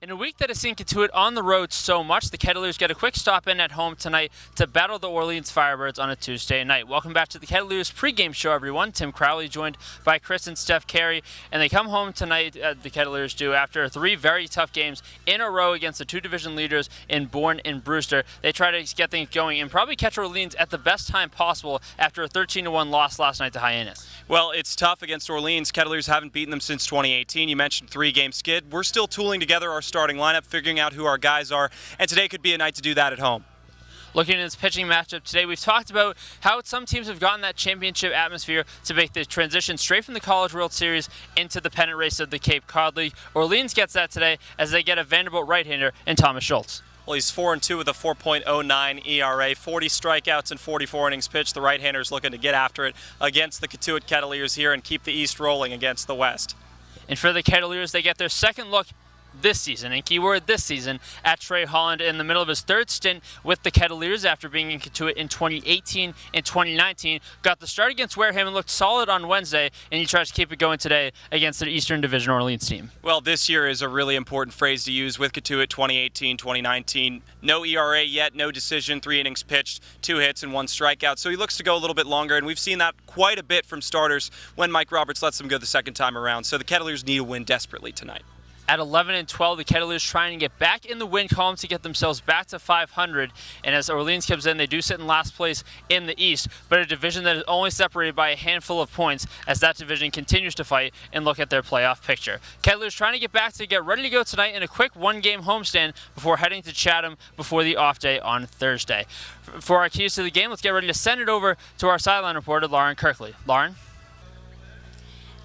In a week that has seen Cotuit on the road so much, the Kettleers get a quick stop in at home tonight to battle the Orleans Firebirds on a Tuesday night. Welcome back to the Kettleers pregame show, everyone. Tim Crowley joined by Chris and Steph Carey, and they come home tonight, the Kettleers do, after three very tough games in a row against the two division leaders in Bourne and Brewster. They try to get things going and probably catch Orleans at the best time possible after a 13-1 loss last night to Hyannis. Well, it's tough against Orleans. Kettleers haven't beaten them since 2018. You mentioned three-game skid. We're still tooling together our starting lineup, figuring out who our guys are, and today could be a night to do that at home. Looking at this pitching matchup today, we've talked about how some teams have gotten that championship atmosphere to make the transition straight from the College World Series into the pennant race of the Cape Cod League. Orleans gets that today as they get a Vanderbilt right-hander in Thomas Schultz. Well, he's 4-2 with a 4.09 ERA, 40 strikeouts and 44 innings pitched. The right-hander's looking to get after it against the Cotuit Kettleers here and keep the East rolling against the West. And for the Kettleers, they get their second look this season, and keyword this season, at Trey Holland in the middle of his third stint with the Kettleers after being in Cotuit in 2018 and 2019. Got the start against Wareham and looked solid on Wednesday, and he tries to keep it going today against the Eastern Division Orleans team. Well, this year is a really important phrase to use with Cotuit 2018, 2019. No ERA yet, no decision, 3 innings pitched, 2 hits and 1 strikeout. So he looks to go a little bit longer, and we've seen that quite a bit from starters when Mike Roberts lets them go the second time around. So the Kettleers need a win desperately tonight. At 11-12, the Kettleers trying to get back in the win column to get themselves back to 500. And as Orleans comes in, they do sit in last place in the East, but a division that is only separated by a handful of points as that division continues to fight and look at their playoff picture. Kettleers trying to get back to get ready to go tonight in a quick one-game homestand before heading to Chatham before the off day on Thursday. For our keys to the game, let's get ready to send it over to our sideline reporter, Lauren Kirkley. Lauren?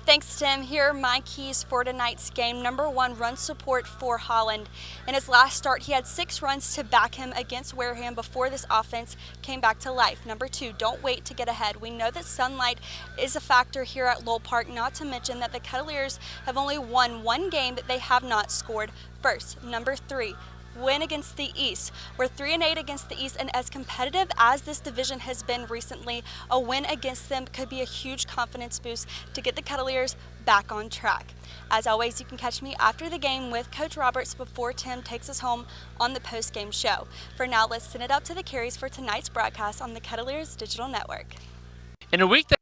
Thanks, Tim. Here are my keys for tonight's game. Number 1, run support for Holland. In his last start, he had 6 runs to back him against Wareham before this offense came back to life. Number 2, don't wait to get ahead. We know that sunlight is a factor here at Lowell Park, not to mention that the Kettleers have only won 1 game that they have not scored first. Number 3, win against the East. We're 3-8 against the East, and as competitive as this division has been recently, a win against them could be a huge confidence boost to get the Kettleers back on track. As always, you can catch me after the game with Coach Roberts before Tim takes us home on the post-game show. For now, let's send it up to the Carries for tonight's broadcast on the Kettleers Digital Network. In a week that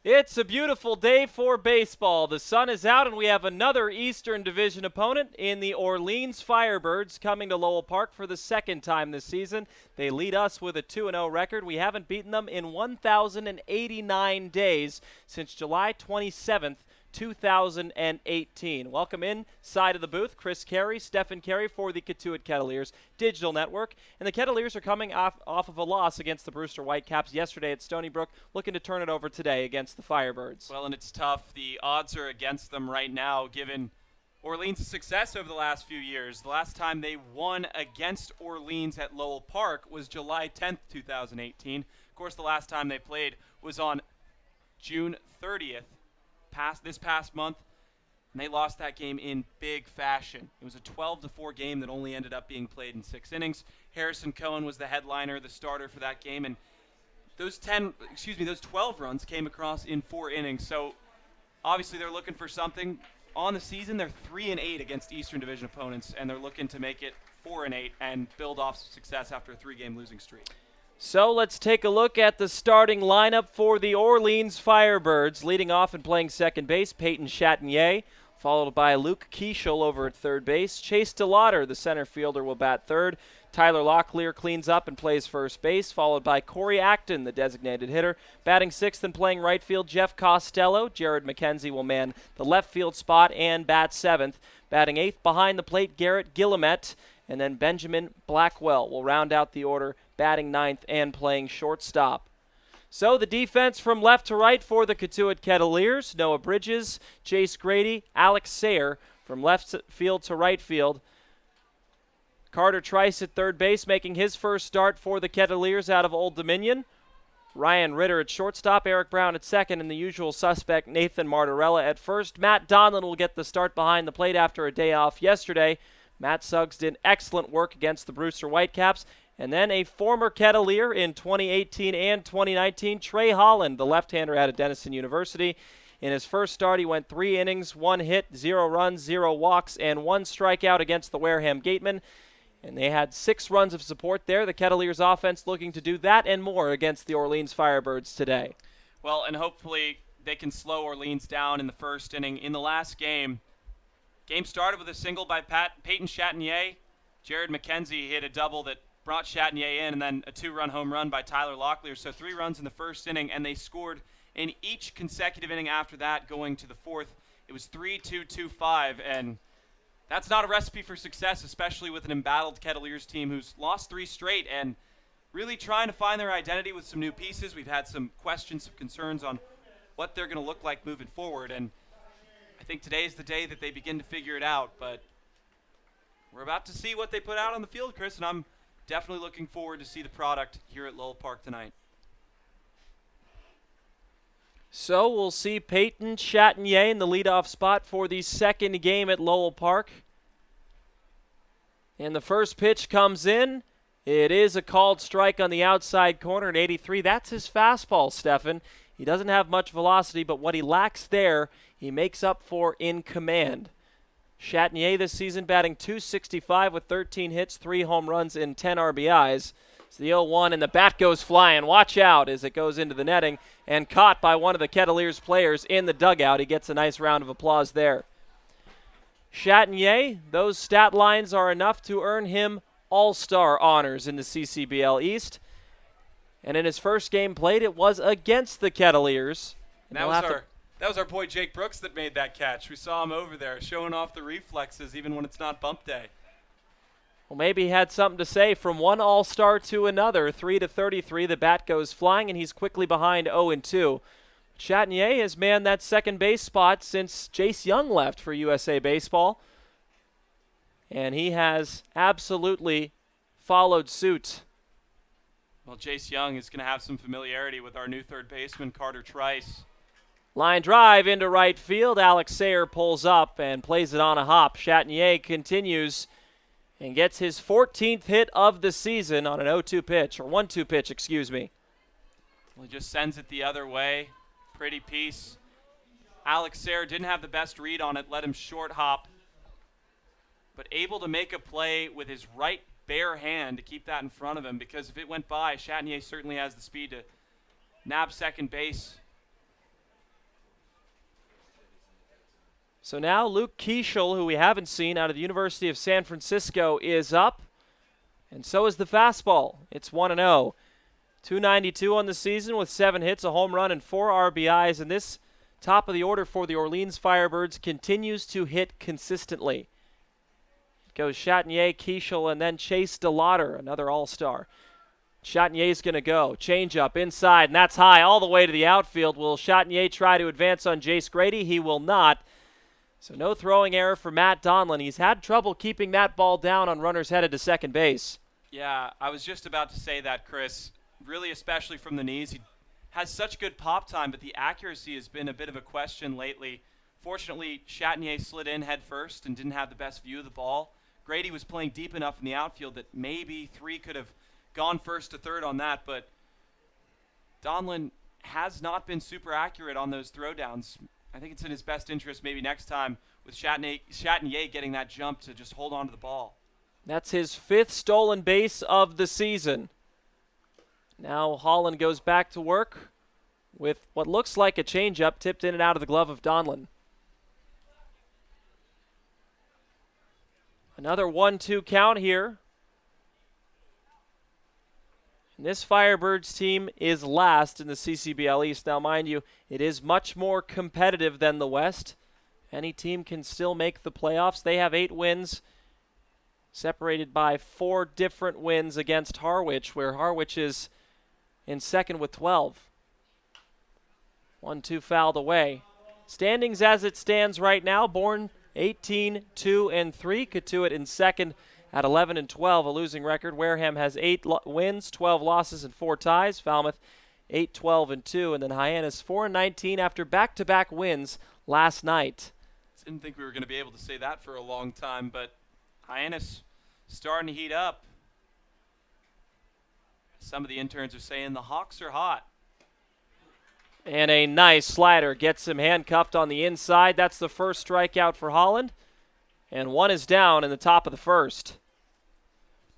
It's a beautiful day for baseball. The sun is out, and we have another Eastern Division opponent in the Orleans Firebirds coming to Lowell Park for the second time this season. They lead us with a 2-0 record. We haven't beaten them in 1,089 days since July 27th, 2018. Welcome inside of the booth, Chris Carey, Stephen Carey for the Cotuit Kettleers Digital Network. And the Kettleers are coming off of a loss against the Brewster Whitecaps yesterday at Stony Brook, looking to turn it over today against the Firebirds. Well, and it's tough. The odds are against them right now, given Orleans' success over the last few years. The last time they won against Orleans at Lowell Park was July 10th, 2018. Of course, the last time they played was on June 30th. This past month, and they lost that game in big fashion. It was a 12-4 game that only ended up being played in 6 innings. Harrison Cohen was the headliner, the starter for that game, and those 12 runs came across in 4 innings. So obviously they're looking for something. On the season, they're 3-8 against Eastern Division opponents, and they're looking to make it 4-8 and build off success after a 3-game losing streak. So let's take a look at the starting lineup for the Orleans Firebirds. Leading off and playing second base, Peyton Chatinier, followed by Luke Keeschel over at third base. Chase DeLauder, the center fielder, will bat third. Tyler Locklear cleans up and plays first base, followed by Corey Acton, the designated hitter. Batting sixth and playing right field, Jeff Costello. Jared McKenzie will man the left field spot and bat seventh. Batting eighth behind the plate, Garrett Guillemette. And then Benjamin Blackwell will round out the order, batting ninth and playing shortstop. So the defense from left to right for the Cotuit Kettleers: Noah Bridges, Chase Grady, Alex Sayer from left field to right field. Carter Trice at third base, making his first start for the Kettleers out of Old Dominion. Ryan Ritter at shortstop, Eric Brown at second, and the usual suspect Nathan Martorella at first. Matt Donlin will get the start behind the plate after a day off yesterday. Matt Suggs did excellent work against the Brewster Whitecaps. And then a former Kettleer in 2018 and 2019, Trey Holland, the left-hander out of Denison University. In his first start, he went 3 innings, 1 hit, 0 runs, 0 walks, and 1 strikeout against the Wareham Gatemen. And they had 6 runs of support there. The Kettleers offense looking to do that and more against the Orleans Firebirds today. Well, and hopefully they can slow Orleans down in the first inning. In the last game started with a single by Peyton Chatinier. Jared McKenzie hit a double that brought Chatinier in, and then a 2-run home run by Tyler Locklear. So 3 runs in the first inning, and they scored in each consecutive inning after that, going to the fourth. It was 3-2-2-5, and that's not a recipe for success, especially with an embattled Kettleers team who's lost 3 straight and really trying to find their identity with some new pieces. We've had some questions, some concerns on what they're going to look like moving forward, and I think today is the day that they begin to figure it out, but we're about to see what they put out on the field, Chris, and I'm definitely looking forward to see the product here at Lowell Park tonight. So we'll see Peyton Chatinier in the leadoff spot for the second game at Lowell Park. And the first pitch comes in. It is a called strike on the outside corner at 83. That's his fastball, Stefan. He doesn't have much velocity, but what he lacks there, he makes up for in command. Chatinier this season batting .265 with 13 hits, 3 home runs, and 10 RBIs. It's the 0-1, and the bat goes flying. Watch out as it goes into the netting and caught by one of the Kettleers players in the dugout. He gets a nice round of applause there. Chatinier, those stat lines are enough to earn him all-star honors in the CCBL East. And in his first game played, it was against the Kettleers. That was our boy Jake Brooks that made that catch. We saw him over there showing off the reflexes even when it's not bump day. Well, maybe he had something to say. From one all-star to another, 3-33, the bat goes flying, and he's quickly behind 0-2. Chatinier has manned that second base spot since Jace Young left for USA Baseball. And he has absolutely followed suit. Well, Jace Young is going to have some familiarity with our new third baseman, Carter Trice. Line drive into right field. Alex Sayer pulls up and plays it on a hop. Chatinier continues and gets his 14th hit of the season on an 0-2 pitch, or 1-2 pitch, excuse me. Well, he just sends it the other way. Pretty piece. Alex Sayer didn't have the best read on it, let him short hop, but able to make a play with his right bare hand to keep that in front of him, because if it went by, Chatinier certainly has the speed to nab second base. So now Luke Keeschel, who we haven't seen out of the University of San Francisco, is up. And so is the fastball. It's 1-0. 292 on the season with 7 hits, a home run, and 4 RBIs. And this top of the order for the Orleans Firebirds continues to hit consistently. It goes Chatagnier, Keeschel, and then Chase DeLauder, another all-star. Chatagner's going to go. Changeup inside, and that's high all the way to the outfield. Will Chatagnier try to advance on Jace Grady? He will not. So no throwing error for Matt Donlin. He's had trouble keeping that ball down on runners headed to second base. Yeah, I was just about to say that, Chris. Really, especially from the knees. He has such good pop time, but the accuracy has been a bit of a question lately. Fortunately, Chatagnier slid in head first and didn't have the best view of the ball. Grady was playing deep enough in the outfield that maybe 3 could have gone first to third on that, but Donlin has not been super accurate on those throwdowns. I think it's in his best interest maybe next time with Chatagnier getting that jump to just hold on to the ball. That's his 5th stolen base of the season. Now Holland goes back to work with what looks like a changeup tipped in and out of the glove of Donlin. Another 1-2 count here. And this Firebirds team is last in the CCBL East. Now, mind you, it is much more competitive than the West. Any team can still make the playoffs. They have 8 wins, separated by 4 different wins against Harwich, where Harwich is in second with 12. 1-2 fouled away. Standings as it stands right now, Bourne 18, 2, and 3. Cotuit in second at 11 and 12, a losing record. Wareham has 8 wins, 12 losses, and 4 ties. Falmouth 8, 12, and 2. And then Hyannis 4 and 19 after back-to-back wins last night. Didn't think we were going to be able to say that for a long time, but Hyannis starting to heat up. Some of the interns are saying the Hawks are hot. And a nice slider gets him handcuffed on the inside. That's the first strikeout for Holland. And 1 is down in the top of the first.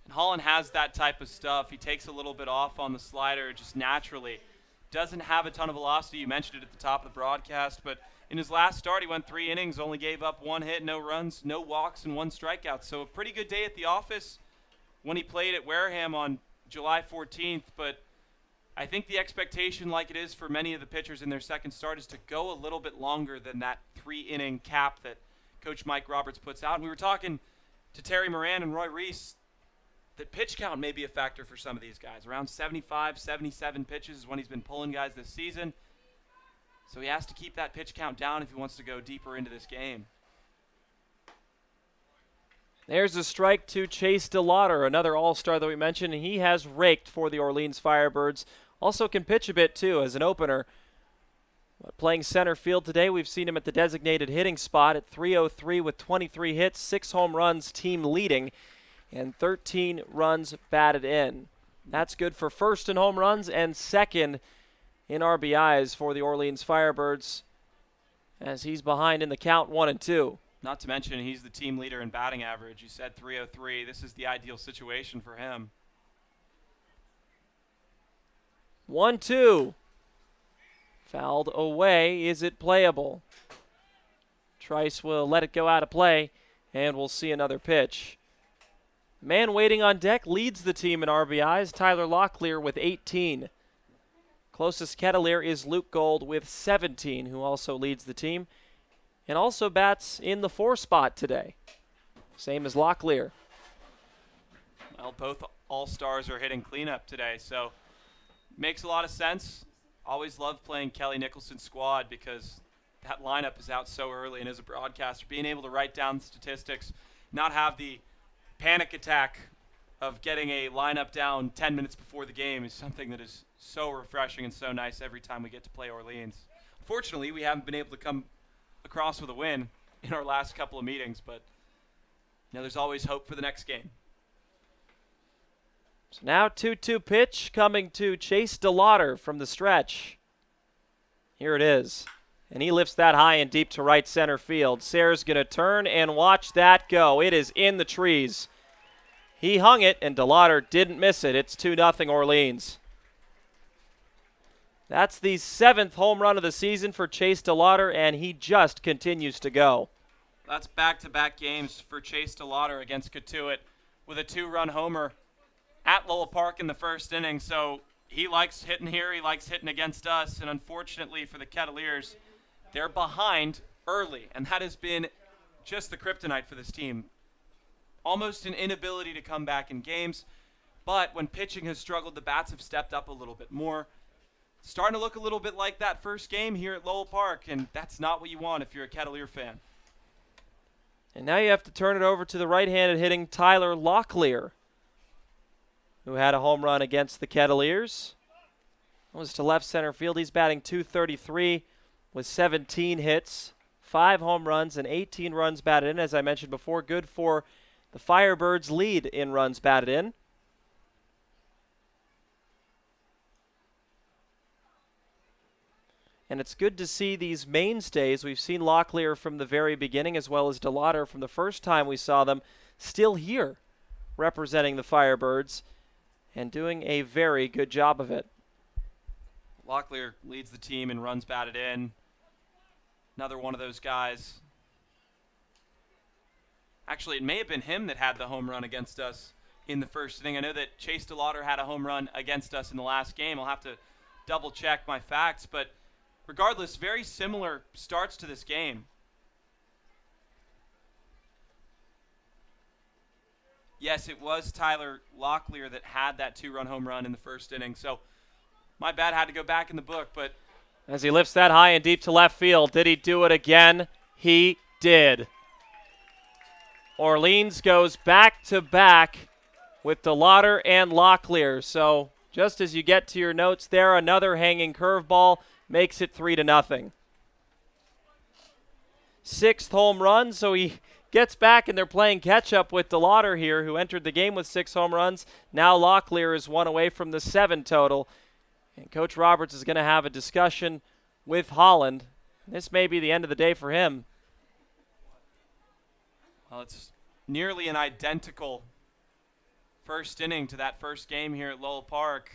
And Holland has that type of stuff. He takes a little bit off on the slider just naturally. Doesn't have a ton of velocity. You mentioned it at the top of the broadcast, but in his last start, he went 3 innings, only gave up 1 hit, no runs, no walks, and 1 strikeout. So a pretty good day at the office when he played at Wareham on July 14th, but I think the expectation, like it is for many of the pitchers in their second start, is to go a little bit longer than that 3-inning cap that Coach Mike Roberts puts out. And we were talking to Terry Moran and Roy Reese that pitch count may be a factor for some of these guys. Around 75, 77 pitches is when he's been pulling guys this season. So he has to keep that pitch count down if he wants to go deeper into this game. There's a strike to Chase DeLauder, another all-star that we mentioned. He has raked for the Orleans Firebirds. Also can pitch a bit, too, as an opener. But playing center field today, we've seen him at the designated hitting spot at .303 with 23 hits, 6 home runs, team leading, and 13 runs batted in. That's good for first in home runs and second in RBIs for the Orleans Firebirds, as he's behind in the count 1-2. Not to mention he's the team leader in batting average. You said .303. This is the ideal situation for him. 1-2. Fouled away. Is it playable? Trice will let it go out of play, and we'll see another pitch. Man waiting on deck leads the team in RBIs. Tyler Locklear with 18. Closest Kettleer is Luke Gold with 17, who also leads the team, and also bats in the 4 spot today. Same as Locklear. Well, both all-stars are hitting cleanup today, so makes a lot of sense. Always love playing Kelly Nicholson's squad because that lineup is out so early, and as a broadcaster, being able to write down the statistics, not have the panic attack of getting a lineup down 10 minutes before the game is something that is so refreshing and so nice every time we get to play Orleans. Unfortunately, we haven't been able to come across with a win in our last couple of meetings, but there's always hope for the next game. So now 2-2 pitch coming to Chase DeLauder from the stretch. Here it is. And he lifts that high and deep to right center field. Sayre's going to turn and watch that go. It is in the trees. He hung it, and DeLauder didn't miss it. It's 2-0 Orleans. That's the 7th home run of the season for Chase DeLauder, and he just continues to go. That's back-to-back games for Chase DeLauder against Cotuit with a 2-run homer at Lowell Park in the first inning. So he likes hitting here. He likes hitting against us. And unfortunately for the Kettleers, they're behind early. And that has been just the kryptonite for this team. Almost an inability to come back in games. But when pitching has struggled, the bats have stepped up a little bit more. Starting to look a little bit like that first game here at Lowell Park. And that's not what you want if you're a Kettleer fan. And now you have to turn it over to the right-handed hitting Tyler Locklear, who had a home run against the Kettleers. That was to left center field. He's batting .233 with 17 hits, 5 home runs, and 18 runs batted in. As I mentioned before, good for the Firebirds' lead in runs batted in. And it's good to see these mainstays. We've seen Locklear from the very beginning, as well as DeLauder from the first time we saw them, still here representing the Firebirds and doing a very good job of it. Locklear leads the team in runs batted in. Another one of those guys. Actually, it may have been him that had the home run against us in the first inning. I know that Chase DeLauder had a home run against us in the last game. I'll have to double check my facts, but regardless, very similar starts to this game. Yes, it was Tyler Locklear that had that 2-run home run in the first inning. So my bad, had to go back in the book. But as he lifts that high and deep to left field, did he do it again? He did. Orleans goes back-to-back with DeLauder and Locklear. So just as you get to your notes there, another hanging curveball makes it 3-0. 6th home run, so he gets back, and they're playing catch-up with DeLauder here, who entered the game with 6 home runs. Now Locklear is 1 away from the 7 total. And Coach Roberts is going to have a discussion with Holland. This may be the end of the day for him. Well, it's nearly an identical first inning to that first game here at Lowell Park.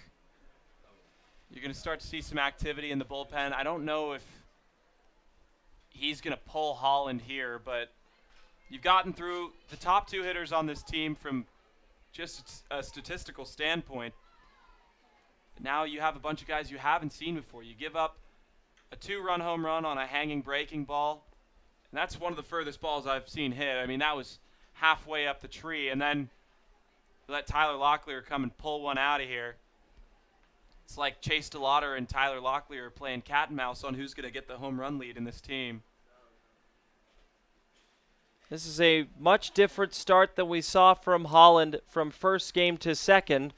You're going to start to see some activity in the bullpen. I don't know if he's going to pull Holland here, but you've gotten through the top 2 hitters on this team from just a statistical standpoint. But now you have a bunch of guys you haven't seen before. You give up a 2-run home run on a hanging breaking ball, and that's one of the furthest balls I've seen hit. I mean, that was halfway up the tree, and then you let Tyler Locklear come and pull one out of here. It's like Chase DeLauder and Tyler Locklear are playing cat and mouse on who's going to get the home run lead in this team. This is a much different start than we saw from Holland from first game to second.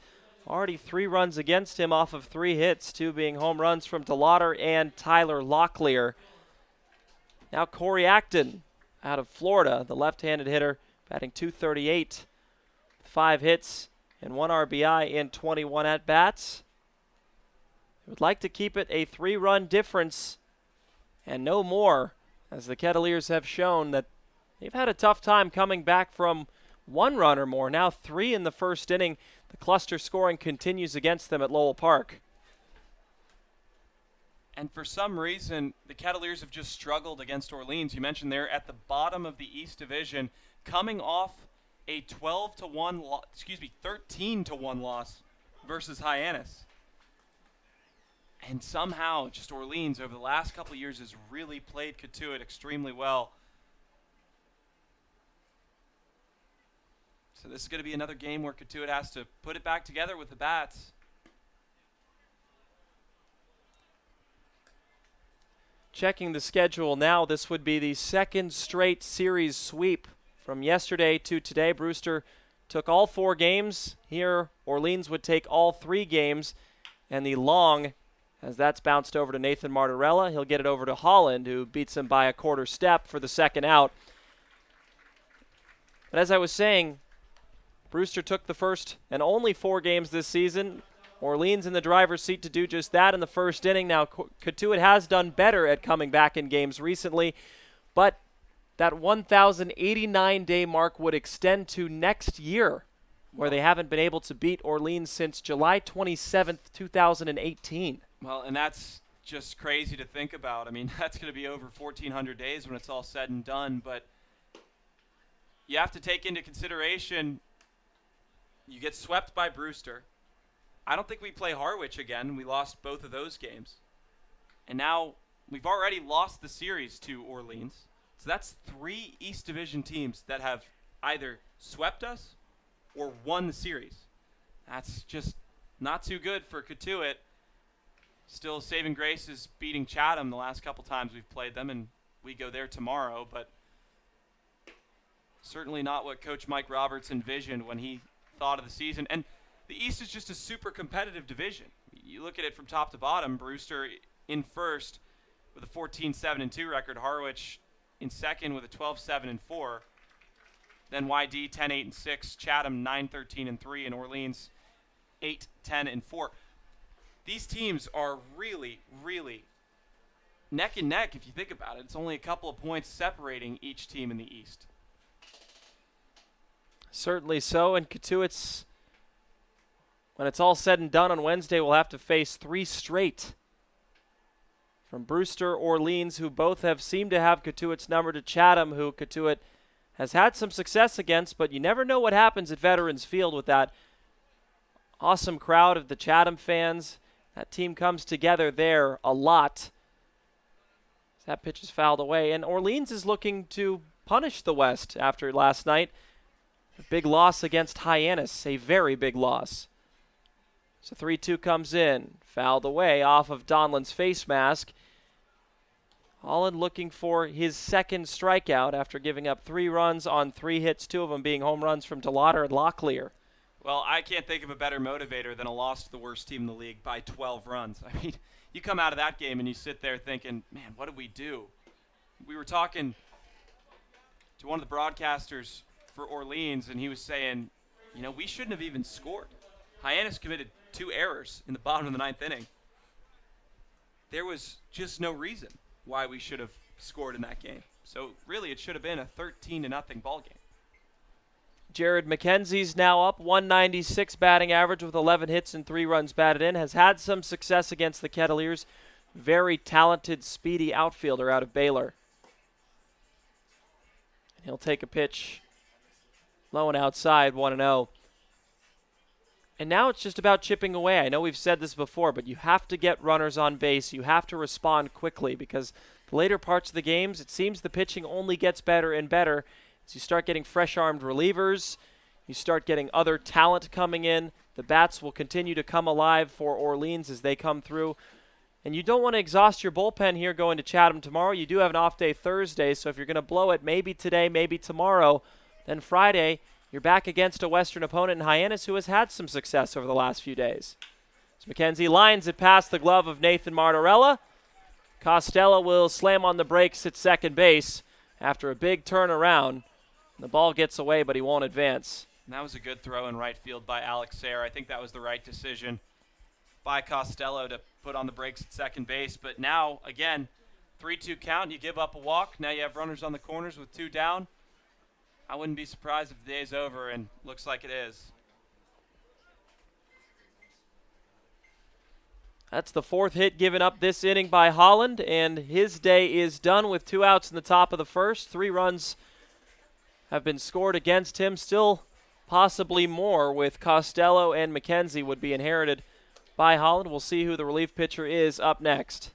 Already 3 runs against him off of 3 hits, 2 being home runs from DeLauder and Tyler Locklear. Now Corey Acton out of Florida, the left-handed hitter, batting .238, 5 hits and 1 RBI in 21 at-bats. Would like to keep it a 3-run difference and no more, as the Kettleers have shown that they've had a tough time coming back from 1 run or more. Now 3 in the first inning. The cluster scoring continues against them at Lowell Park. And for some reason, the Kettleers have just struggled against Orleans. You mentioned they're at the bottom of the East Division, coming off a 13-1 loss versus Hyannis. And somehow, just Orleans over the last couple of years has really played Cotuit extremely well. So this is going to be another game where Cotuit has to put it back together with the bats. Checking the schedule now, this would be the 2nd straight series sweep from yesterday to today. Brewster took all 4 games. Here, Orleans would take all 3 games. And the long, as that's bounced over to Nathan Martorella, he'll get it over to Holland, who beats him by a quarter step for the 2nd out. But as I was saying, Brewster took the first and only 4 games this season. Orleans in the driver's seat to do just that in the first inning. Now, Cotuit has done better at coming back in games recently, but that 1,089-day mark would extend to next year, where they haven't been able to beat Orleans since July 27th, 2018. Well, and that's just crazy to think about. I mean, that's going to be over 1,400 days when it's all said and done, but you have to take into consideration you get swept by Brewster. I don't think we play Harwich again. We lost both of those games. And now we've already lost the series to Orleans. So that's 3 East Division teams that have either swept us or won the series. That's just not too good for Cotuit. Still, saving grace is beating Chatham the last couple times we've played them, and we go there tomorrow, but certainly not what Coach Mike Roberts envisioned when he thought of the season. And the East is just a super competitive division. You look at it from top to bottom, Brewster in first with a 14-7-2 record, Harwich in second with a 12-7-4, then YD 10-8-6, Chatham 9-13-3, and Orleans 8-10-4. These teams are really, really neck and neck if you think about it. It's only a couple of points separating each team in the East. Certainly so, and Cotuit's, when it's all said and done on Wednesday, will have to face 3 straight from Brewster, Orleans, who both have seemed to have Cotuit's number, to Chatham, who Cotuit has had some success against, but you never know what happens at Veterans Field with that awesome crowd of the Chatham fans. That team comes together there a lot. That pitch is fouled away, and Orleans is looking to punish the West after last night. A big loss against Hyannis, a very big loss. So 3-2 comes in, fouled away off of Donlan's face mask. Holland looking for his second strikeout after giving up 3 runs on 3 hits, 2 of them being home runs from DeLauder and Locklear. Well, I can't think of a better motivator than a loss to the worst team in the league by 12 runs. I mean, you come out of that game and you sit there thinking, man, what did we do? We were talking to one of the broadcasters for Orleans, and he was saying, we shouldn't have even scored. Hyannis committed 2 errors in the bottom of the 9th inning. There was just no reason why we should have scored in that game. So really, it should have been a 13-0 ball game. Jared McKenzie's now up, 196 batting average with 11 hits and 3 runs batted in. Has had some success against the Kettleers. Very talented, speedy outfielder out of Baylor. And he'll take a pitch low and outside, 1-0. And now it's just about chipping away. I know we've said this before, but you have to get runners on base. You have to respond quickly, because the later parts of the games, it seems the pitching only gets better and better. As you start getting fresh-armed relievers, you start getting other talent coming in. The bats will continue to come alive for Orleans as they come through. And you don't want to exhaust your bullpen here going to Chatham tomorrow. You do have an off day Thursday, so if you're going to blow it, maybe today, maybe tomorrow, then Friday, you're back against a Western opponent in Hyannis who has had some success over the last few days. So McKenzie lines it past the glove of Nathan Martorella. Costello will slam on the brakes at second base after a big turnaround. The ball gets away, but he won't advance. And that was a good throw in right field by Alex Sayre. I think that was the right decision by Costello to put on the brakes at second base. But now, again, 3-2 count. You give up a walk. Now you have runners on the corners with 2 down. I wouldn't be surprised if the day's over, and looks like it is. That's the 4th hit given up this inning by Holland, and his day is done with 2 outs in the top of the first. 3 runs have been scored against him. Still possibly more with Costello and McKenzie would be inherited by Holland. We'll see who the relief pitcher is up next.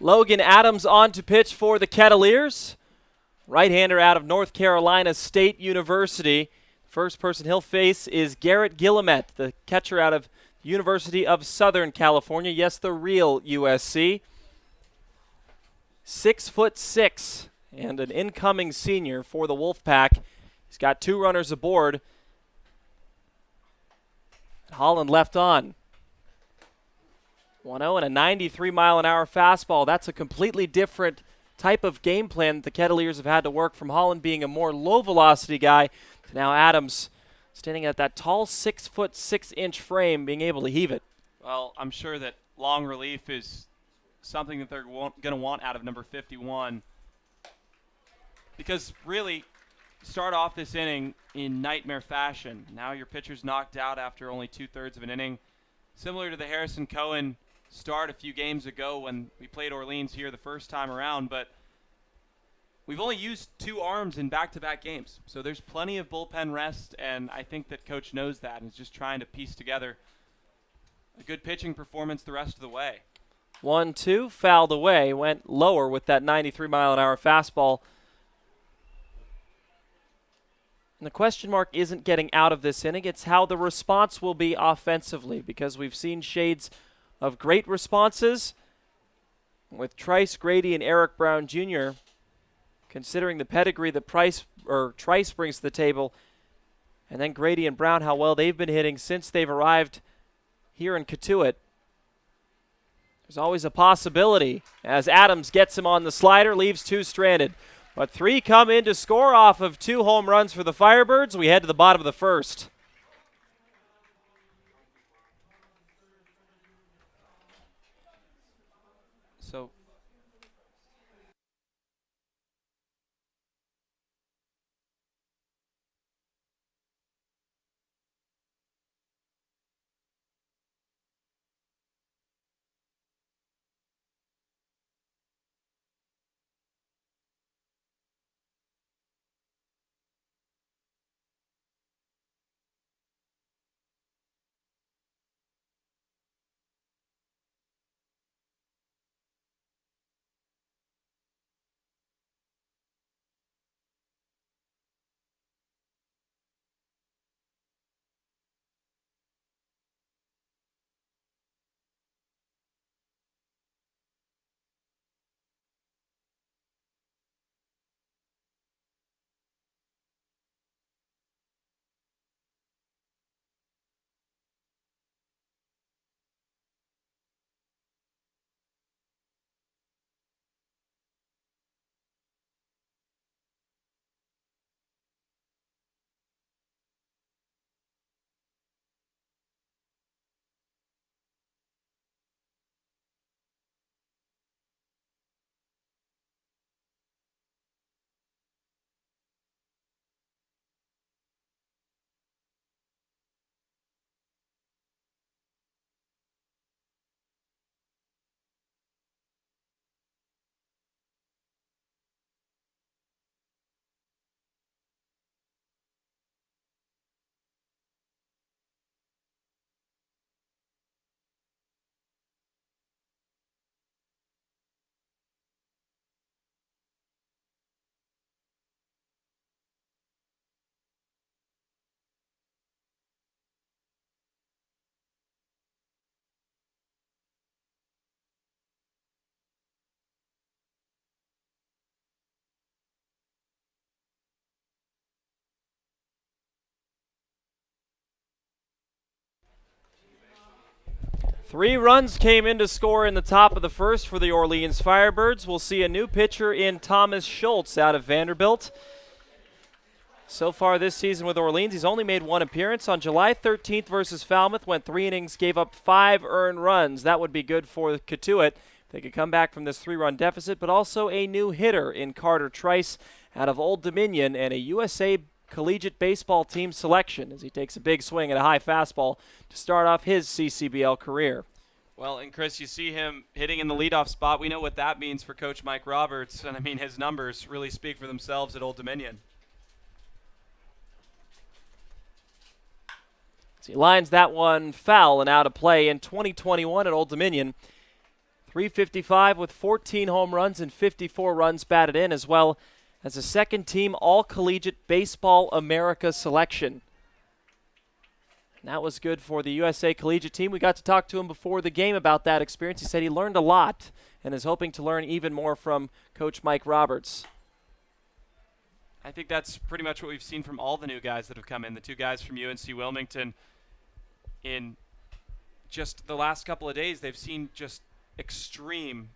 Logan Adams on to pitch for the Kettleers. Right-hander out of North Carolina State University. First person he'll face is Garrett Guillemette, the catcher out of University of Southern California. Yes, the real USC. 6'6", and an incoming senior for the Wolfpack. He's got 2 runners aboard. Holland left on. 1-0 and a 93-mile-an-hour fastball. That's a completely different type of game plan that the Kettleers have had to work from. Holland being a more low-velocity guy to now Adams standing at that tall 6'6" frame, being able to heave it. Well, I'm sure that long relief is something that they're going to want out of number 51. Because really, start off this inning in nightmare fashion. Now your pitcher's knocked out after only 2/3 of an inning. Similar to the Harrison Cohen start a few games ago when we played Orleans here the first time around, but we've only used 2 arms in back-to-back games. So there's plenty of bullpen rest, and I think that Coach knows that and is just trying to piece together a good pitching performance the rest of the way. 1-2, fouled away, went lower with that 93-mile-an-hour fastball. And the question mark isn't getting out of this inning, it's how the response will be offensively, because we've seen shades of great responses with Trice, Grady, and Eric Brown Jr. Considering the pedigree that Trice brings to the table, and then Grady and Brown, how well they've been hitting since they've arrived here in Cotuit. There's always a possibility as Adams gets him on the slider, leaves 2 stranded. But 3 come in to score off of 2 home runs for the Firebirds. We head to the bottom of the first. So Three runs came in to score in the top of the first for the Orleans Firebirds. We'll see a new pitcher in Thomas Schultz out of Vanderbilt. So far this season with Orleans, he's only made 1 appearance. On July 13th versus Falmouth, went 3 innings, gave up 5 earned runs. That would be good for Cotuit. They could come back from this 3-run deficit, but also a new hitter in Carter Trice out of Old Dominion and a USA Collegiate Baseball team selection as he takes a big swing at a high fastball to start off his CCBL career. Well, and Chris, you see him hitting in the leadoff spot. We know what that means for Coach Mike Roberts, and I mean his numbers really speak for themselves at Old Dominion. So he lines that one foul and out of play in 2021 at Old Dominion. .355 with 14 home runs and 54 runs batted in, as well as a second-team All-Collegiate Baseball America selection. And that was good for the USA Collegiate team. We got to talk to him before the game about that experience. He said he learned a lot and is hoping to learn even more from Coach Mike Roberts. I think that's pretty much what we've seen from all the new guys that have come in. The two guys from UNC Wilmington, in just the last couple of days, they've seen just extreme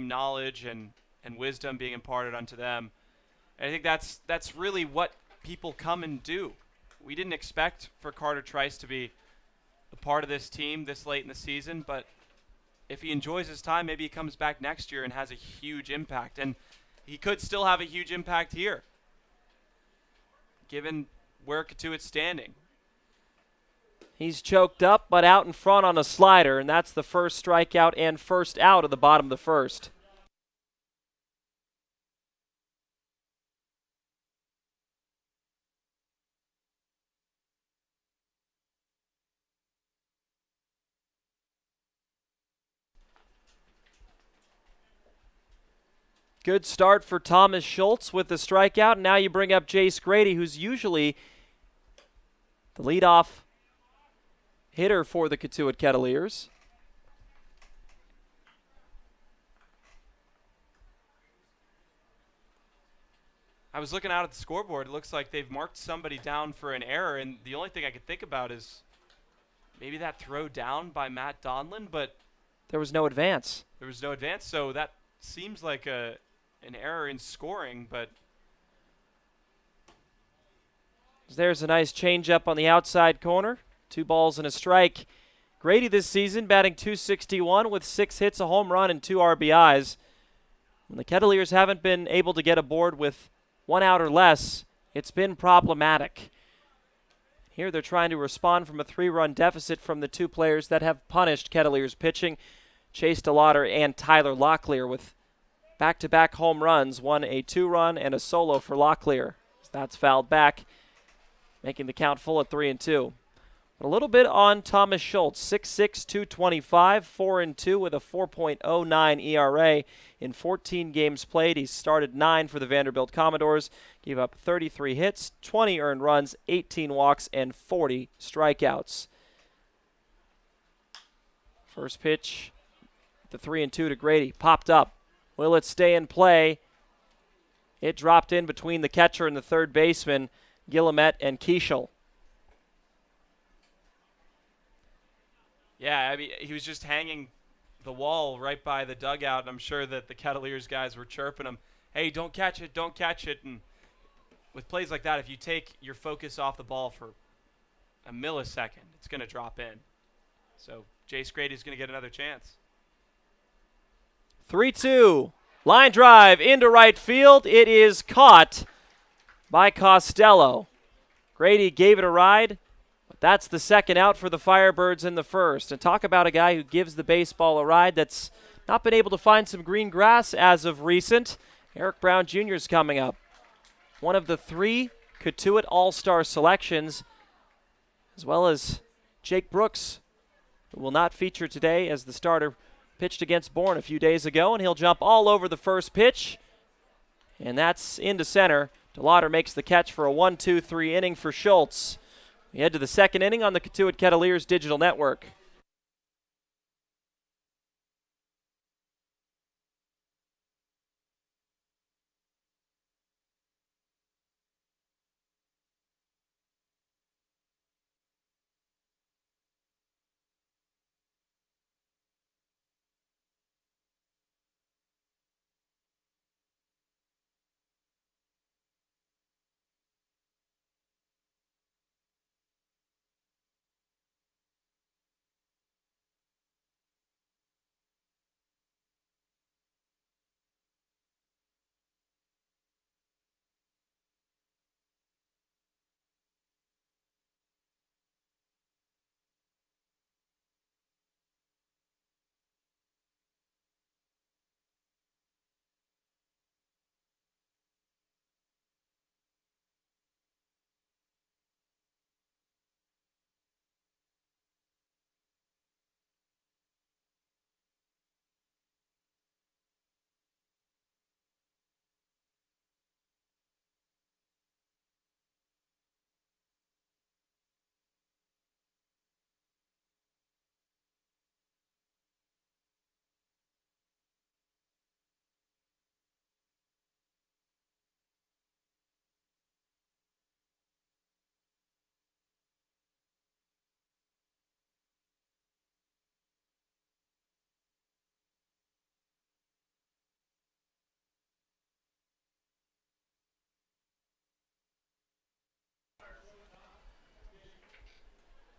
knowledge and wisdom being imparted unto them. And I think that's really what people come and do. We didn't expect for Carter Trice to be a part of this team this late in the season, but if he enjoys his time, maybe he comes back next year and has a huge impact. And he could still have a huge impact here, given where Cotuit's standing. He's choked up, but out in front on a slider, and that's the first strikeout and first out of the bottom of the first. Good start for Thomas Schultz with the strikeout. Now you bring up Jace Grady, who's usually the leadoff hitter for the Cotuit Kettleers. I was looking out at the scoreboard. It looks like they've marked somebody down for an error, and the only thing I could think about is maybe that throw down by Matt Donlin, but there was no advance. So that seems like an error in scoring, but there's a nice changeup on the outside corner. 2 balls and a strike. Grady this season batting .261 with 6 hits, a home run, and 2 RBIs. When the Kettleers haven't been able to get aboard with 1 out or less, it's been problematic. Here they're trying to respond from a 3-run deficit from the 2 players that have punished Kettleers pitching, Chase DeLauder and Tyler Locklear, with back-to-back home runs, one a 2-run and a solo for Locklear. That's fouled back, making the count full at 3-2. But a little bit on Thomas Schultz, 6'6", 225, 4-2 with a 4.09 ERA in 14 games played. He's started 9 for the Vanderbilt Commodores, gave up 33 hits, 20 earned runs, 18 walks, and 40 strikeouts. First pitch, the 3-2 to Grady, popped up. Will it stay in play? It dropped in between the catcher and the third baseman, Guillemette and Keishel. yeah, I mean, he was just hanging the wall right by the dugout, and I'm sure that the Kettleers guys were chirping him, hey, don't catch it, don't catch it. And with plays like that, if you take your focus off the ball for a millisecond, it's going to drop in. So Jace Grady's going to get another chance. 3-2. Line drive into right field. It is caught by Costello. Grady gave it a ride, but that's the second out for the Firebirds in the first. And talk about a guy who gives the baseball a ride that's not been able to find some green grass as of recent. Eric Brown Jr. is coming up. One of the 3 Cotuit All-Star selections, as well as Jake Brooks, who will not feature today as the starter. Pitched against Bourne a few days ago, and he'll jump all over the first pitch. And that's into center. DeLauder makes the catch for a 1-2-3 inning for Schultz. We head to the second inning on the Cotuit Kettleers Digital Network.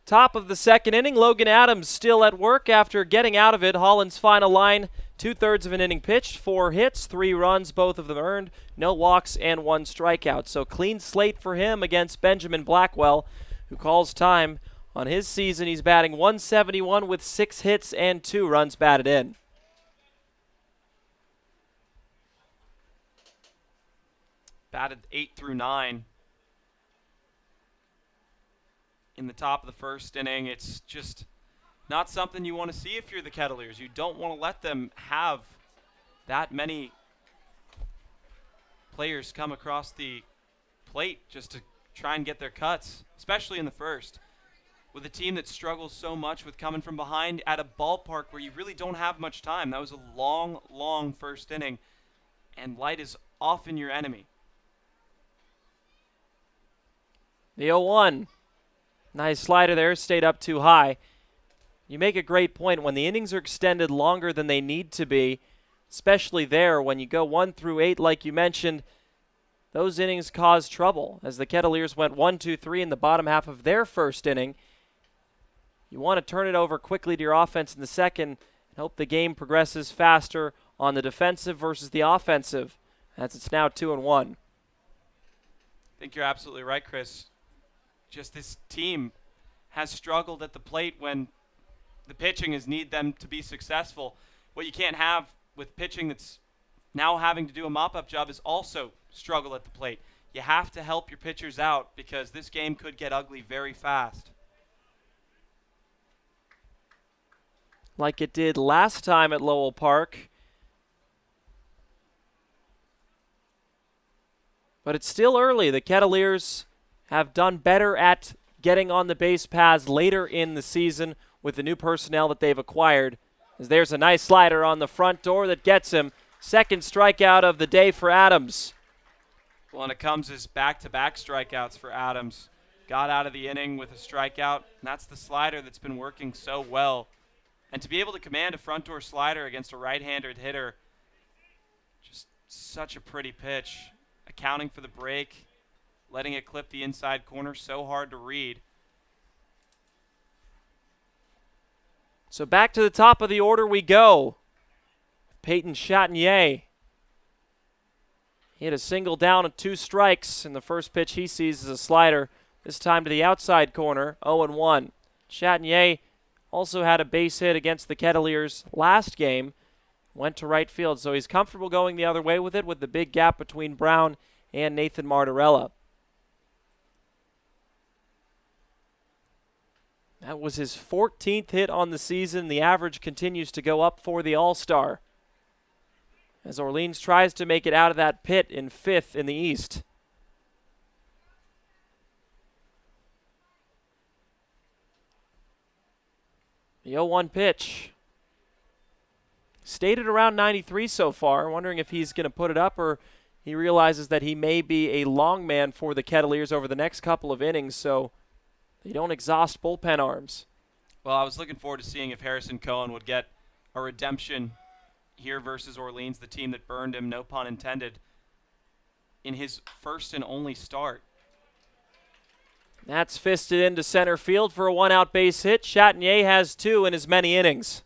Top of the second inning, Logan Adams still at work after getting out of it. Holland's final line, 2/3 of an inning pitched, 4 hits, 3 runs, both of them earned, no walks and 1 strikeout. So clean slate for him against Benjamin Blackwell, who calls time. On his season, he's batting .171 with 6 hits and 2 runs batted in. Batted 8 through 9. In the top of the first inning, it's just not something you want to see if you're the Kettleers. You don't want to let them have that many players come across the plate just to try and get their cuts, especially in the first. With a team that struggles so much with coming from behind at a ballpark where you really don't have much time. That was a long, long first inning, and light is often your enemy. The 0-1. Nice slider there, stayed up too high. You make a great point. When the innings are extended longer than they need to be, especially there when you go 1 through 8 like you mentioned, those innings cause trouble. As the Kettleers went 1, 2, 3 in the bottom half of their first inning, you want to turn it over quickly to your offense in the second and hope the game progresses faster on the defensive versus the offensive, as it's now 2-1. I think you're absolutely right, Chris. Just this team has struggled at the plate when the pitching has need them to be successful. What you can't have with pitching that's now having to do a mop-up job is also struggle at the plate. You have to help your pitchers out because this game could get ugly very fast. Like it did last time at Lowell Park. But it's still early. The Kettleers have done better at getting on the base paths later in the season with the new personnel that they've acquired. As there's a nice slider on the front door that gets him. Second strikeout of the day for Adams. Well, and it comes as back-to-back strikeouts for Adams. Got out of the inning with a strikeout, and that's the slider that's been working so well. And to be able to command a front door slider against a right-handed hitter, just such a pretty pitch. Accounting for the break, letting it clip the inside corner, so hard to read. So back to the top of the order we go. Peyton Chatinier. He had a single down and 2 strikes, and the first pitch he sees is a slider, this time to the outside corner, 0-1. Chatinier also had a base hit against the Kettleers last game, went to right field, so he's comfortable going the other way with it with the big gap between Brown and Nathan Martorella. That was his 14th hit on the season. The average continues to go up for the All-Star as Orleans tries to make it out of that pit in 5th in the East. The 0-1 pitch. Stayed at around 93 so far. Wondering if he's going to put it up or he realizes that he may be a long man for the Kettleers over the next couple of innings, so they don't exhaust bullpen arms. Well, I was looking forward to seeing if Harrison Cohen would get a redemption here versus Orleans, the team that burned him, no pun intended, in his first and only start. That's fisted into center field for a 1-out base hit. Chatinier has 2 in as many innings.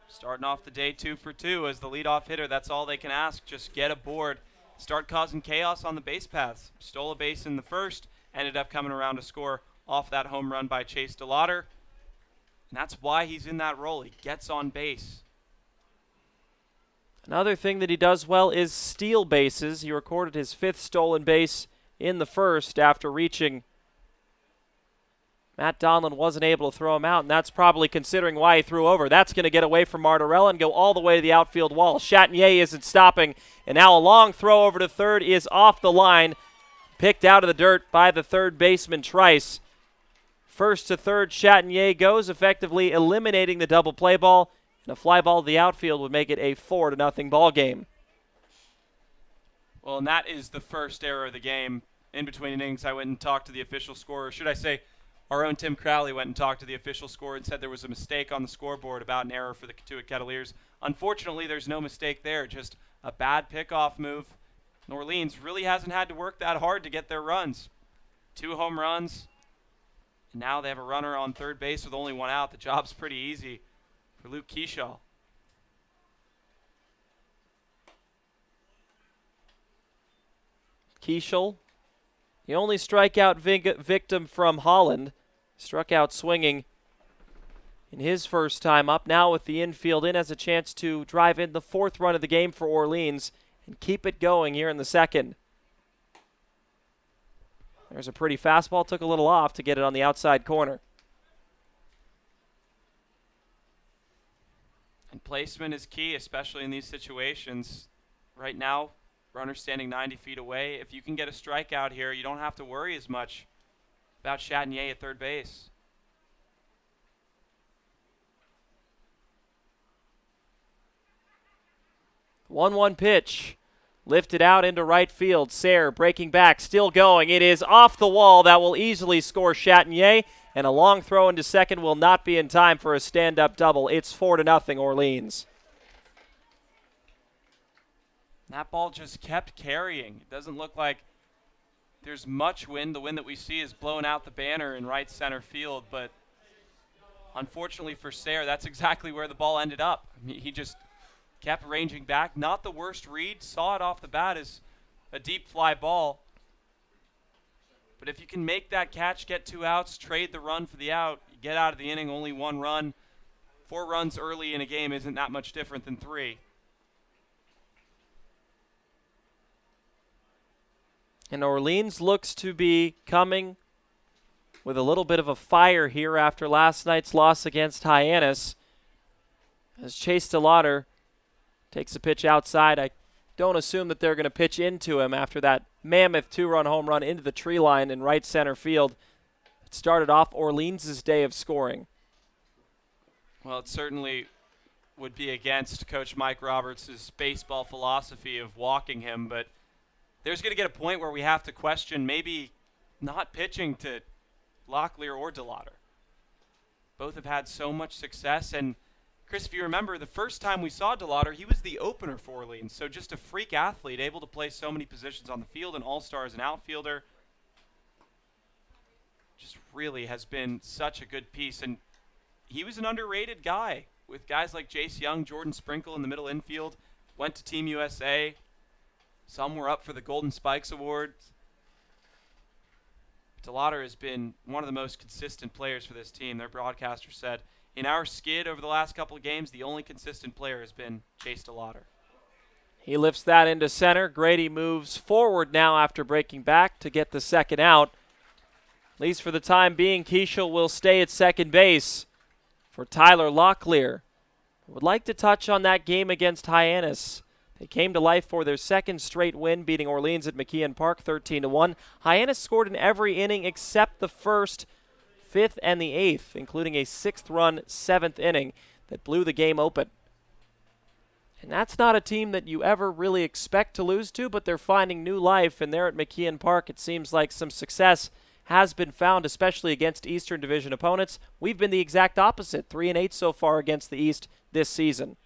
Starting off the day 2 for 2 as the leadoff hitter. That's all they can ask. Just get aboard. Start causing chaos on the base paths. Stole a base in the first. Ended up coming around to score off that home run by Chase DeLauder. And that's why he's in that role. He gets on base. Another thing that he does well is steal bases. He recorded his 5th stolen base in the first after reaching. Matt Donlin wasn't able to throw him out, and that's probably considering why he threw over. That's going to get away from Martorella and go all the way to the outfield wall. Chatinier isn't stopping, and now a long throw over to third is off the line. Picked out of the dirt by the third baseman, Trice. First to third, Chatinier goes, effectively eliminating the double play ball, and a fly ball to the outfield would make it a 4-0 ball game. Well, and that is the first error of the game. In between innings, I went and talked to the official scorer. Should I say, our own Tim Crowley went and talked to the official scorer and said there was a mistake on the scoreboard about an error for the Cotuit Kettleers. Unfortunately, there's no mistake there, just a bad pickoff move. New Orleans really hasn't had to work that hard to get their runs. 2 home runs And now they have a runner on third base with only one out. The job's pretty easy for Luke Keyshaw. Keishel, the only strikeout victim from Holland, struck out swinging in his first time up. Now with the infield in, has a chance to drive in the 4th run of the game for Orleans and keep it going here in the 2nd. There's a pretty fastball, took a little off to get it on the outside corner. And placement is key, especially in these situations. Right now, runner standing 90 feet away. If you can get a strikeout here, you don't have to worry as much about Chatinier at third base. 1-1 pitch. Lifted out into right field. Sayre breaking back, still going. It is off the wall. That will easily score Chatinier. And a long throw into second will not be in time for a stand-up double. It's 4-0 Orleans. That ball just kept carrying. It doesn't look like there's much wind. The wind that we see is blowing out the banner in right center field. But unfortunately for Sayre, that's exactly where the ball ended up. I mean, he just kept ranging back. Not the worst read. Saw it off the bat as a deep fly ball. But if you can make that catch, get 2 outs, trade the run for the out, you get out of the inning, only 1 run. 4 runs early in a game isn't that much different than 3. And Orleans looks to be coming with a little bit of a fire here after last night's loss against Hyannis. As Chase DeLauder takes a pitch outside, I don't assume that they're going to pitch into him after that mammoth 2-run home run into the tree line in right center field. It started off Orleans' day of scoring. Well, it certainly would be against Coach Mike Roberts' baseball philosophy of walking him, but there's going to get a point where we have to question maybe not pitching to Locklear or DeLauder. Both have had so much success, and Chris, if you remember, the first time we saw DeLauder, he was the opener for Orleans, so just a freak athlete, able to play so many positions on the field, an all-star as an outfielder. Just really has been such a good piece, and he was an underrated guy with guys like Jace Young, Jordan Sprinkle in the middle infield, went to Team USA. Some were up for the Golden Spikes Award. DeLauder has been one of the most consistent players for this team. Their broadcaster said, in our skid over the last couple of games, the only consistent player has been Chase DeLauder. He lifts that into center. Grady moves forward now after breaking back to get the second out. At least for the time being, Keishel will stay at second base for Tyler Locklear. I would like to touch on that game against Hyannis. They came to life for their 2nd straight win, beating Orleans at McKeon Park 13-1. Hyannis scored in every inning except the 1st, 5th, and the 8th, including a 6th-run 7th inning that blew the game open. And that's not a team that you ever really expect to lose to, but they're finding new life, and there at McKeon Park it seems like some success has been found, especially against Eastern Division opponents. We've been the exact opposite, 3-8 so far against the East this season.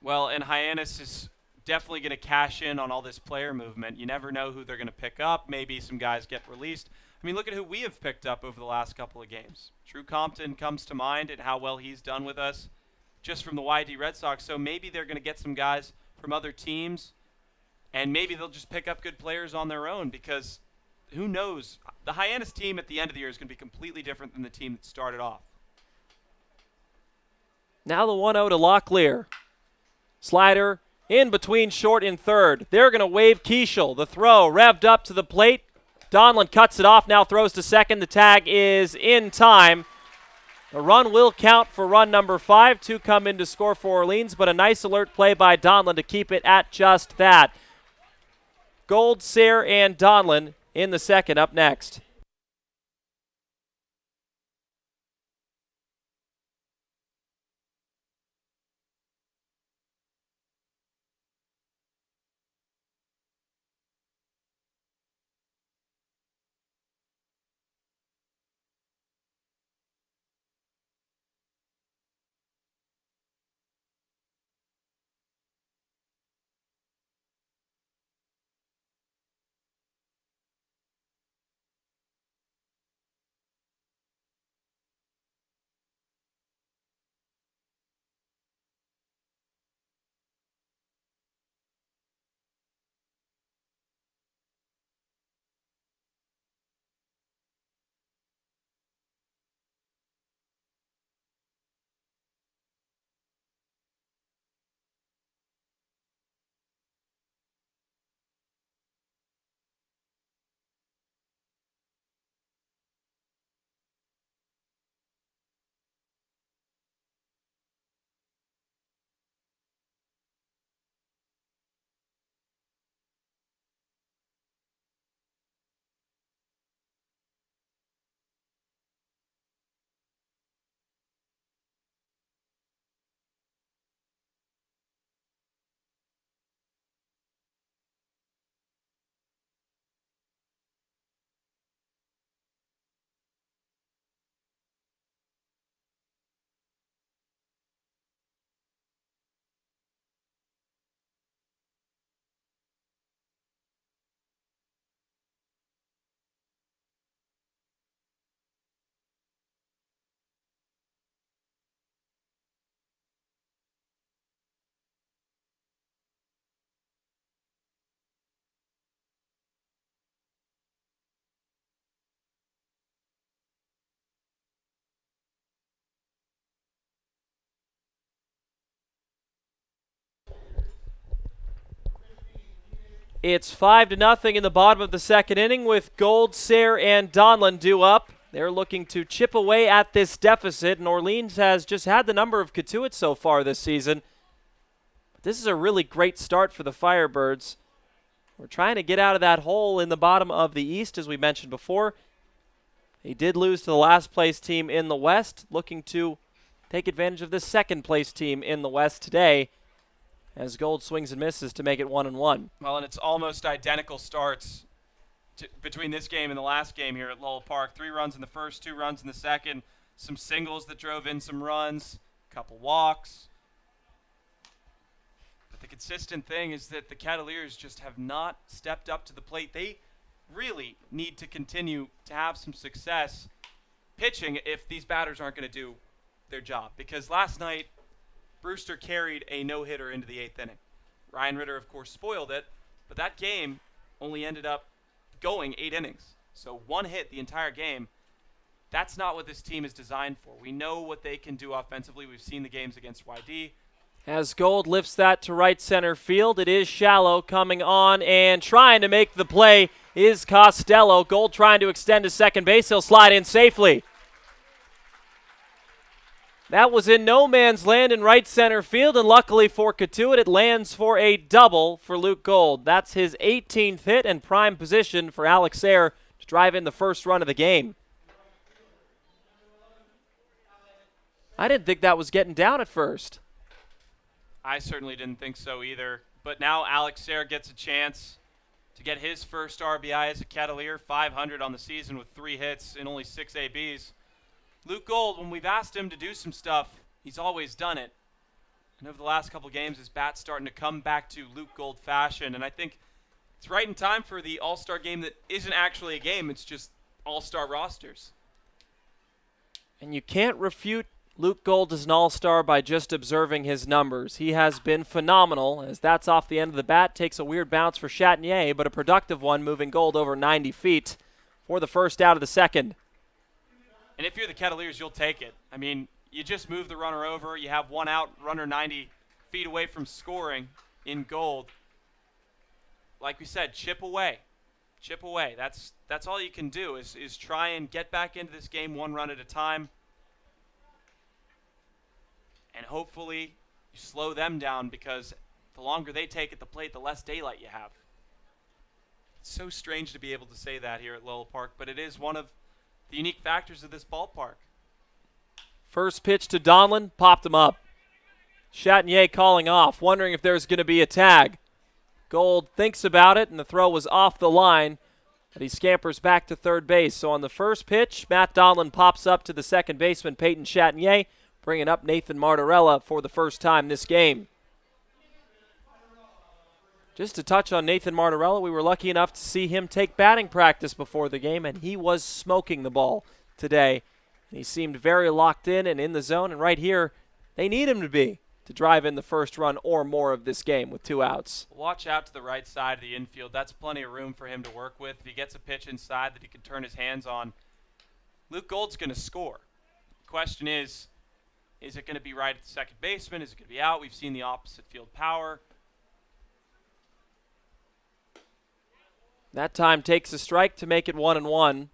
Well, and Hyannis is definitely going to cash in on all this player movement. You never know who they're going to pick up. Maybe some guys get released. I mean, look at who we have picked up over the last couple of games. Drew Compton comes to mind and how well he's done with us just from the YD Red Sox. So maybe they're going to get some guys from other teams, and maybe they'll just pick up good players on their own because who knows? The Hyannis team at the end of the year is going to be completely different than the team that started off. Now the 1-0 to Locklear. Slider in between short and third. They're going to wave Keishel. The throw revved up to the plate. Donlin cuts it off, now throws to second. The tag is in time. The run will count for run number 5. 2 come in to score for Orleans, but a nice alert play by Donlin to keep it at just that. Gold, Sayre, and Donlin in the second up next. It's 5-0 in the bottom of the second inning with Gold, Sayre, and Donlin due up. They're looking to chip away at this deficit, and Orleans has just had the number of Cotuit so far this season. But this is a really great start for the Firebirds. We're trying to get out of that hole in the bottom of the East, as we mentioned before. They did lose to the last place team in the West, looking to take advantage of the second place team in the West today, as Gold swings and misses to make it 1-1. Well, and it's almost identical starts between this game and the last game here at Lowell Park. 3 runs in the first, 2 runs in the second, some singles that drove in some runs, a couple walks. But the consistent thing is that the Kettleers just have not stepped up to the plate. They really need to continue to have some success pitching if these batters aren't going to do their job. Because last night, Brewster carried a no-hitter into the 8th inning. Ryan Ritter, of course, spoiled it, but that game only ended up going 8 innings. So 1 hit the entire game. That's not what this team is designed for. We know what they can do offensively. We've seen the games against YD. As Gold lifts that to right center field, it is shallow, coming on and trying to make the play is Costello. Gold trying to extend to second base. He'll slide in safely. That was in no man's land in right center field, and luckily for Cotuit, it lands for a double for Luke Gold. That's his 18th hit and prime position for Alex Sayre to drive in the first run of the game. I didn't think that was getting down at first. I certainly didn't think so either. But now Alex Sayre gets a chance to get his first RBI as a Kettleer, 500 on the season with 3 hits and only 6 ABs. Luke Gold, when we've asked him to do some stuff, he's always done it. And over the last couple games, his bat's starting to come back to Luke Gold fashion. And I think it's right in time for the All-Star game that isn't actually a game. It's just All-Star rosters. And you can't refute Luke Gold as an All-Star by just observing his numbers. He has been phenomenal, as that's off the end of the bat. Takes a weird bounce for Chatinier, but a productive one, moving Gold over 90 feet for the first out of the second. And if you're the Kettleers, you'll take it. I mean, you just move the runner over. You have 1 out, runner 90 feet away from scoring in Gold. Like we said, chip away. Chip away. That's all you can do is try and get back into this game 1 run at a time. And hopefully you slow them down, because the longer they take at the plate, the less daylight you have. It's so strange to be able to say that here at Lowell Park, but it is one of the unique factors of this ballpark. First pitch to Donlin, popped him up. Chatinier calling off, wondering if there's going to be a tag. Gold thinks about it, and the throw was off the line, but he scampers back to third base. So on the first pitch, Matt Donlin pops up to the second baseman, Peyton Chatinier, bringing up Nathan Martorella for the first time this game. Just to touch on Nathan Martorella, we were lucky enough to see him take batting practice before the game, and he was smoking the ball today. He seemed very locked in the zone, and right here, they need him to be to drive in the first run or more of this game with 2 outs. Watch out to the right side of the infield. That's plenty of room for him to work with. If he gets a pitch inside that he can turn his hands on, Luke Gold's going to score. The question is it going to be right at the second baseman? Is it going to be out? We've seen the opposite field power. That time takes a strike to make it 1-1.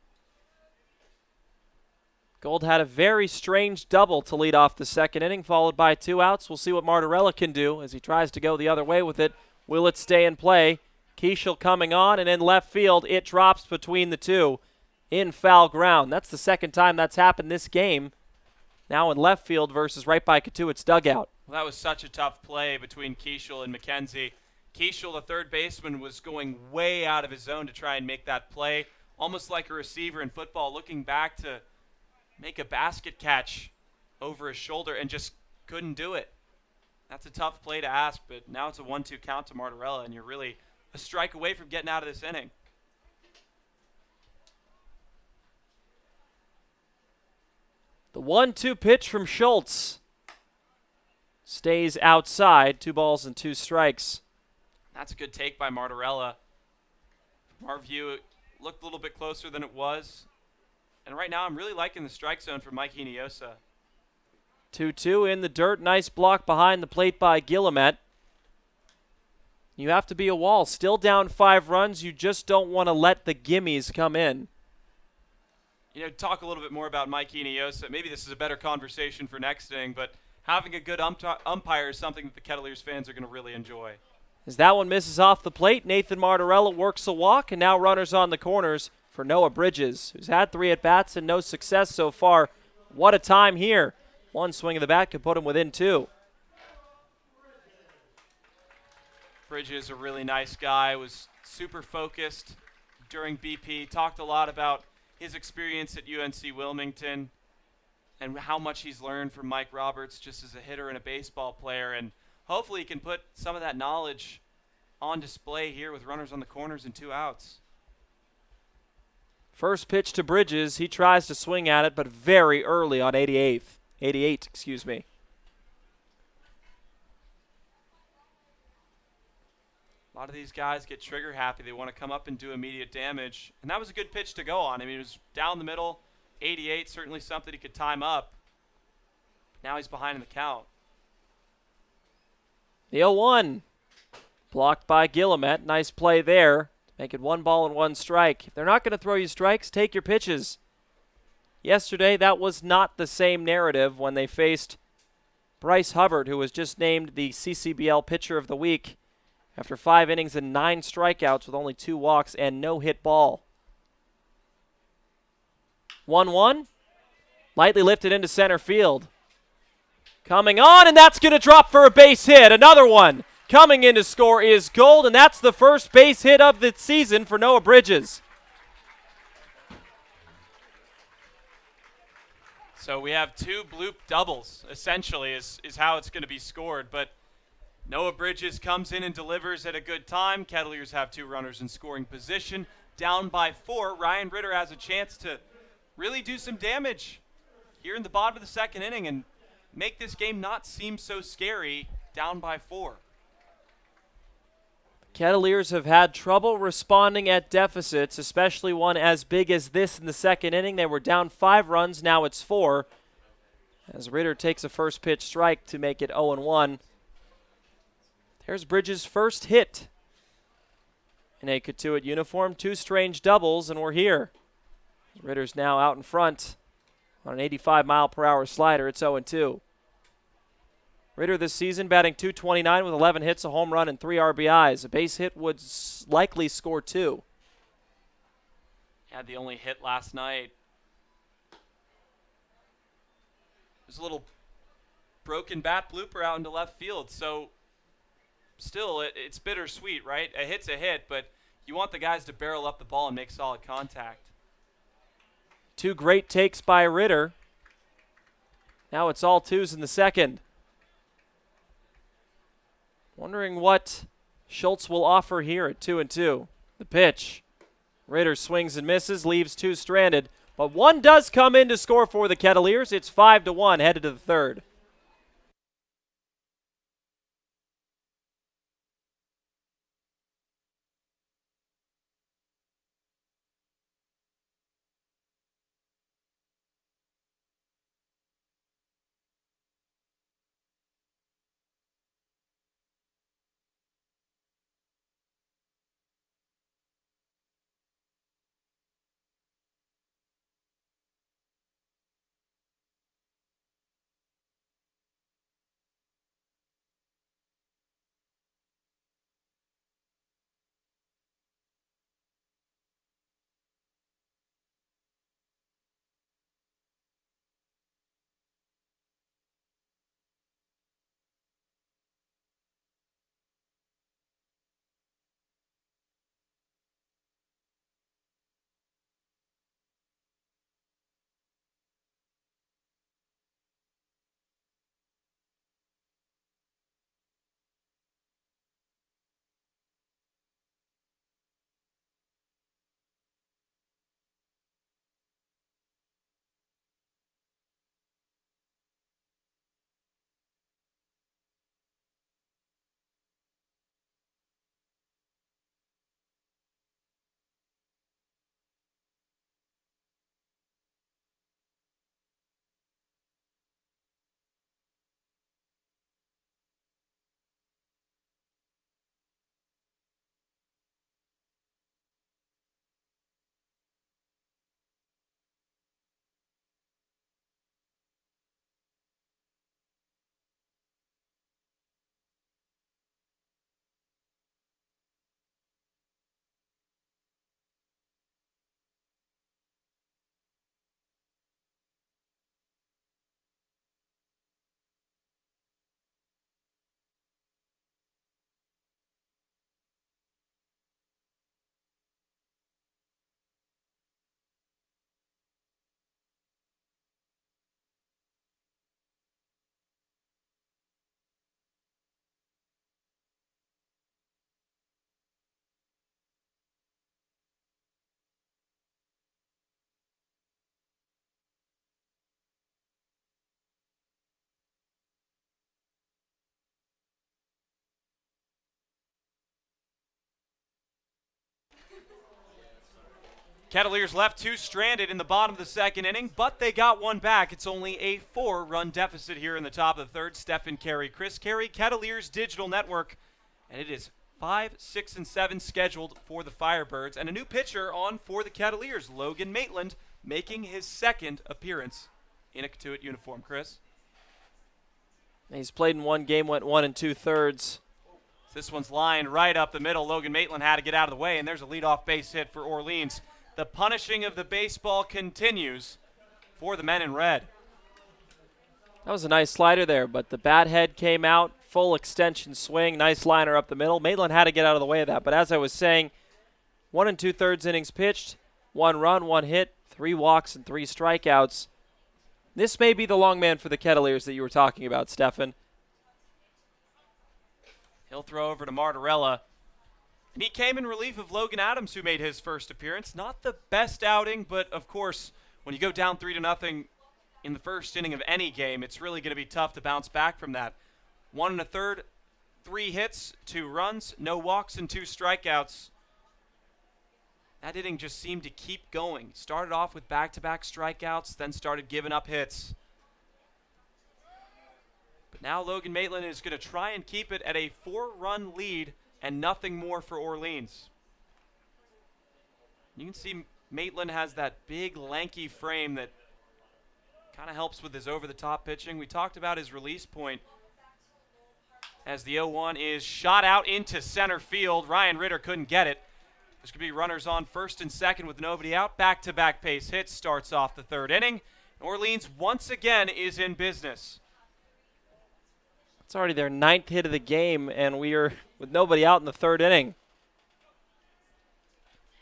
Gold had a very strange double to lead off the second inning, followed by 2 outs. We'll see what Martorella can do as he tries to go the other way with it. Will it stay in play? Keishel coming on, and in left field, it drops between the two in foul ground. That's the second time that's happened this game. Now in left field versus right by Cotuit's dugout. Well, that was such a tough play between Keishel and McKenzie. Keishel, the third baseman, was going way out of his zone to try and make that play, almost like a receiver in football, looking back to make a basket catch over his shoulder and just couldn't do it. That's a tough play to ask, but now it's a 1-2 count to Martorella, and you're really a strike away from getting out of this inning. The 1-2 pitch from Schultz stays outside. 2 balls and 2 strikes. That's a good take by Martorella. From our view, it looked a little bit closer than it was. And right now, I'm really liking the strike zone for Mike Hinojosa. 2-2 in the dirt. Nice block behind the plate by Guillemette. You have to be a wall. Still down 5 runs. You just don't want to let the gimmies come in. You know, talk a little bit more about Mike Ineosa. Maybe this is a better conversation for next inning, but having a good umpire is something that the Kettleers fans are going to really enjoy. As that one misses off the plate, Nathan Martorella works a walk, and now runners on the corners for Noah Bridges, who's had 3 at-bats and no success so far. What a time here. One swing of the bat could put him within 2. Bridges, a really nice guy, was super focused during BP, talked a lot about his experience at UNC Wilmington and how much he's learned from Mike Roberts just as a hitter and a baseball player, and hopefully he can put some of that knowledge on display here with runners on the corners and 2 outs. First pitch to Bridges. He tries to swing at it, but very early on 88, excuse me. A lot of these guys get trigger happy. They want to come up and do immediate damage. And that was a good pitch to go on. I mean, it was down the middle, 88, certainly something he could time up. Now he's behind in the count. The 0-1. Blocked by Guillemette. Nice play there. Make it 1 ball and 1 strike. If they're not going to throw you strikes, take your pitches. Yesterday, that was not the same narrative when they faced Bryce Hubbard, who was just named the CCBL Pitcher of the Week after 5 innings and 9 strikeouts with only 2 walks and no hit ball. 1-1. Lightly lifted into center field. Coming on, and that's going to drop for a base hit. Another one. Coming in to score is Gold, and that's the first base hit of the season for Noah Bridges. So we have 2 bloop doubles, essentially, is how it's going to be scored. But Noah Bridges comes in and delivers at a good time. Kettleers have 2 runners in scoring position. Down by 4, Ryan Ritter has a chance to really do some damage here in the bottom of the 2nd inning and make this game not seem so scary, down by 4. Kettleers have had trouble responding at deficits, especially one as big as this in the 2nd inning. They were down 5 runs, now it's 4. As Ritter takes a first pitch strike to make it 0-1. There's Bridges' first hit in a Cotuit uniform. 2 strange doubles, and we're here. Ritter's now out in front on an 85-mile-per-hour slider. It's 0-2. Ritter this season batting .229 with 11 hits, a home run, and 3 RBIs. A base hit would likely score 2. Had the only hit last night. There's a little broken bat blooper out into left field, so still it's bittersweet, right? A hit's a hit, but you want the guys to barrel up the ball and make solid contact. 2 great takes by Ritter. Now it's all 2s in the 2nd. Wondering what Schultz will offer here at 2-2. The pitch. Ritter swings and misses, leaves 2 stranded. But 1 does come in to score for the Kettleers. It's 5-1 headed to the 3rd. Kettleers left two stranded in the bottom of the second inning, but they got one back. It's only a 4-run deficit here in the top of the third. Stephen Carey, Chris Carey, Kettleers Digital Network, and it is 5, 6, and 7 scheduled for the Firebirds, and a new pitcher on for the Kettleers, Logan Maitland, making his second appearance in a Cotuit uniform. Chris? He's played in one game, went 1 2/3. This one's lined right up the middle. Logan Maitland had to get out of the way, and there's a leadoff base hit for Orleans. The punishing of the baseball continues for the men in red. That was a nice slider there, but the bat head came out, full extension swing, nice liner up the middle. Maitland had to get out of the way of that, but as I was saying, 1 2/3 innings pitched, 1 run, 1 hit, 3 walks, and 3 strikeouts. This may be the long man for the Kettleers that you were talking about, Stefan. He'll throw over to Martorella. And he came in relief of Logan Adams, who made his first appearance. Not the best outing, but of course, when you go down 3-0 in the first inning of any game, it's really going to be tough to bounce back from that. 1 1/3, 3 hits, 2 runs, no walks, and 2 strikeouts. That inning just seemed to keep going. Started off with back-to-back strikeouts, then started giving up hits. But now Logan Maitland is going to try and keep it at a 4-run lead and nothing more for Orleans. You can see Maitland has that big, lanky frame that kind of helps with his over-the-top pitching. We talked about his release point as the 0-1 is shot out into center field. Ryan Ritter couldn't get it. There's going to be runners on first and second with nobody out. Back-to-back pace hits starts off the third inning. Orleans once again is in business. It's already their 9th hit of the game, and we are with nobody out in the third inning.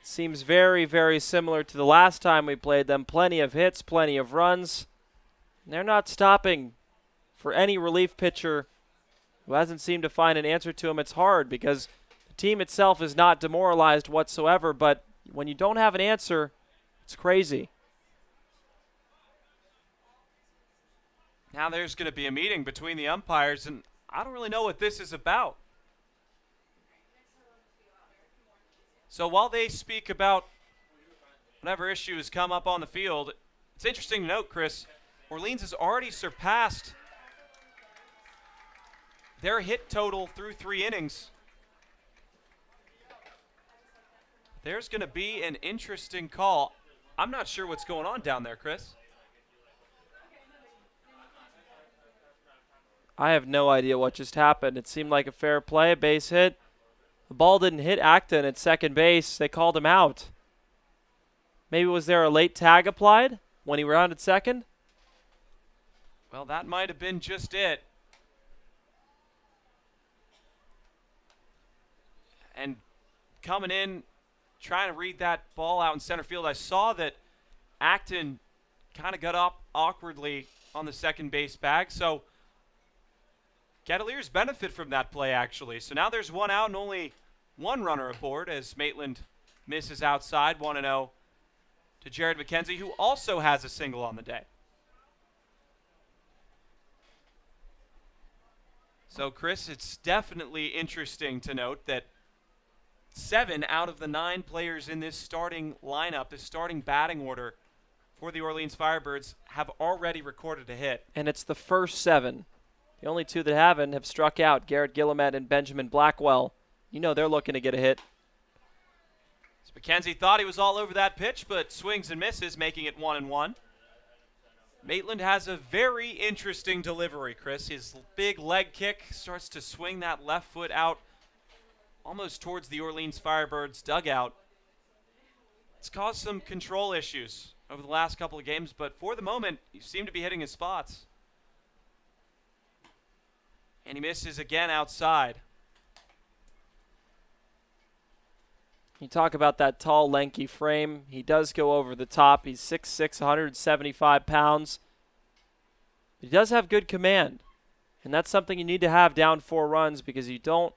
Seems very, very similar to the last time we played them. Plenty of hits, plenty of runs. And they're not stopping for any relief pitcher who hasn't seemed to find an answer to him. It's hard because the team itself is not demoralized whatsoever, but when you don't have an answer, it's crazy. Now there's going to be a meeting between the umpires, and I don't really know what this is about. So while they speak about whatever issue has come up on the field, it's interesting to note, Chris, Orleans has already surpassed their hit total through 3 innings. There's going to be an interesting call. I'm not sure what's going on down there, Chris. I have no idea what just happened. It seemed like a fair play, a base hit. The ball didn't hit Acton at second base. They called him out. Maybe was there a late tag applied when he rounded second? Well, that might have been just it. And coming in, trying to read that ball out in center field, I saw that Acton kind of got up awkwardly on the second base bag. So Kettleers benefit from that play, actually. So now there's 1 out and only 1 runner aboard as Maitland misses outside. 1-0 to Jared McKenzie, who also has a single on the day. So, Chris, it's definitely interesting to note that 7 out of the 9 players in this starting lineup, this starting batting order for the Orleans Firebirds, have already recorded a hit. And it's the first 7. The only 2 that haven't have struck out, Garrett Gillimet and Benjamin Blackwell. You know they're looking to get a hit. So McKenzie thought he was all over that pitch, but swings and misses, making it 1-1. Maitland has a very interesting delivery, Chris. His big leg kick starts to swing that left foot out almost towards the Orleans Firebirds dugout. It's caused some control issues over the last couple of games, but for the moment, he seemed to be hitting his spots. And he misses again outside. You talk about that tall, lanky frame. He does go over the top. He's 6'6", 175 pounds. He does have good command, and that's something you need to have down 4 runs because you don't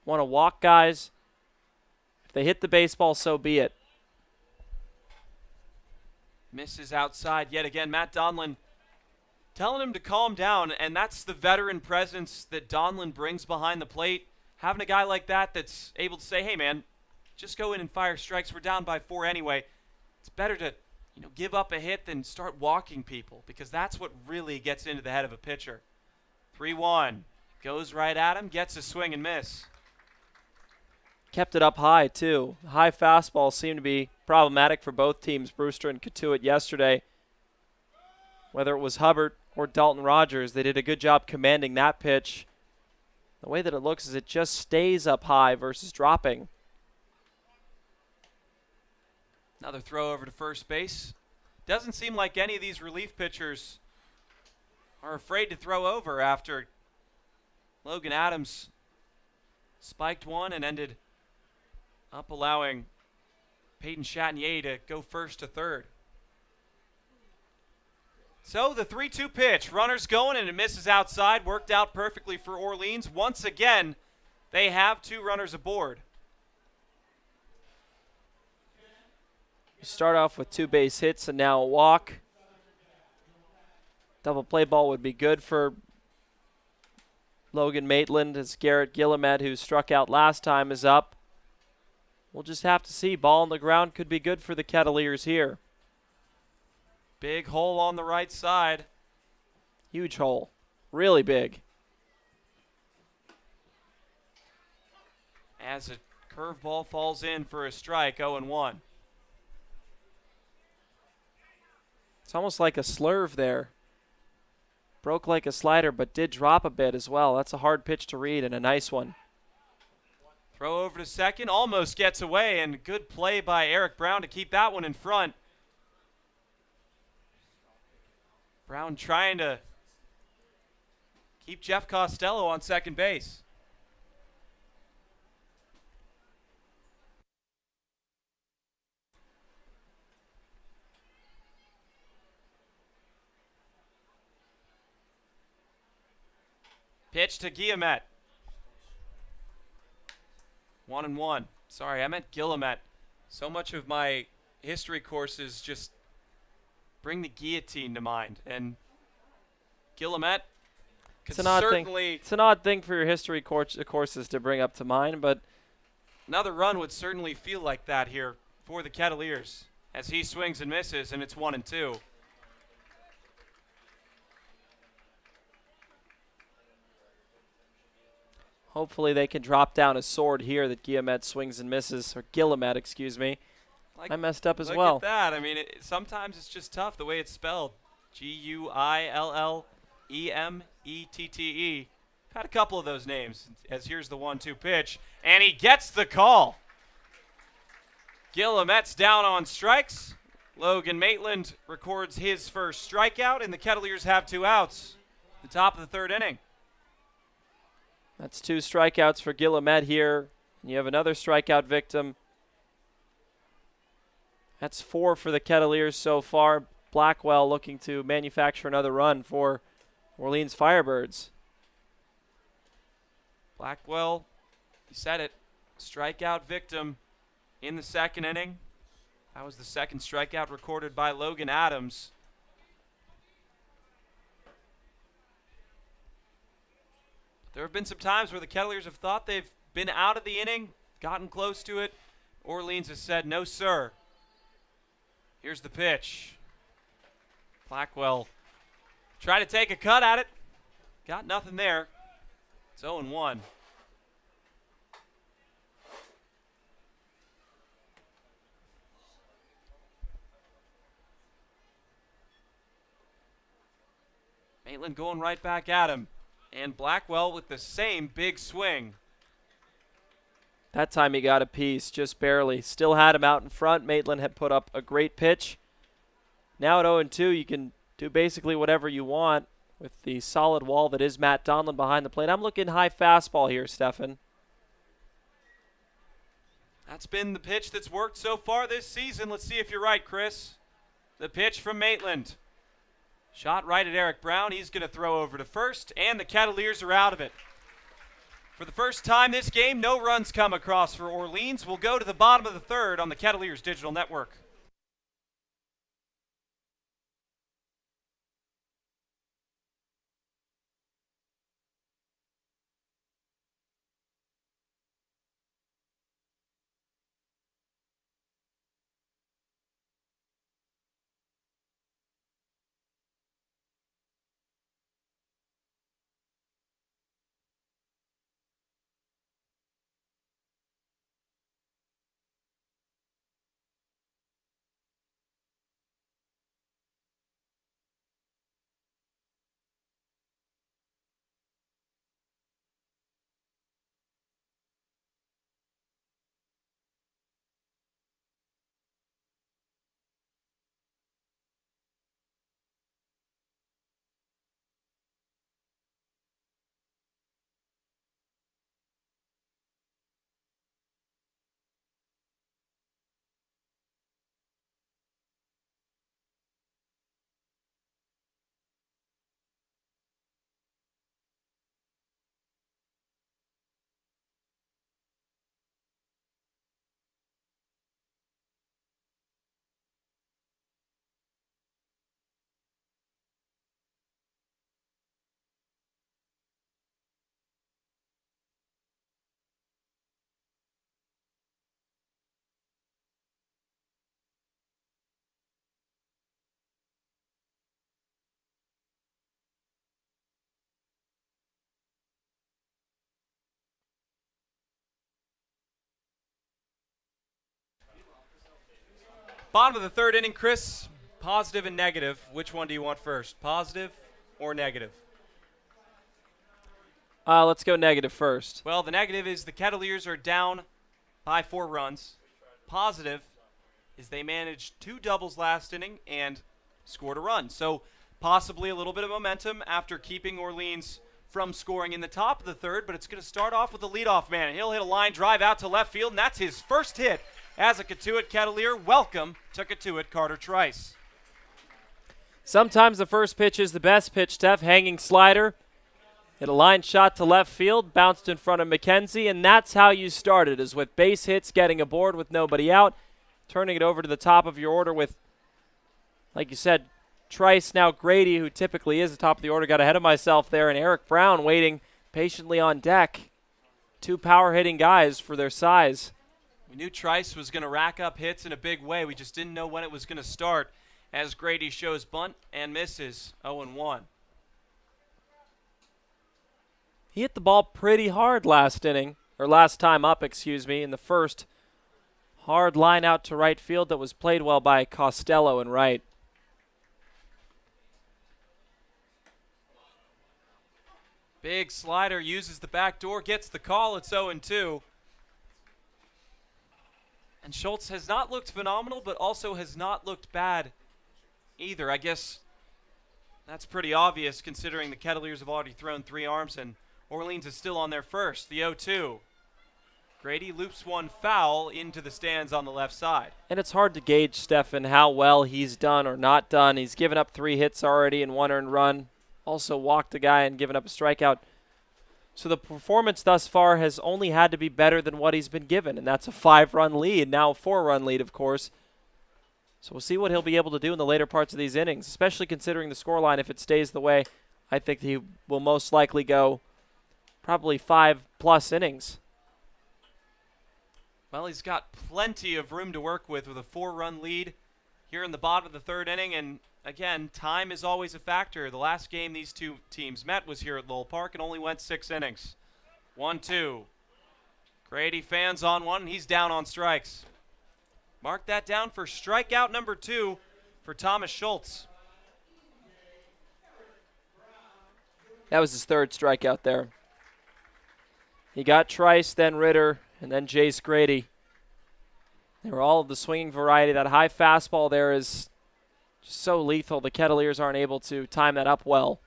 want to walk guys. If they hit the baseball, so be it. Misses outside yet again. Matt Donlin telling him to calm down, and that's the veteran presence that Donlin brings behind the plate. Having a guy like that that's able to say, hey, man, just go in and fire strikes. We're down by 4 anyway. It's better to give up a hit than start walking people, because that's what really gets into the head of a pitcher. 3-1. Goes right at him, gets a swing and miss. Kept it up high, too. High fastball seemed to be problematic for both teams, Brewster and Cotuit, yesterday. Whether it was Hubbard or Dalton Rogers, they did a good job commanding that pitch. The way that it looks is it just stays up high versus dropping. Another throw over to first base. Doesn't seem like any of these relief pitchers are afraid to throw over after Logan Adams spiked one and ended up allowing Peyton Chatinier to go first to third. So the 3-2 pitch. Runner's going and it misses outside. Worked out perfectly for Orleans. Once again, they have 2 runners aboard. You start off with 2 base hits and now a walk. Double play ball would be good for Logan Maitland, as Garrett Guillemette, who struck out last time, is up. We'll just have to see. Ball on the ground could be good for the Kettleers here. Big hole on the right side. Huge hole. Really big. As a curveball falls in for a strike, 0-1. It's almost like a slurve there. Broke like a slider, but did drop a bit as well. That's a hard pitch to read and a nice one. Throw over to second, almost gets away, and good play by Eric Brown to keep that one in front. Brown trying to keep Jeff Costello on second base. Pitch to Guillemette. 1-1. Sorry, I meant Guillemette. So much of my history courses just bring the guillotine to mind. And Guillemette could certainly... It's an odd thing for your history courses to bring up to mind, but... Another run would certainly feel like that here for the Kettleers as he swings and misses, and it's 1-2. Hopefully they can drop down a sword here that Guillemette swings and misses, or Guillemette, excuse me. I messed up as well. Look at that. I mean, sometimes it's just tough the way it's spelled. Guillemettete. Had a couple of those names, as here's the 1-2 pitch, and he gets the call. Guillemette's down on strikes. Logan Maitland records his first strikeout, and the Kettleers have 2 outs. The top of the 3rd inning. That's 2 strikeouts for Guillemette here. And you have another strikeout victim. That's 4 for the Kettleers so far. Blackwell looking to manufacture another run for Orleans Firebirds. Blackwell, you said it, strikeout victim in the 2nd inning. That was the 2nd strikeout recorded by Logan Adams. There have been some times where the Kettleers have thought they've been out of the inning, gotten close to it. Orleans has said, no, sir. Here's the pitch. Blackwell tried to take a cut at it. Got nothing there. It's 0-1. Maitland going right back at him. And Blackwell with the same big swing. That time he got a piece, just barely. Still had him out in front. Maitland had put up a great pitch. Now at 0-2, you can do basically whatever you want with the solid wall that is Matt Donlin behind the plate. I'm looking high fastball here, Stefan. That's been the pitch that's worked so far this season. Let's see if you're right, Chris. The pitch from Maitland. Shot right at Eric Brown. He's going to throw over to first, and the Kettleers are out of it. For the first time this game, no runs come across for Orleans. We'll go to the bottom of the 3rd on the Kettleers Digital Network. Bottom of the third inning, Chris, positive and negative. Which one do you want first, positive or negative? Let's go negative first. Well, the negative is the Kettleers are down by 4 runs. Positive is they managed 2 doubles last inning and scored a run. So possibly a little bit of momentum after keeping Orleans from scoring in the top of the third, but it's going to start off with the leadoff man, and he'll hit a line drive out to left field, and that's his first hit as a Cotuit Kettleer. Welcome to Cotuit, Carter Trice. Sometimes the first pitch is the best pitch, Steph. Hanging slider. Hit a line shot to left field, bounced in front of McKenzie, and that's how you started, is with base hits, getting aboard with nobody out, turning it over to the top of your order with, like you said, Trice, now Grady, who typically is the top of the order, got ahead of myself there, and Eric Brown waiting patiently on deck. 2 power-hitting guys for their size. We knew Trice was going to rack up hits in a big way. We just didn't know when it was going to start, as Grady shows bunt and misses 0-1. He hit the ball pretty hard last inning, or last time up, in the first. Hard line out to right field that was played well by Costello in right. Big slider, uses the back door, gets the call. It's 0-2. And Schultz has not looked phenomenal, but also has not looked bad either. I guess that's pretty obvious considering the Kettleers have already thrown 3 arms and Orleans is still on their first, the 0-2. Grady loops one foul into the stands on the left side. And it's hard to gauge, Stefan, how well he's done or not done. He's given up 3 hits already and 1 earned run. Also walked a guy and given up a strikeout. So the performance thus far has only had to be better than what he's been given, and that's a 5-run lead, now a 4-run lead, of course. So we'll see what he'll be able to do in the later parts of these innings, especially considering the scoreline. If it stays the way, I think he will most likely go probably 5+ innings. Well, he's got plenty of room to work with a 4-run lead here in the bottom of the third inning, and again, time is always a factor. The last game these 2 teams met was here at Lowell Park and only went 6 innings. 1-2. Grady fans on one, and he's down on strikes. Mark that down for strikeout number 2 for Thomas Schultz. That was his 3rd strikeout there. He got Trice, then Ritter, and then Jace Grady. They were all of the swinging variety. That high fastball there is just so lethal. The Kettleers aren't able to time that up well.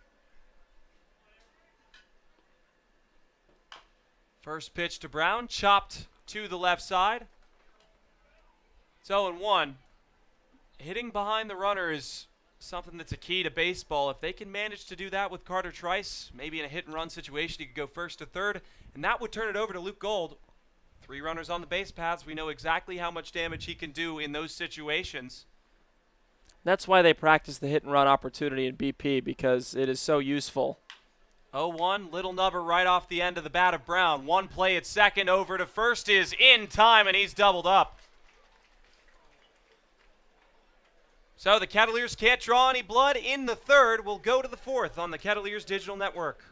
First pitch to Brown, chopped to the left side. It's 0-1. Hitting behind the runner is something that's a key to baseball. If they can manage to do that with Carter Trice, maybe in a hit-and-run situation, he could go first to third, and that would turn it over to Luke Gold. 3 runners on the base paths. We know exactly how much damage he can do in those situations. That's why they practice the hit-and-run opportunity in BP, because it is so useful. 0-1, little nubber right off the end of the bat of Brown. One play at second, over to first is in time, and he's doubled up. So the Kettleers can't draw any blood in the third. We'll go to the fourth on the Kettleers Digital Network.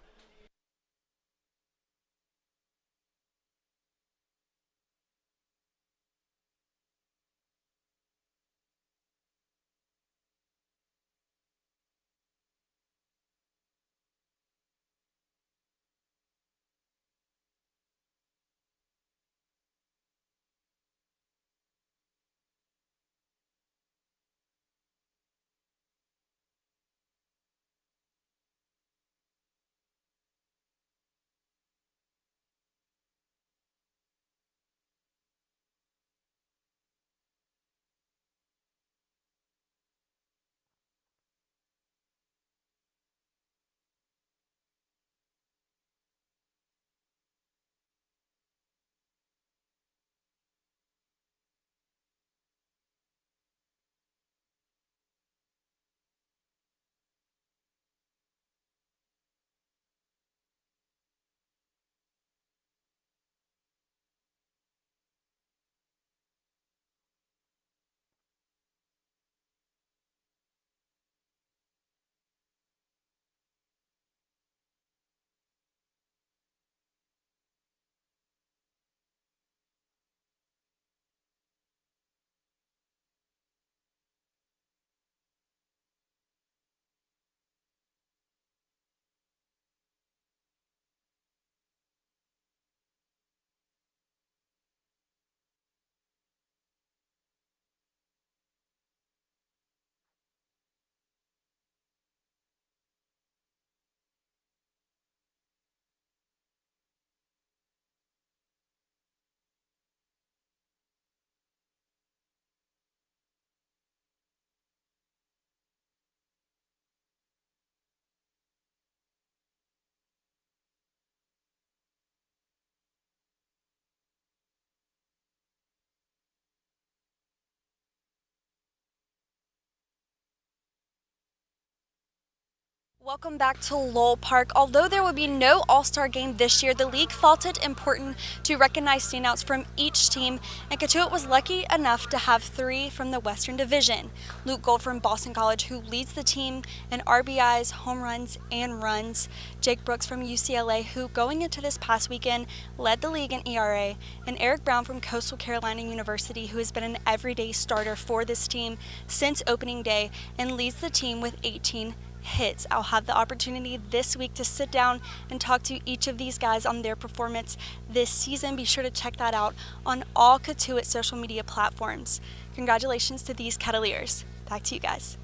Welcome back to Lowell Park. Although there will be no All-Star game this year, the league felt it important to recognize standouts from each team, and Cotuit was lucky enough to have 3 from the Western Division. Luke Gold from Boston College, who leads the team in RBIs, home runs, and runs. Jake Brooks from UCLA, who going into this past weekend led the league in ERA, and Eric Brown from Coastal Carolina University, who has been an everyday starter for this team since opening day and leads the team with 18 hits. I'll have the opportunity this week to sit down and talk to each of these guys on their performance this season. Be sure to check that out on all Cotuit social media platforms. Congratulations to these Kettleers. Back to you guys.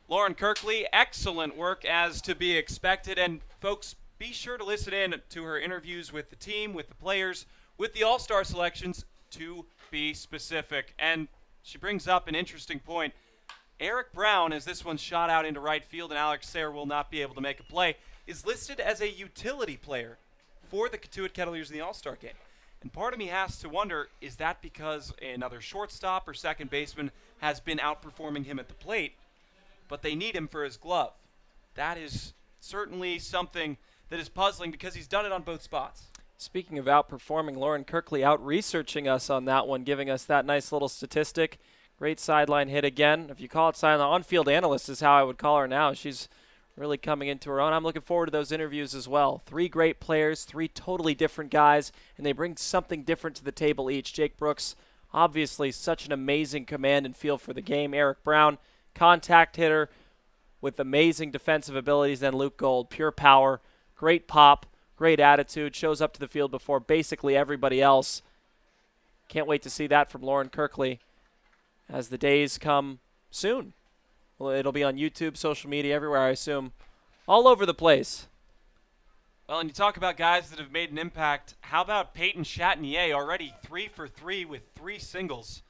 Lauren Kirkley, excellent work as to be expected. And folks, be sure to listen in to her interviews with the team, with the players, with the All-Star selections, to be specific. And she brings up an interesting point. Eric Brown, as this one's shot out into right field and Alex Sayre will not be able to make a play, is listed as a utility player for the Cotuit Kettleers in the All-Star game. And part of me has to wonder, is that because another shortstop or second baseman has been outperforming him at the plate, but they need him for his glove? That is certainly something that is puzzling because he's done it on both spots. Speaking of outperforming, Lauren Kirkley out researching us on that one, giving us that nice little statistic. Great sideline hit again. If you call it sideline, on-field analyst is how I would call her now. She's really coming into her own. I'm looking forward to those interviews as well. 3 great players, 3 totally different guys, and they bring something different to the table each. Jake Brooks, obviously such an amazing command and feel for the game. Eric Brown, contact hitter with amazing defensive abilities. Then Luke Gold, pure power, great pop, great attitude, shows up to the field before basically everybody else. Can't wait to see that from Lauren Kirkley as the days come soon. Well, it'll be on YouTube, social media, everywhere, I assume. All over the place. Well, and you talk about guys that have made an impact. How about Peyton Chatinier, already 3 for 3 with 3 singles?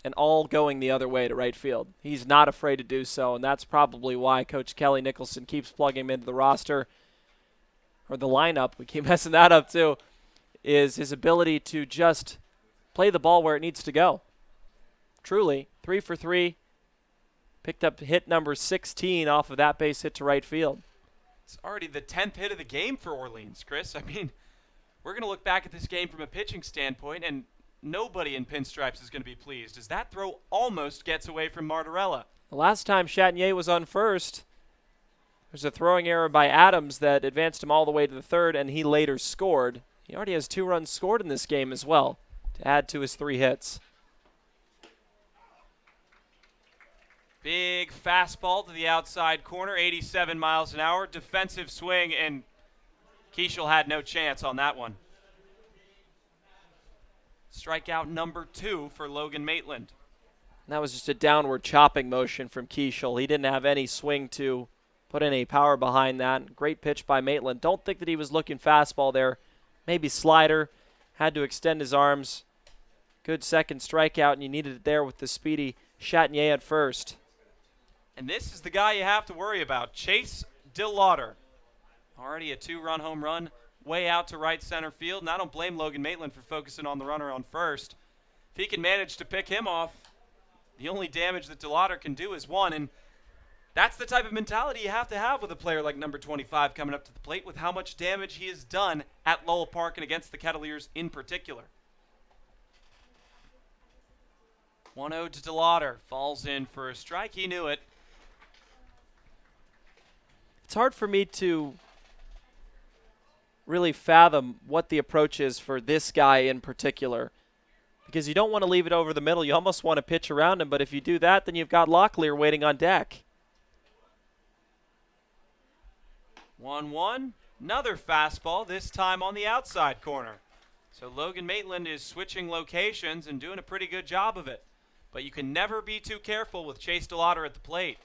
And all going the other way to right field. He's not afraid to do so, and that's probably why Coach Kelly Nicholson keeps plugging him into the roster, or the lineup. We keep messing that up too, is his ability to just play the ball where it needs to go. Truly, 3 for 3. Picked up hit number 16 off of that base hit to right field. It's already the 10th hit of the game for Orleans, Chris. I mean, we're going to look back at this game from a pitching standpoint, and nobody in pinstripes is going to be pleased, as that throw almost gets away from Martorella. The last time Chatinier was on first, there's a throwing error by Adams that advanced him all the way to the third, and he later scored. He already has 2 runs scored in this game as well, to add to his 3 hits. Big fastball to the outside corner, 87 miles an hour. Defensive swing, and Keishel had no chance on that one. Strikeout number 2 for Logan Maitland. That was just a downward chopping motion from Keishel. He didn't have any swing to put any power behind that. Great pitch by Maitland. Don't think that he was looking fastball there. Maybe slider. Had to extend his arms. Good second strikeout, and you needed it there with the speedy Chatinier at first. And this is the guy you have to worry about, Chase DeLauder. Already a 2-run home run way out to right center field. And I don't blame Logan Maitland for focusing on the runner on first. If he can manage to pick him off, the only damage that DeLauder can do is 1. And that's the type of mentality you have to have with a player like number 25 coming up to the plate, with how much damage he has done at Lowell Park and against the Kettleers in particular. 1-0 to DeLauder. Falls in for a strike. He knew it. It's hard for me to really fathom what the approach is for this guy in particular, because you don't want to leave it over the middle. You almost want to pitch around him, but if you do that, then you've got Locklear waiting on deck. 1-1. Another fastball, this time on the outside corner. So Logan Maitland is switching locations and doing a pretty good job of it. But you can never be too careful with Chase DeLauder at the plate.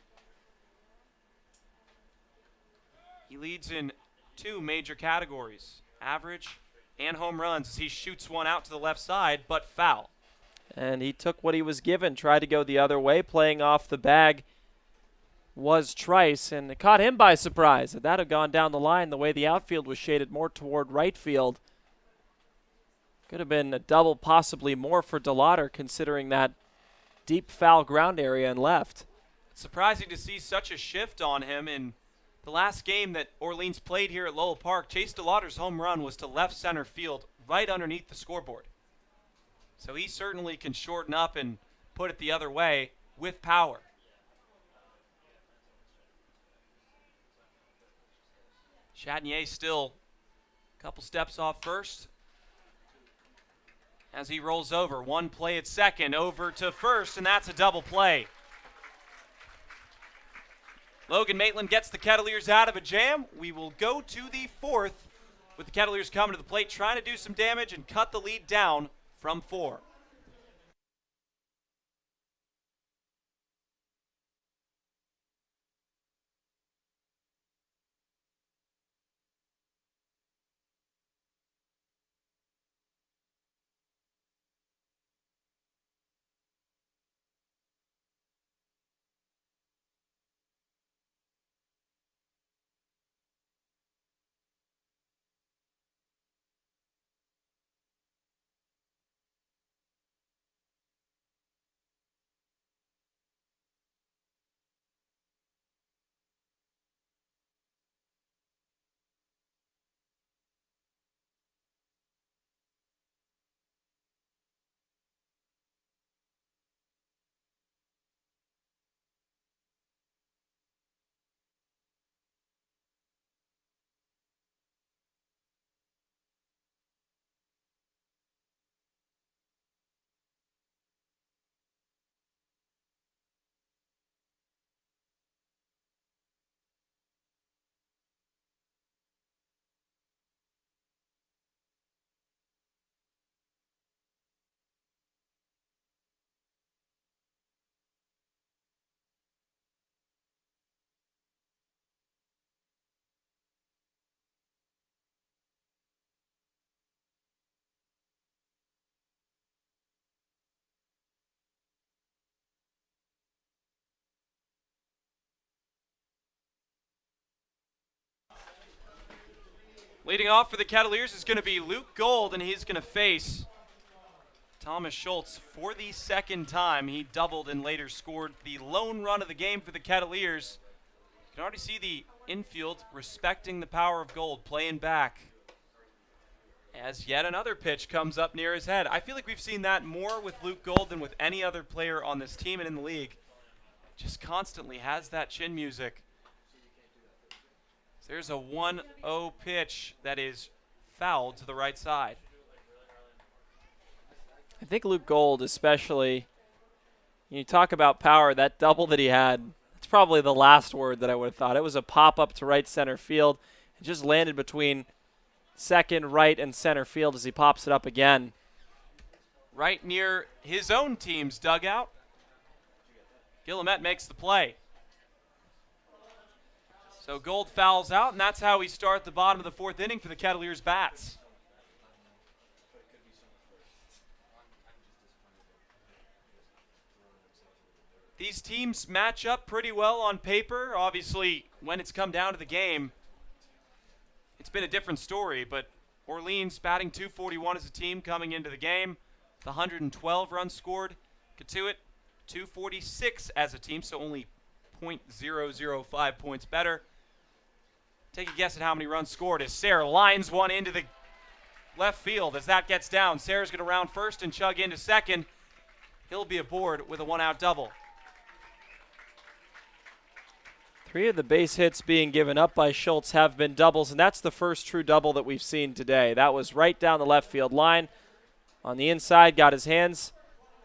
He leads in 2 major categories, average and home runs, as he shoots one out to the left side, but foul. And he took what he was given, tried to go the other way. Playing off the bag was Trice, and it caught him by surprise. If that had gone down the line the way the outfield was shaded more toward right field, could have been a double, possibly more for DeLauder, considering that deep foul ground area and left. surprising to see such a shift on him. In the last game that Orleans played here at Lowell Park, Chase DeLauder's home run was to left center field right underneath the scoreboard. So he certainly can shorten up and put it the other way with power. Chatinier still a couple steps off first. As he rolls over, one play at second, over to first, and that's a double play. Logan Maitland gets the Kettleers out of a jam. We will go to the fourth with the Kettleers coming to the plate, trying to do some damage and cut the lead down from 4. Leading off for the Kettleers is going to be Luke Gold, and he's going to face Thomas Schultz for the second time. He doubled and later scored the lone run of the game for the Kettleers. You can already see the infield respecting the power of Gold, playing back as yet another pitch comes up near his head. I feel like we've seen that more with Luke Gold than with any other player on this team and in the league. Just constantly has that chin music. There's a 1-0 pitch that is fouled to the right side. I think Luke Gold especially, you talk about power, that double that he had, that's probably the last word that I would have thought. It was a pop-up to right center field. It just landed between second, right, and center field as he pops it up again. Right near his own team's dugout. Guillemette makes the play. So Gold fouls out, and that's how we start the bottom of the fourth inning for the Kettleers bats. These teams match up pretty well on paper. Obviously, when it's come down to the game, it's been a different story, but Orleans batting .241 as a team coming into the game. The 112 runs scored. Cotuit, .246 as a team, so only .005 points better. Take a guess at how many runs scored as Sarah lines one into the left field. As that gets down, Sarah's going to round first and chug into second. He'll be aboard with a one-out double. 3 of the base hits being given up by Schultz have been doubles, and that's the first true double that we've seen today. That was right down the left field line. On the inside, got his hands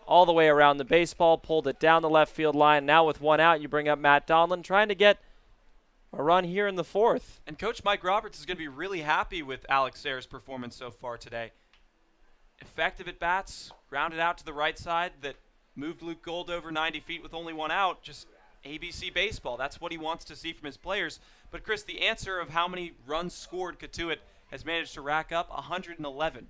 all the way around the baseball, pulled it down the left field line. Now with one out, you bring up Matt Donlin, trying to get a run here in the fourth. And Coach Mike Roberts is going to be really happy with Alex Sayre's performance so far today. Effective at bats, grounded out to the right side that moved Luke Gold over 90 feet with only one out. Just ABC baseball. That's what he wants to see from his players. But Chris, the answer of how many runs scored Cotuit has managed to rack up 111.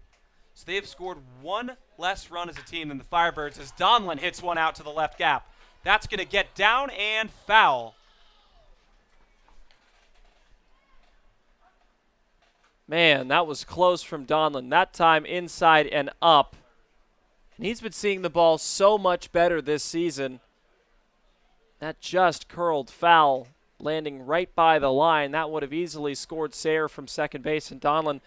So they have scored one less run as a team than the Firebirds as Donlin hits one out to the left gap. That's going to get down and foul. Man, that was close from Donlin. That time inside and up. And he's been seeing the ball so much better this season. That just curled foul, landing right by the line. That would have easily scored Sayre from second base, and Donlin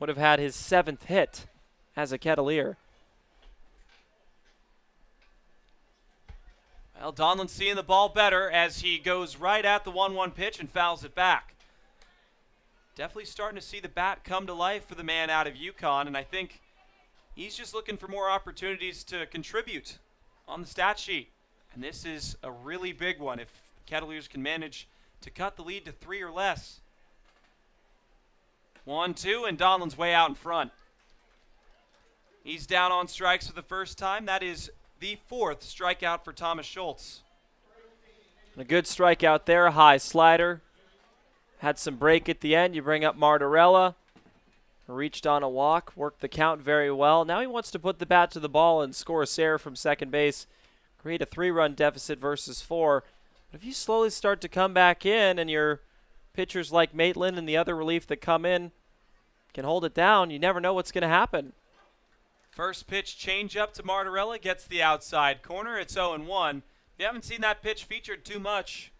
would have had his 7th hit as a Kettleer. Well, Donlin seeing the ball better as he goes right at the 1-1 pitch and fouls it back. Definitely starting to see the bat come to life for the man out of UConn, and I think he's just looking for more opportunities to contribute on the stat sheet. And this is a really big one if Kettleers can manage to cut the lead to 3 or less. 1-2, and Donlin's way out in front. He's down on strikes for the first time. That is the 4th strikeout for Thomas Schultz. A good strikeout there, high slider. Had some break at the end. You bring up Martorella. Reached on a walk, worked the count very well. Now he wants to put the bat to the ball and score Sayre from second base. Create a 3-run deficit versus 4. But if you slowly start to come back in and your pitchers like Maitland and the other relief that come in can hold it down, you never know what's going to happen. First pitch change up to Martorella, gets the outside corner. It's 0-1. You haven't seen that pitch featured too much.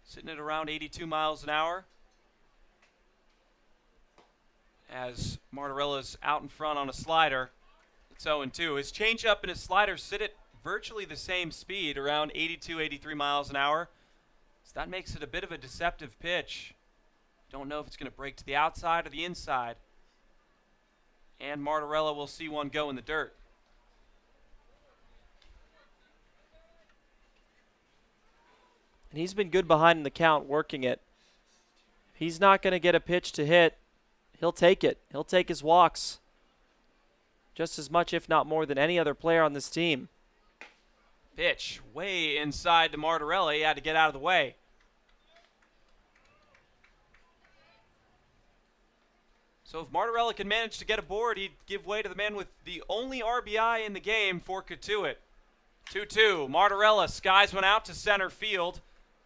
Sitting at around 82 miles an hour. As Martorella's out in front on a slider. It's 0-2. His changeup and his slider sit at virtually the same speed, around 82, 83 miles an hour. So that makes it a bit of a deceptive pitch. Don't know if it's going to break to the outside or the inside. And Martorella will see one go in the dirt. And he's been good behind in the count, working it. If he's not going to get a pitch to hit, he'll take it. He'll take his walks just as much, if not more, than any other player on this team. Pitch way inside to Martorella. He had to get out of the way. So if Martorella can manage to get aboard, he'd give way to the man with the only RBI in the game for Cotuit. 2-2. Martorella skies one out to center field.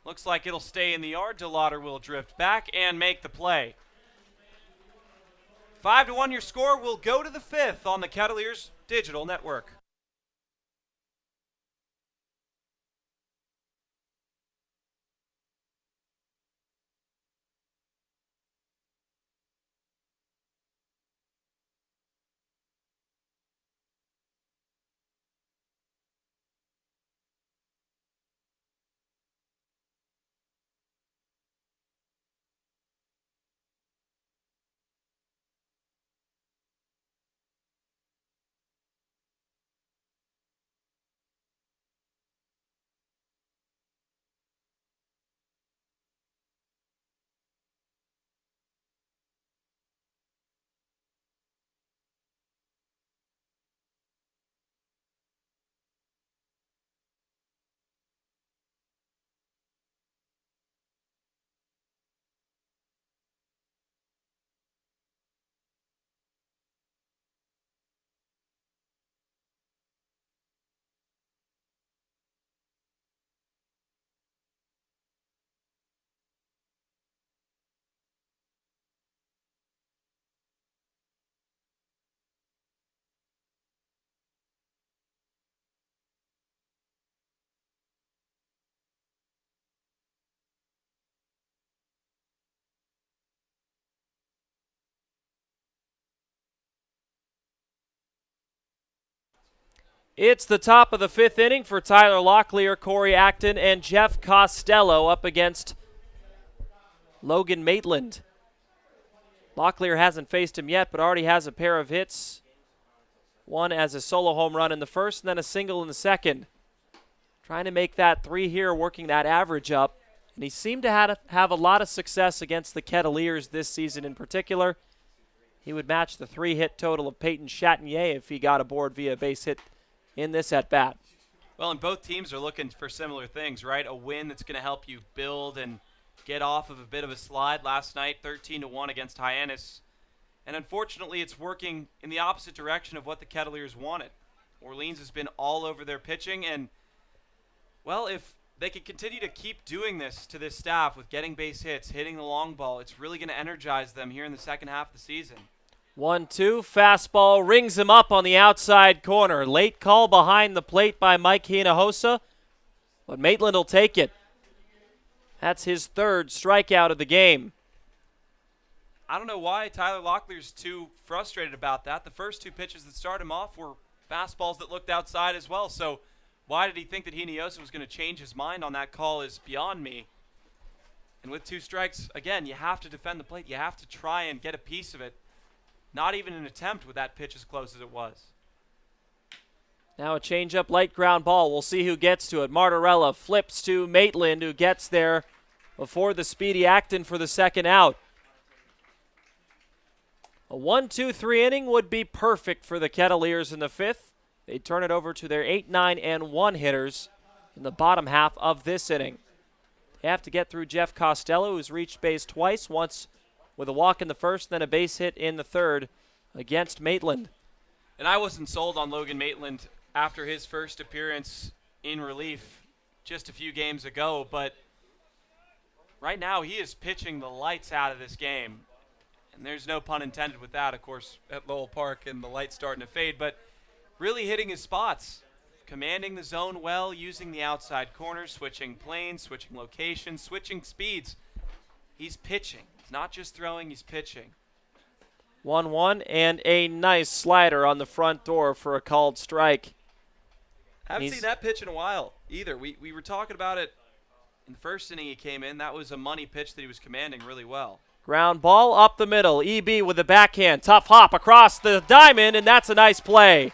Looks like it'll stay in the yard. DeLauder will drift back and make the play. 5-1 your score. Will go to the 5th on the Kettleers Digital Network. It's the top of the 5th inning for Tyler Locklear, Corey Acton, and Jeff Costello up against Logan Maitland. Locklear hasn't faced him yet, but already has a pair of hits. One as a solo home run in the first, and then a single in the second. Trying to make that 3 here, working that average up. And he seemed to have a lot of success against the Kettleers this season in particular. He would match the 3-hit total of Peyton Chatinier if he got aboard via base hit in this at-bat. Well, and both teams are looking for similar things, right? A win that's going to help you build and get off of a bit of a slide. Last night, 13-1 against Hyannis. And unfortunately, it's working in the opposite direction of what the Kettleers wanted. Orleans has been all over their pitching, and, well, if they can continue to keep doing this to this staff with getting base hits, hitting the long ball, it's really going to energize them here in the second half of the season. 1-2, fastball rings him up on the outside corner. Late call behind the plate by Mike Hinojosa. But Maitland will take it. That's his third strikeout of the game. I don't know why Tyler Locklear's too frustrated about that. The first two pitches that started him off were fastballs that looked outside as well. So why did he think that Hinojosa was going to change his mind on that call is beyond me. And with 2 strikes, again, you have to defend the plate. You have to try and get a piece of it. Not even an attempt with that pitch as close as it was. Now a changeup light ground ball. We'll see who gets to it. Martorella flips to Maitland, who gets there before the speedy Acton for the second out. A 1-2-3 inning would be perfect for the Kettleers in the 5th. They turn it over to their 8, 9, and 1 hitters in the bottom half of this inning. They have to get through Jeff Costello, who's reached base twice, once with a walk in the first, then a base hit in the third against Maitland. And I wasn't sold on Logan Maitland after his first appearance in relief just a few games ago, but right now he is pitching the lights out of this game. And there's no pun intended with that, of course, at Lowell Park and the lights starting to fade, but really hitting his spots, commanding the zone well, using the outside corners, switching planes, switching locations, switching speeds. He's pitching. He's not just throwing, he's pitching. 1-1 and a nice slider on the front door for a called strike. Haven't seen that pitch in a while either. We were talking about it in the first inning he came in. That was a money pitch that he was commanding really well. Ground ball up the middle. EB with the backhand. Tough hop across the diamond, and that's a nice play.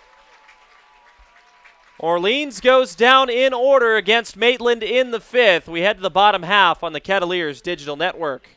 Orleans goes down in order against Maitland in the 5th. We head to the bottom half on the Kettleers Digital Network.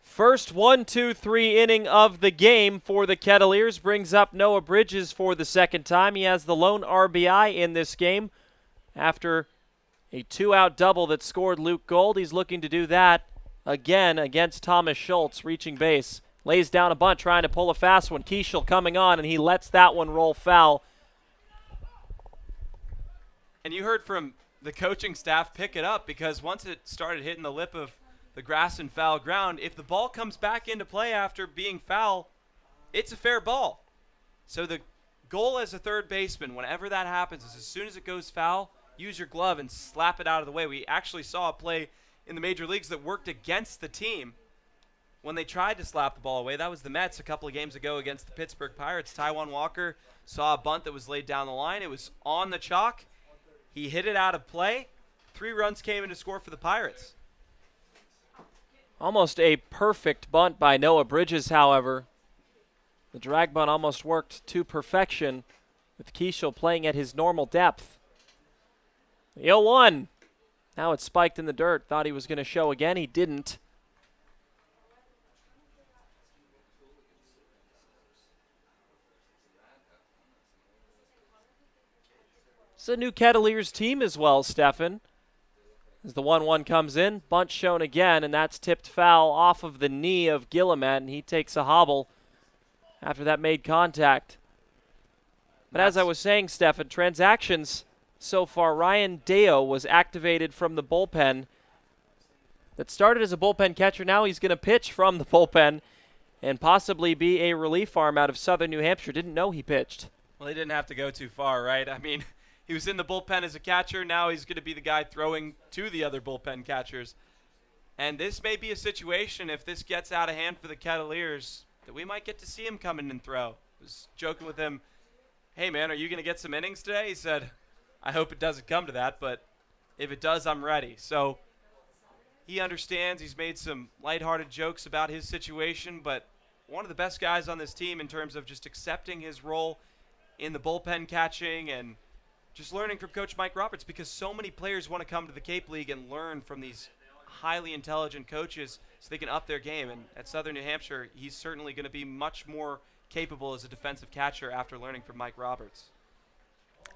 First 1-2-3 inning of the game for the Kettleers brings up Noah Bridges for the second time. He has the lone RBI in this game after a 2-out double that scored Luke Gold. He's looking to do that again against Thomas Schultz, reaching base. Lays down a bunt, trying to pull a fast one. Keishel coming on, and he lets that one roll foul. And you heard from the coaching staff pick it up, because once it started hitting the lip of the grass and foul ground, if the ball comes back into play after being foul, it's a fair ball. So the goal as a third baseman, whenever that happens, is as soon as it goes foul, use your glove and slap it out of the way. We actually saw a play in the major leagues that worked against the team when they tried to slap the ball away. That was the Mets a couple of games ago against the Pittsburgh Pirates. Taijuan Walker saw a bunt that was laid down the line. It was on the chalk. He hit it out of play. 3 runs came in to score for the Pirates. Almost a perfect bunt by Noah Bridges, however. The drag bunt almost worked to perfection, with Keishel playing at his normal depth. The 0-1. Now it's spiked in the dirt. Thought he was going to show again. He didn't. It's a new Kettleers team as well, Stefan. As the 1-1 comes in, bunt shown again, and that's tipped foul off of the knee of Guillemette, and he takes a hobble after that made contact. But as I was saying, Stefan, transactions so far, Ryan Deo was activated from the bullpen. That started as a bullpen catcher. Now he's going to pitch from the bullpen and possibly be a relief arm out of Southern New Hampshire. Didn't know he pitched. Well, he didn't have to go too far, right? I mean, he was in the bullpen as a catcher. Now he's going to be the guy throwing to the other bullpen catchers. And this may be a situation, if this gets out of hand for the Kettleers, that we might get to see him come in and throw. I was joking with him, hey, man, are you going to get some innings today? He said, I hope it doesn't come to that, but if it does, I'm ready. So he understands. He's made some lighthearted jokes about his situation, but one of the best guys on this team in terms of just accepting his role in the bullpen catching and just learning from Coach Mike Roberts, because so many players want to come to the Cape League and learn from these highly intelligent coaches so they can up their game. And at Southern New Hampshire, he's certainly going to be much more capable as a defensive catcher after learning from Mike Roberts.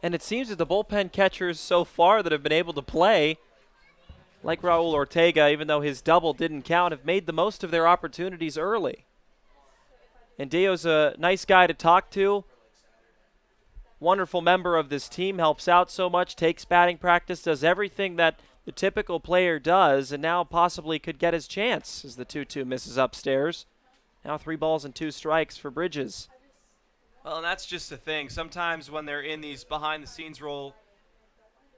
And it seems that the bullpen catchers so far that have been able to play, like Raul Ortega, even though his double didn't count, have made the most of their opportunities early. And Deo's a nice guy to talk to. Wonderful member of this team, helps out so much, takes batting practice, does everything that the typical player does, and now possibly could get his chance as the 2-2 misses upstairs. Now 3 balls and 2 strikes for Bridges. Well, and that's just the thing. Sometimes when they're in these behind-the-scenes role,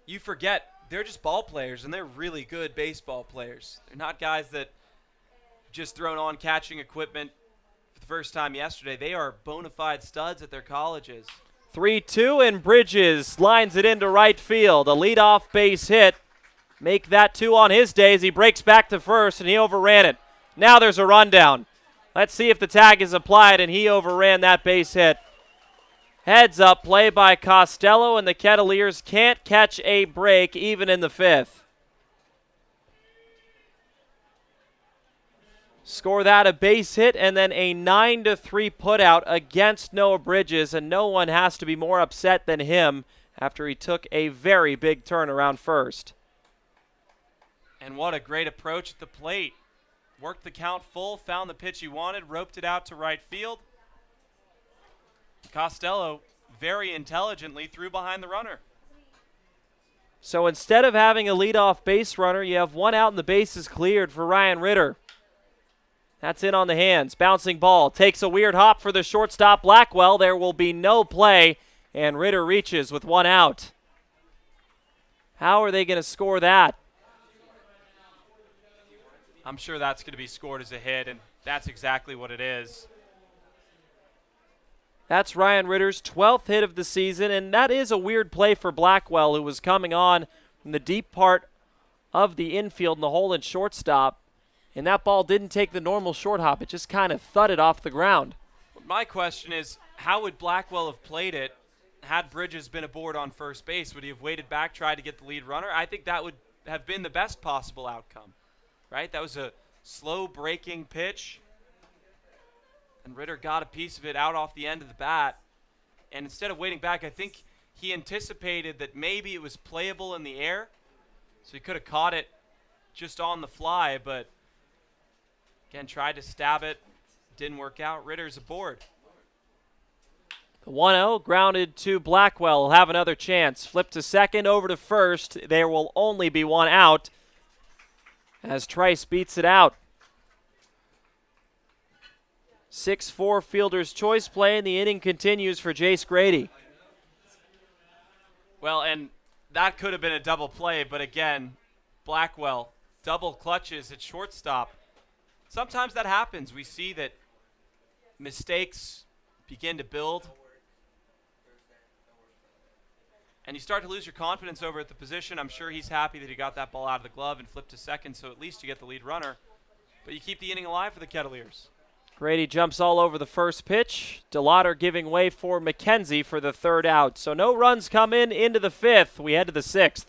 you forget they're just ball players, and they're really good baseball players. They're not guys that just thrown on catching equipment for the first time yesterday. They are bona fide studs at their colleges. 3-2, and Bridges lines it into right field. A leadoff base hit. Make that 2 on his day as he breaks back to first, and he overran it. Now there's a rundown. Let's see if the tag is applied, and he overran that base hit. Heads up play by Costello, and the Kettleers can't catch a break even in the 5th. Score that, a base hit, and then a 9-3 putout against Noah Bridges, and no one has to be more upset than him after he took a very big turn around first. And what a great approach at the plate. Worked the count full, found the pitch he wanted, roped it out to right field. Costello very intelligently threw behind the runner. So instead of having a leadoff base runner, you have 1 out and the bases cleared for Ryan Ritter. That's in on the hands. Bouncing ball. Takes a weird hop for the shortstop Blackwell. There will be no play, and Ritter reaches with 1 out. How are they going to score that? I'm sure that's going to be scored as a hit, and that's exactly what it is. That's Ryan Ritter's 12th hit of the season, and that is a weird play for Blackwell, who was coming on from the deep part of the infield in the hole in shortstop. And that ball didn't take the normal short hop. It just kind of thudded off the ground. My question is, how would Blackwell have played it had Bridges been aboard on first base? Would he have waited back, tried to get the lead runner? I think that would have been the best possible outcome, right? That was a slow breaking pitch, and Ritter got a piece of it out off the end of the bat. And instead of waiting back, I think he anticipated that maybe it was playable in the air, so he could have caught it just on the fly, but again, tried to stab it. Didn't work out. Ritter's aboard. The 1-0 grounded to Blackwell. Will have another chance. Flip to second, over to first. There will only be 1 out as Trice beats it out. 6-4 fielder's choice play, and the inning continues for Jace Grady. Well, and that could have been a double play, but again, Blackwell double clutches at shortstop. Sometimes that happens. We see that mistakes begin to build, and you start to lose your confidence over at the position. I'm sure he's happy that he got that ball out of the glove and flipped to second, so at least you get the lead runner. But you keep the inning alive for the Kettleers. Grady jumps all over the first pitch. DeLauder giving way for McKenzie for the 3rd out. So no runs come in into the 5th. We head to the 6th.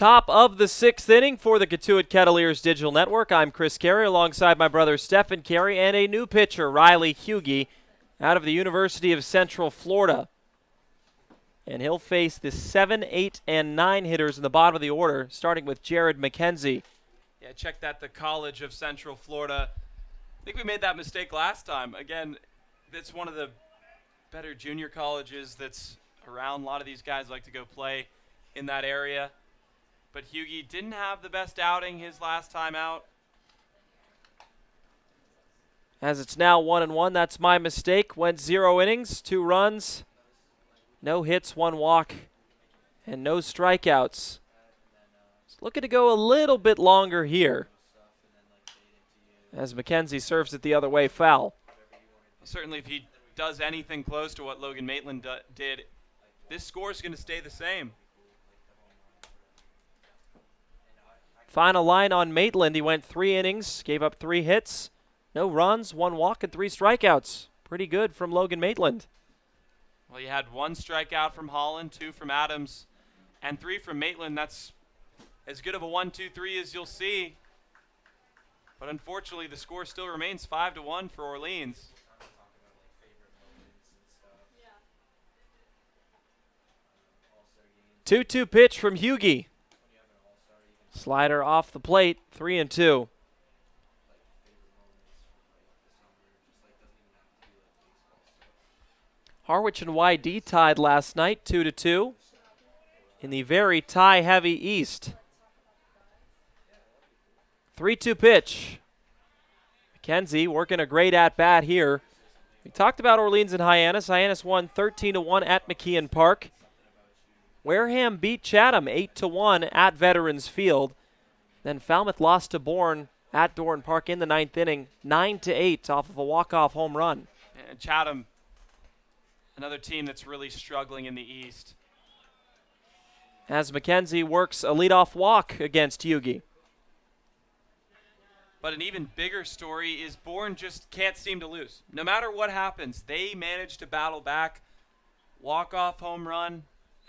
Top of the 6th inning for the Cotuit Kettleers Digital Network. I'm Chris Carey alongside my brother Stephen Carey and a new pitcher, Riley Hughey, out of the University of Central Florida. And he'll face the 7, 8, and 9 hitters in the bottom of the order, starting with Jared McKenzie. Yeah, check that, the College of Central Florida. I think we made that mistake last time. Again, it's one of the better junior colleges that's around. A lot of these guys like to go play in that area. But Hughey didn't have the best outing his last time out. As it's now 1-1, that's my mistake. Went 0 innings, 2 runs, no hits, 1 walk, and no strikeouts. It's looking to go a little bit longer here as McKenzie serves it the other way, foul. Certainly if he does anything close to what Logan Maitland did, this score is going to stay the same. Final line on Maitland. He went 3 innings, gave up 3 hits, no runs, 1 walk, and 3 strikeouts. Pretty good from Logan Maitland. Well, you had 1 strikeout from Holland, 2 from Adams, and 3 from Maitland. That's as good of a 1-2-3 as you'll see. But unfortunately, the score still remains 5-1 for Orleans. Yeah. 2-2 pitch from Hughey. Slider off the plate, 3-2. Harwich and YD tied last night, 2-2, in the very tie-heavy East. 3-2 pitch. McKenzie working a great at-bat here. We talked about Orleans and Hyannis. Hyannis won 13-1 at McKeon Park. Wareham beat Chatham 8-1 at Veterans Field. Then Falmouth lost to Bourne at Doran Park in the 9th inning, 9-8 off of a walk-off home run. And Chatham, another team that's really struggling in the East. As McKenzie works a leadoff walk against Hughey. But an even bigger story is Bourne just can't seem to lose. No matter what happens, they manage to battle back. Walk-off home run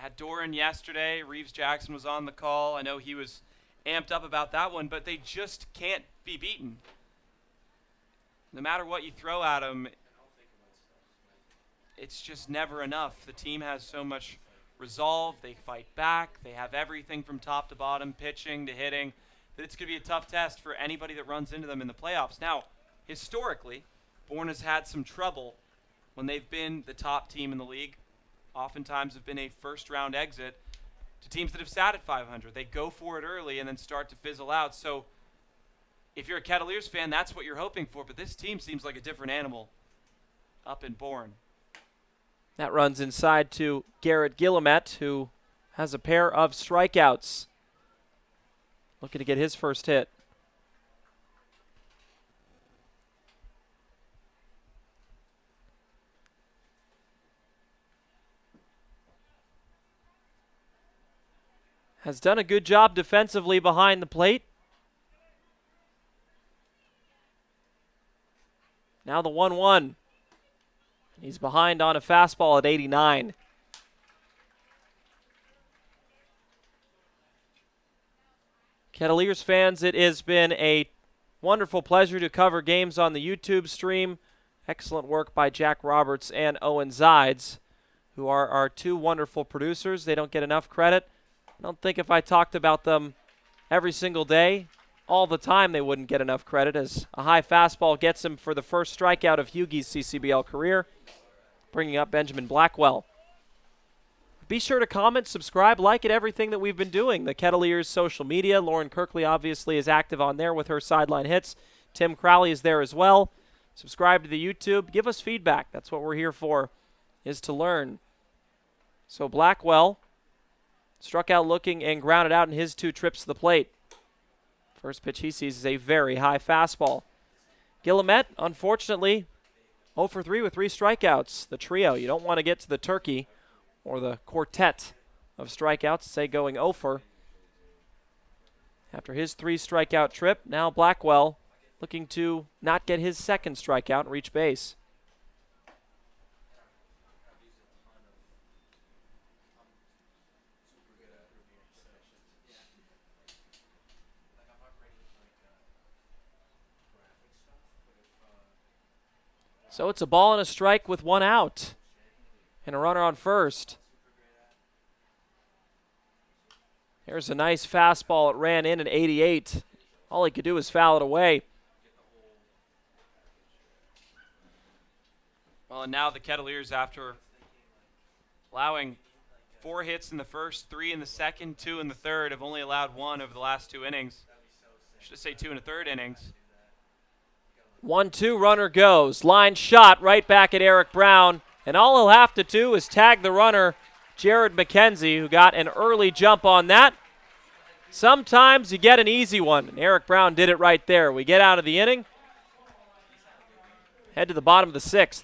at Doran yesterday. Reeves Jackson was on the call. I know he was amped up about that one, but they just can't be beaten. No matter what you throw at them, it's just never enough. The team has so much resolve. They fight back. They have everything from top to bottom, pitching to hitting, that it's going to be a tough test for anybody that runs into them in the playoffs. Now, historically, Bourne has had some trouble when they've been the top team in the league. Oftentimes have been a first-round exit to teams that have sat at 500. They go for it early and then start to fizzle out. So if you're a Kettleers fan, that's what you're hoping for. But this team seems like a different animal up in Bourne. That runs inside to Garrett Guillemette, who has a pair of strikeouts. Looking to get his first hit. Has done a good job defensively behind the plate. Now the 1-1. He's behind on a fastball at 89. Kettleers fans, it has been a wonderful pleasure to cover games on the YouTube stream. Excellent work by Jack Roberts and Owen Zides, who are our 2 wonderful producers. They don't get enough credit. I don't think if I talked about them every single day, all the time, they wouldn't get enough credit, as a high fastball gets him for the first strikeout of Hughey's CCBL career, bringing up Benjamin Blackwell. Be sure to comment, subscribe, like it, everything that we've been doing. The Kettleers social media. Lauren Kirkley obviously is active on there with her sideline hits. Tim Crowley is there as well. Subscribe to the YouTube. Give us feedback. That's what we're here for, is to learn. So Blackwell struck out looking and grounded out in his 2 trips to the plate. First pitch he sees is a very high fastball. Guillemette, unfortunately, 0 for 3 with 3 strikeouts. The trio. You don't want to get to the turkey or the quartet of strikeouts, say going 0 for. After his 3 strikeout trip, now Blackwell looking to not get his second strikeout and reach base. So it's a ball and a strike with one out and a runner on first. Here's a nice fastball. It ran in at 88. All he could do was foul it away. Well, and now the Kettleers, after allowing 4 hits in the first, 3 in the second, 2 in the third, have only allowed 1 over the last 2 innings. I should say 2 in the third innings. 1-2 runner goes. Line shot right back at Eric Brown. And all he'll have to do is tag the runner, Jared McKenzie, who got an early jump on that. Sometimes you get an easy one, and Eric Brown did it right there. We get out of the inning. Head to the bottom of the 6th.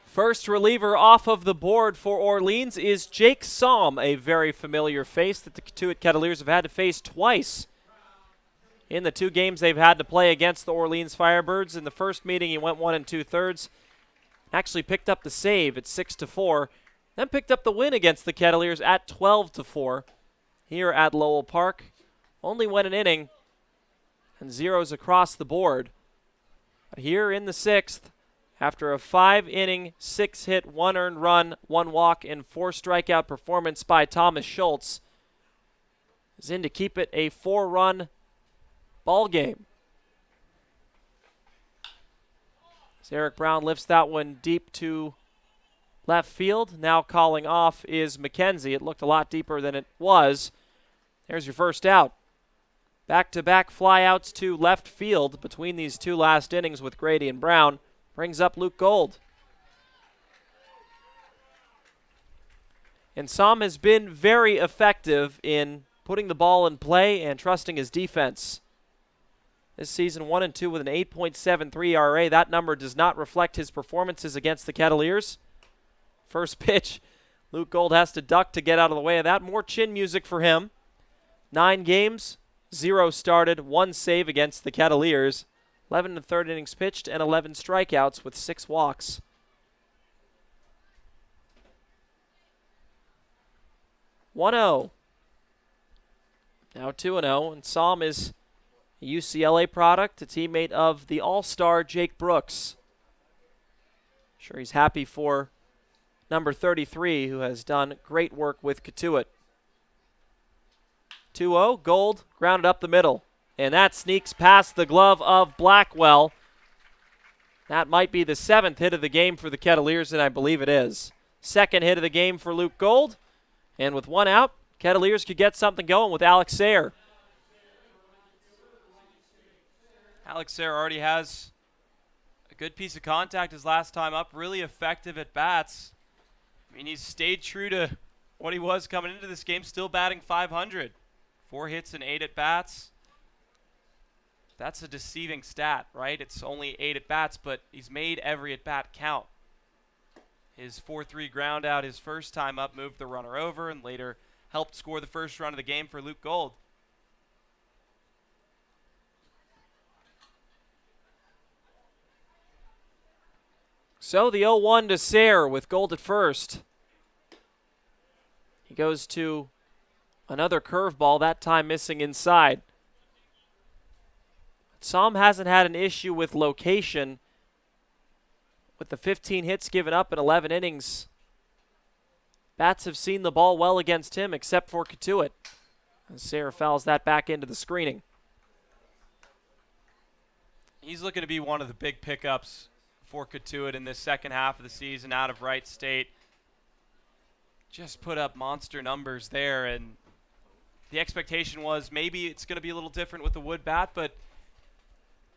First reliever off of the board for Orleans is Jake Somm, a very familiar face that the Cotuit Kettleers have had to face twice in the 2 games they've had to play against the Orleans Firebirds. In the first meeting, he went 1 2/3, actually picked up the save at 6-4, then picked up the win against the Kettleers at 12-4 here at Lowell Park. Only went an inning and zeros across the board. But here in the 6th, after a 5-inning, 6-hit, 1 earned run, 1 walk, and 4 strikeout performance by Thomas Schultz, is in to keep it a 4-run ball game. As Eric Brown lifts that one deep to left field. Now calling off is McKenzie. It looked a lot deeper than it was. There's your first out. Back-to-back flyouts to left field between these 2 last innings with Grady and Brown. Brings up Luke Gold. And Somm has been very effective in putting the ball in play and trusting his defense. This season 1-2 with an 8.73 ERA. That number does not reflect his performances against the Kettleers. First pitch, Luke Gold has to duck to get out of the way of that. More chin music for him. 9 games, 0 started, 1 save against the Kettleers. 11 1/3 innings pitched and 11 strikeouts with 6 walks. 1-0. Now 2-0, and Psalm is a UCLA product, a teammate of the all-star Jake Brooks. Sure he's happy for number 33, who has done great work with Cotuit. 2-0, Gold grounded up the middle, and that sneaks past the glove of Blackwell. That might be the 7th hit of the game for the Kettleers, and I believe it is. 2nd hit of the game for Luke Gold, and with 1 out, Kettleers could get something going with Alex Sayre. Alex Sayre already has a good piece of contact his last time up, really effective at bats. I mean, he's stayed true to what he was coming into this game, still batting .500. 4 hits and 8 at bats. That's a deceiving stat, right? It's only 8 at bats, but he's made every at bat count. His 4-3 ground out his first time up moved the runner over and later helped score the first run of the game for Luke Gold. So the 0-1 to Sayre with Gold at first. He goes to another curveball, that time missing inside. Psalm hasn't had an issue with location with the 15 hits given up in 11 innings. Bats have seen the ball well against him except for Cotuit. Sayre fouls that back into the screening. He's looking to be one of the big pickups for Cotuit in this second half of the season out of Wright State. Just put up monster numbers there, and the expectation was maybe it's going to be a little different with the wood bat, but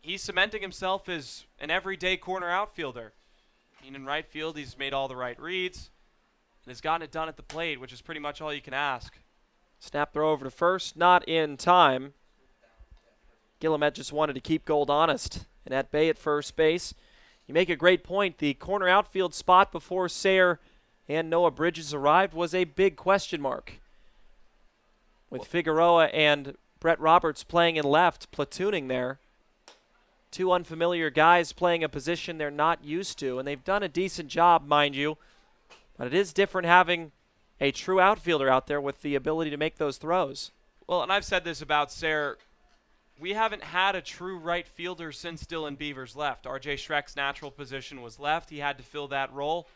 he's cementing himself as an everyday corner outfielder. In right field, he's made all the right reads and has gotten it done at the plate, which is pretty much all you can ask. Snap throw over to first, not in time. Guillemette just wanted to keep Gold honest and at bay at first base. You make a great point. The corner outfield spot before Sayre and Noah Bridges arrived was a big question mark. With Figueroa and Brett Roberts playing in left, platooning there. 2 unfamiliar guys playing a position they're not used to, and they've done a decent job, mind you. But it is different having a true outfielder out there with the ability to make those throws. Well, and I've said this about Sayre. We haven't had a true right fielder since Dylan Beavers left. R.J. Schreck's natural position was left. He had to fill that role.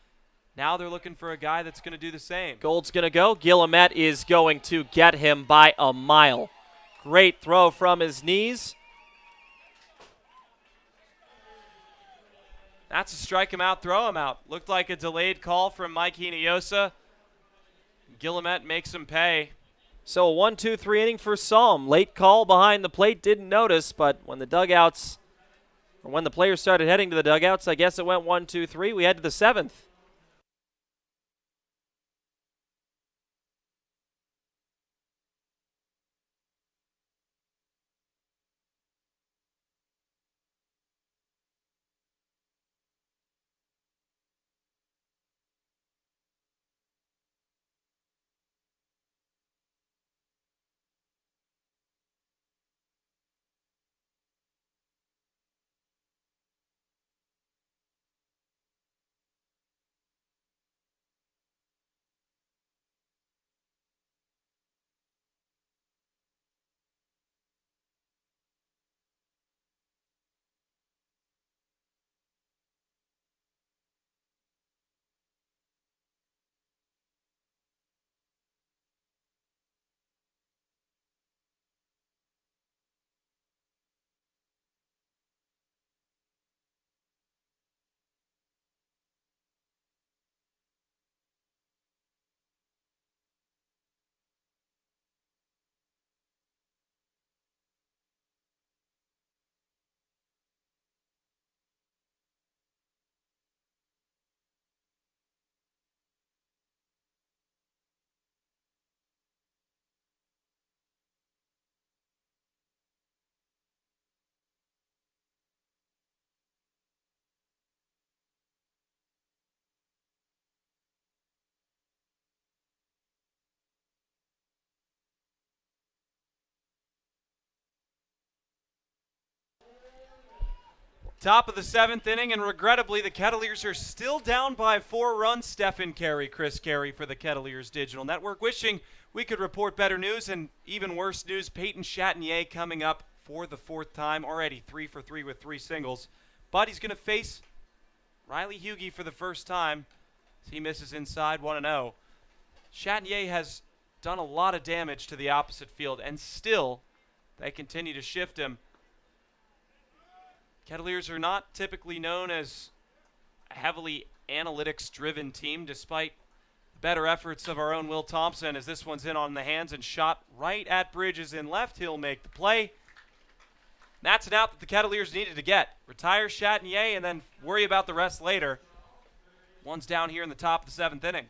Now they're looking for a guy that's going to do the same. Gold's going to go. Guillemette is going to get him by a mile. Great throw from his knees. That's a strike him out, throw him out. Looked like a delayed call from Mike Hinojosa. Guillemette makes him pay. So a 1-2-3 inning for Psalm. Late call behind the plate, didn't notice, but when the dugouts, or when the players started heading to the dugouts, I guess it went 1-2-3. We head to the 7th. Top of the 7th inning, and regrettably, the Kettleers are still down by 4 runs. Stephen Carey, Chris Carey for the Kettleers Digital Network. Wishing we could report better news, and even worse news, Peyton Chatinier coming up for the 4th time, already 3 for 3 with 3 singles. But he's going to face Riley Hughey for the first time as he misses inside 1-0. Chatinier has done a lot of damage to the opposite field, and still they continue to shift him. Kettleers are not typically known as a heavily analytics-driven team, despite the better efforts of our own Will Thompson, as this one's in on the hands and shot right at Bridges in left. He'll make the play. That's an out that the Kettleers needed to get. Retire Chatinier and then worry about the rest later. One's down here in the top of the 7th inning.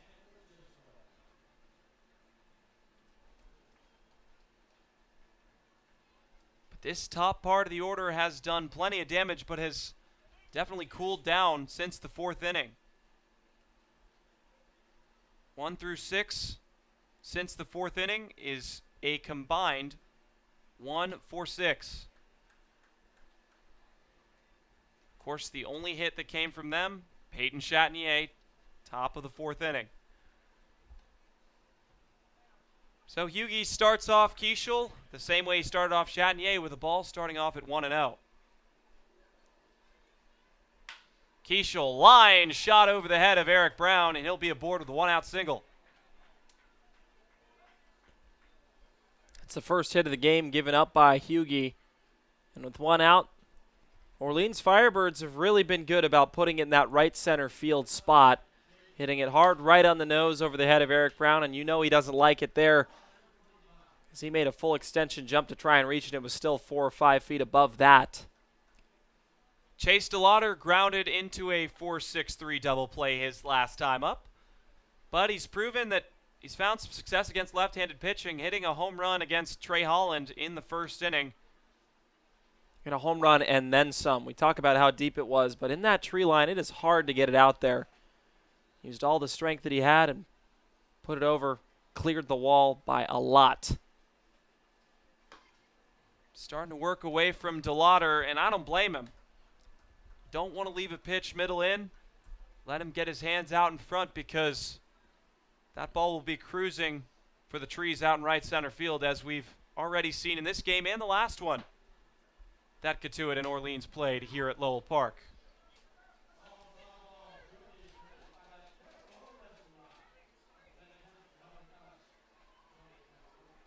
This top part of the order has done plenty of damage, but has definitely cooled down since the 4th inning. 1 through 6 since the 4th inning is a combined 1 for 6. Of course, the only hit that came from them, Peyton Chatinier, top of the 4th inning. So Hughey starts off Keishel the same way he started off Chatinier, with the ball starting off at 1-0. Keishel, line shot over the head of Eric Brown, and he'll be aboard with a 1-out single. It's the first hit of the game given up by Hughey. And with 1 out, Orleans Firebirds have really been good about putting it in that right center field spot, hitting it hard right on the nose over the head of Eric Brown, and you know he doesn't like it there, as he made a full extension jump to try and reach it. It was still 4 or 5 feet above that. Chase DeLauder grounded into a 4-6-3 double play his last time up, but he's proven that he's found some success against left-handed pitching, hitting a home run against Trey Holland in the 1st inning. And a home run and then some. We talk about how deep it was, but in that tree line, it is hard to get it out there. Used all the strength that he had and put it over, cleared the wall by a lot. Starting to work away from DeLauder, and I don't blame him. Don't want to leave a pitch middle in. Let him get his hands out in front, because that ball will be cruising for the trees out in right center field, as we've already seen in this game and the last one that Cotuit and Orleans played here at Lowell Park.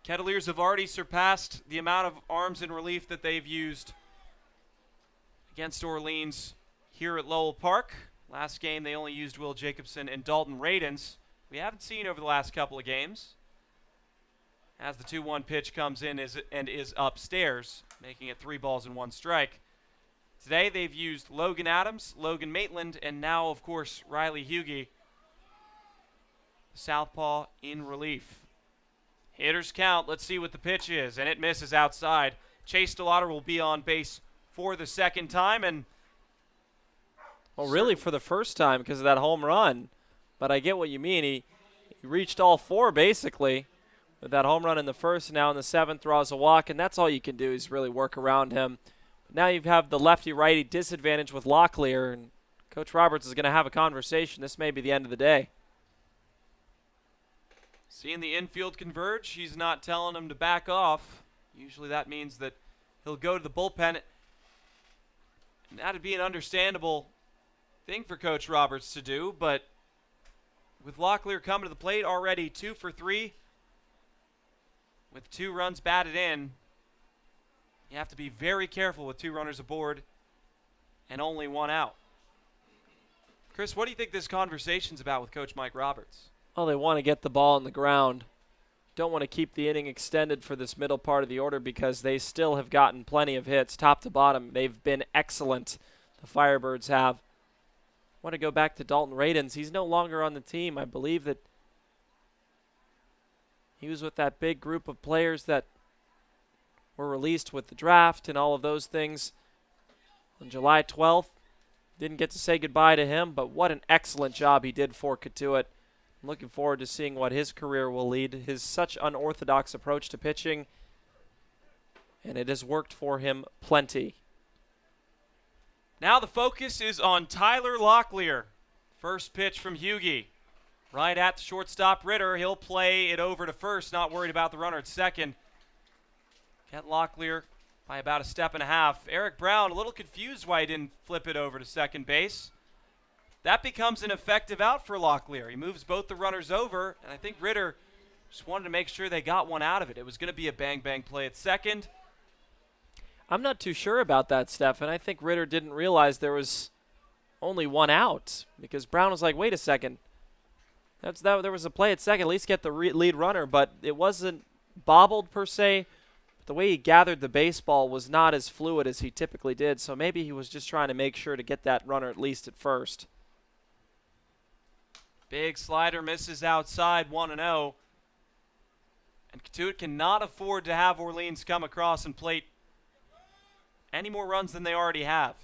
Kettleers have already surpassed the amount of arms in relief that they've used against Orleans here at Lowell Park. Last game they only used Will Jacobson and Dalton Radens. We haven't seen over the last couple of games, as the 2-1 pitch comes in and is upstairs, making it 3 balls and 1 strike. Today they've used Logan Adams, Logan Maitland, and now, of course, Riley Hughey, southpaw in relief. Hitters count. Let's see what the pitch is, and it misses outside. Chase DeLauder will be on base for the 2nd time, and well, really for the first time because of that home run. But I get what you mean. He reached all 4 basically with that home run in the 1st. Now in the 7th draws a walk, and that's all you can do is really work around him. But now you have the lefty-righty disadvantage with Locklear, and Coach Roberts is going to have a conversation. This may be the end of the day. Seeing the infield converge, he's not telling him to back off. Usually that means that he'll go to the bullpen. And that'd be an understandable thing for Coach Roberts to do, but with Locklear coming to the plate already 2 for 3, with 2 runs batted in, you have to be very careful with 2 runners aboard and only 1 out. Chris, what do you think this conversation's about with Coach Mike Roberts? Well, they want to get the ball on the ground. Don't want to keep the inning extended for this middle part of the order, because they still have gotten plenty of hits top to bottom. They've been excellent, the Firebirds have. Want to go back to Dalton Radens. He's no longer on the team. I believe that he was with that big group of players that were released with the draft and all of those things on July 12th. Didn't get to say goodbye to him, but what an excellent job he did for Cotuit. I'm looking forward to seeing what his career will lead. His such unorthodox approach to pitching, and it has worked for him plenty. Now the focus is on Tyler Locklear. First pitch from Hughie. Right at the shortstop Ritter. He'll play it over to first, not worried about the runner at second. Get Locklear by about a step and a half. Eric Brown a little confused why he didn't flip it over to second base. That becomes an effective out for Locklear. He moves both the runners over, and I think Ritter just wanted to make sure they got one out of it. It was going to be a bang-bang play at second. I'm not too sure about that, Stefan. I think Ritter didn't realize there was only one out because Brown was like, wait a second. There was a play at second, at least get the lead runner, but it wasn't bobbled per se. The way he gathered the baseball was not as fluid as he typically did, so maybe he was just trying to make sure to get that runner at least at first. Big slider misses outside, 1-0. And Cotuit cannot afford to have Orleans come across and plate any more runs than they already have.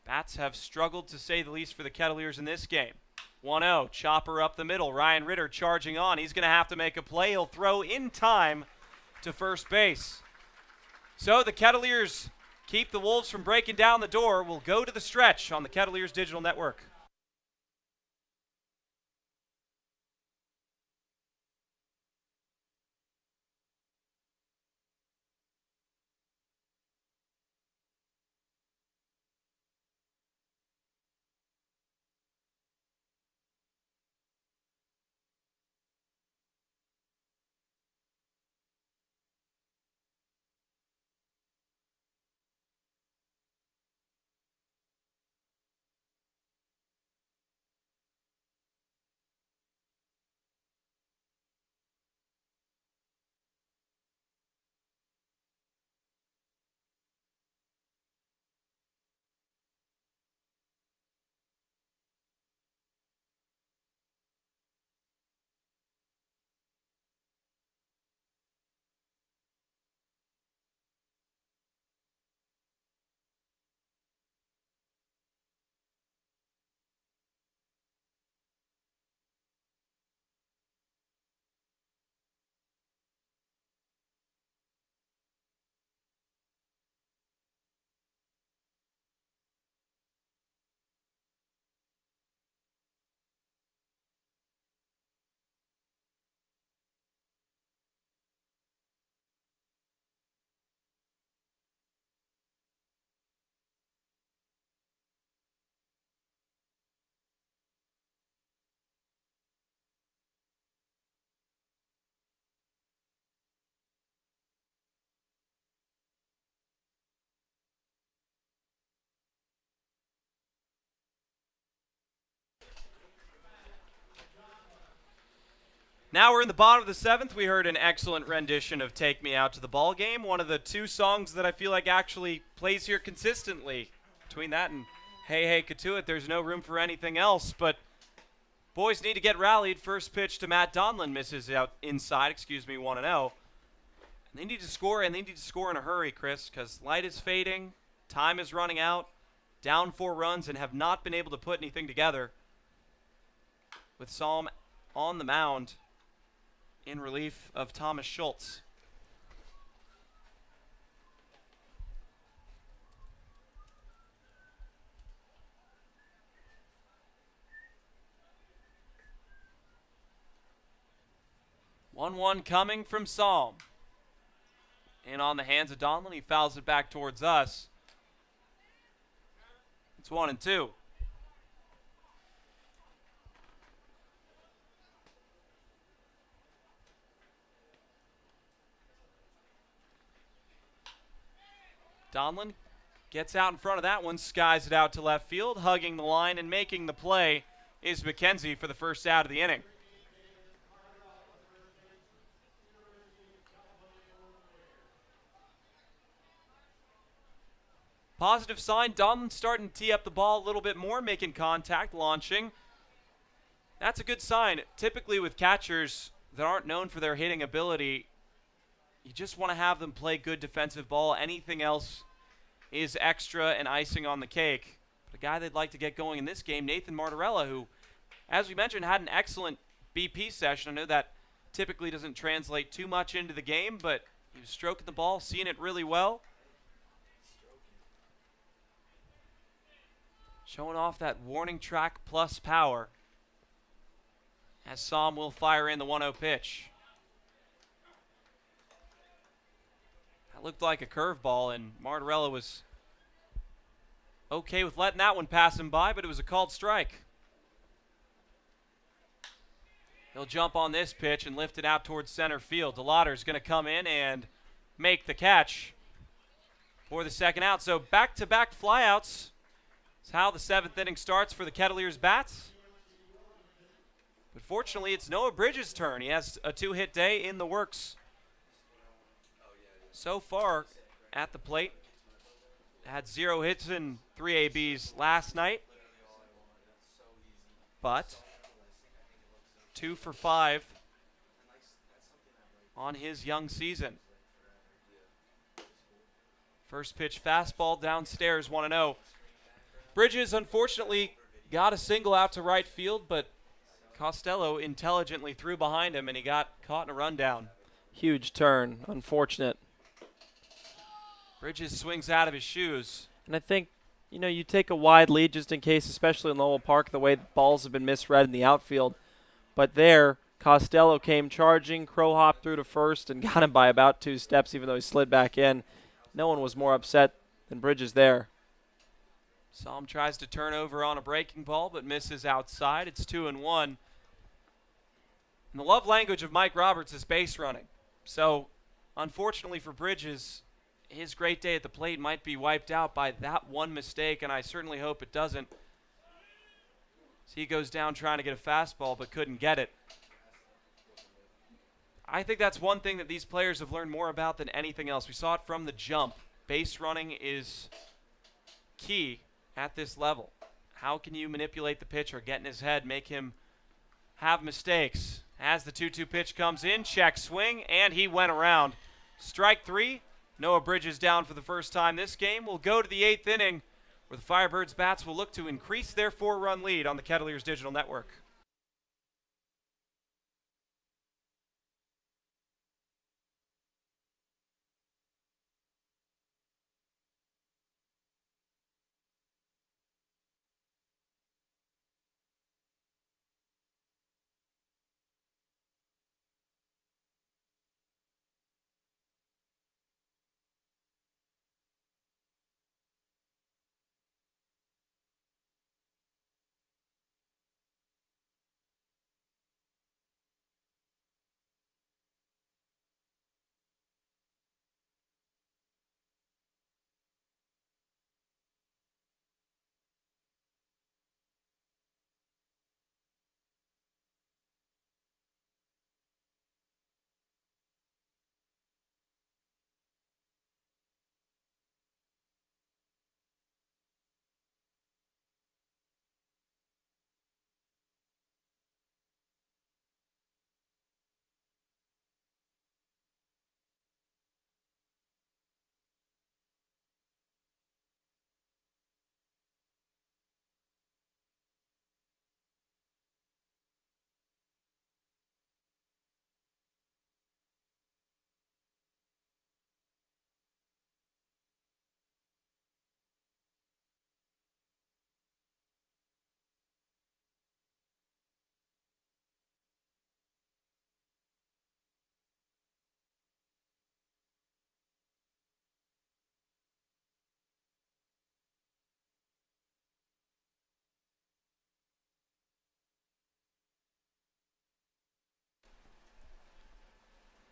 Bats have struggled, to say the least, for the Kettleers in this game. 1-0, chopper up the middle. Ryan Ritter charging on. He's going to have to make a play. He'll throw in time to first base. So the Kettleers keep the Wolves from breaking down the door. We'll go to the stretch on the Kettleers Digital Network. Now we're in the bottom of the seventh. We heard an excellent rendition of Take Me Out to the Ball Game, one of the two songs that I feel like actually plays here consistently. Between that and Hey Hey Cotuit, there's no room for anything else, but boys need to get rallied. First pitch to Matt Donlin misses out inside, 1-0. They need to score, and they need to score in a hurry, Chris, because light is fading, time is running out, down 4 runs, and have not been able to put anything together. With Psalm on the mound in relief of Thomas Schultz. One coming from Psalm. And on the hands of Donlin, he fouls it back towards us. It's 1-2. Donlin gets out in front of that one, skies it out to left field, hugging the line and making the play is McKenzie for the first out of the inning. Positive sign, Donlin starting to tee up the ball a little bit more, making contact, launching. That's a good sign. Typically with catchers that aren't known for their hitting ability, you just want to have them play good defensive ball. Anything else is extra and icing on the cake. But a guy they'd like to get going in this game, Nathan Martorella, who, as we mentioned, had an excellent BP session. I know that typically doesn't translate too much into the game, but he was stroking the ball, seeing it really well. showing off that warning track plus power. As Psalm will fire in the 1-0 pitch. That looked like a curveball, and Martorella was okay with letting that one pass him by, but it was a called strike. He'll jump on this pitch and lift it out towards center field. DeLauder's going to come in and make the catch for the second out. So back-to-back flyouts is how the 7th inning starts for the Kettleers bats. But fortunately, it's Noah Bridges' turn. He has a 2-hit day in the works so far at the plate. Had 0 hits and 3 ABs last night, but 2 for 5 on his young season. First pitch fastball downstairs, 1-0. Bridges unfortunately got a single out to right field, but Costello intelligently threw behind him and he got caught in a rundown. Huge turn, unfortunate. Bridges swings out of his shoes. And I think, you take a wide lead just in case, especially in Lowell Park, the way the balls have been misread in the outfield. But there, Costello came charging, crow hopped through to first and got him by about 2 steps, even though he slid back in. No one was more upset than Bridges there. Psalm tries to turn over on a breaking ball, but misses outside. It's 2-1. And the love language of Mike Roberts is base running. So, unfortunately for Bridges, his great day at the plate might be wiped out by that one mistake, and I certainly hope it doesn't. So he goes down trying to get a fastball, but couldn't get it. I think that's one thing that these players have learned more about than anything else. We saw it from the jump. Base running is key at this level. How can you manipulate the pitcher, get in his head, make him have mistakes? As the 2-2 pitch comes in, check swing, and he went around. Strike 3. Noah Bridges down for the first time this game. We'll go to the 8th inning, where the Firebirds bats will look to increase their 4-run lead on the Kettleers Digital Network.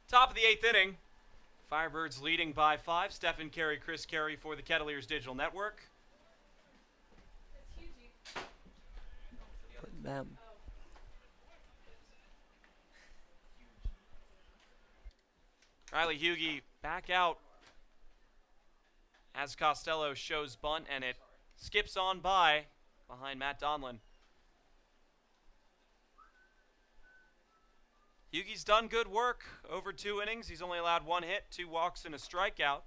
Top of the 8th inning. Firebirds leading by 5. Stephen Carey, Chris Carey for the Kettleers Digital Network. Them. Riley Hughie back out as Costello shows bunt, and it skips on by behind Matt Donlin. Hughie's done good work over 2 innings. He's only allowed 1 hit, 2 walks, and a strikeout.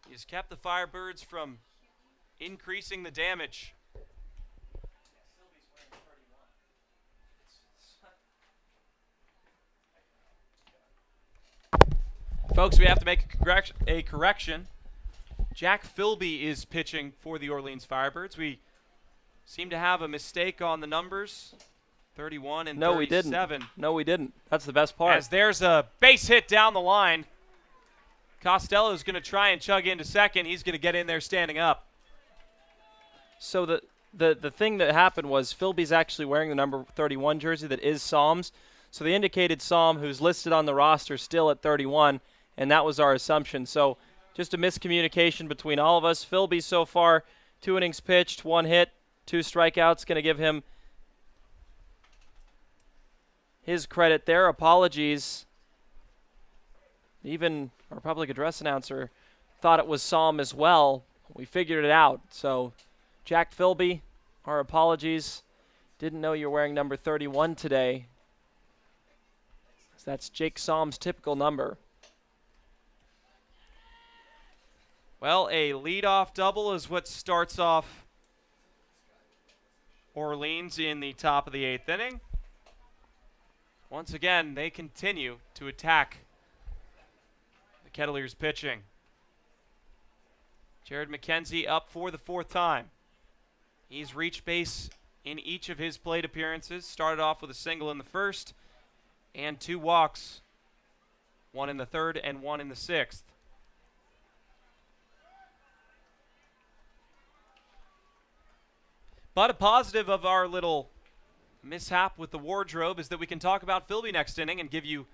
He's kept the Firebirds from increasing the damage. Folks, we have to make a correction. Jack Philby is pitching for the Orleans Firebirds. We seem to have a mistake on the numbers. 31 and 37. No, we didn't. No, we didn't. That's the best part. As there's a base hit down the line. Costello's going to try and chug into second. He's going to get in there standing up. So the thing that happened was Philby's actually wearing the number 31 jersey that is Psalm's. So they indicated Psalm, who's listed on the roster, still at 31, and that was our assumption. So just a miscommunication between all of us. Philby so far, 2 innings pitched, 1 hit, 2 strikeouts. Going to give him his credit there. Apologies. Even our public address announcer thought it was Psalm as well. We figured it out. So Jack Philby, our apologies. Didn't know you're wearing number 31 today. So that's Jake Psalm's typical number. Well, a leadoff double is what starts off Orleans in the top of the 8th inning. Once again, they continue to attack the Kettleers pitching. Jared McKenzie up for the 4th time. He's reached base in each of his plate appearances. Started off with a single in the 1st and 2 walks, 1 in the 3rd and 1 in the 6th. But a positive of our little mishap with the wardrobe is that we can talk about Philby next inning and give you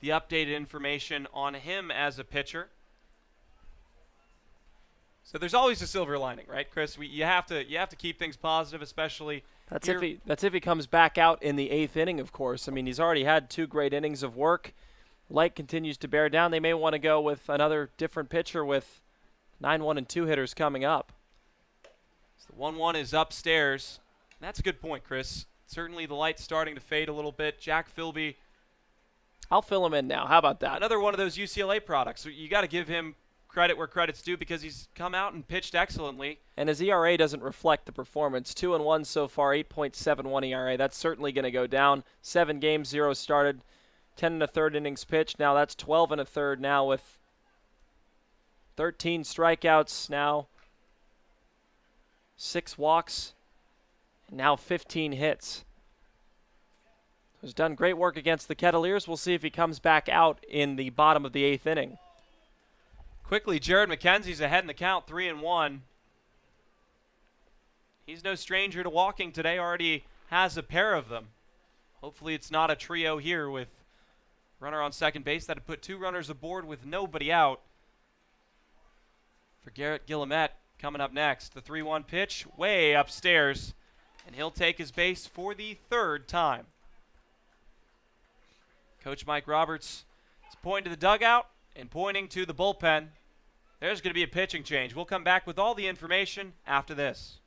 the updated information on him as a pitcher. So there's always a silver lining, right, Chris? You have to keep things positive, especially. That's if he comes back out in the 8th inning, of course. I mean, he's already had 2 great innings of work. Light continues to bear down. They may want to go with another different pitcher with 9-1 and 2 hitters coming up. So the 1-1 is upstairs. That's a good point, Chris. Certainly the light's starting to fade a little bit. Jack Philby. I'll fill him in now. How about that? Another one of those UCLA products. So you got to give him credit where credit's due because he's come out and pitched excellently. And his ERA doesn't reflect the performance. 2-1 so far, 8.71 ERA. That's certainly going to go down. 7 games, 0 started, 10 1/3 innings pitched. Now that's 12 1/3 now with 13 strikeouts now, 6 walks, and now 15 hits. He's done great work against the Kettleers. We'll see if he comes back out in the bottom of the 8th inning. Quickly, Jared McKenzie's ahead in the count, 3-1. He's no stranger to walking today, already has a pair of them. Hopefully it's not a trio here with runner on second base. That would put 2 runners aboard with nobody out. For Garrett Guillemette coming up next. The 3-1 pitch way upstairs, and he'll take his base for the 3rd time. Coach Mike Roberts is pointing to the dugout and pointing to the bullpen. There's going to be a pitching change. We'll come back with all the information after this.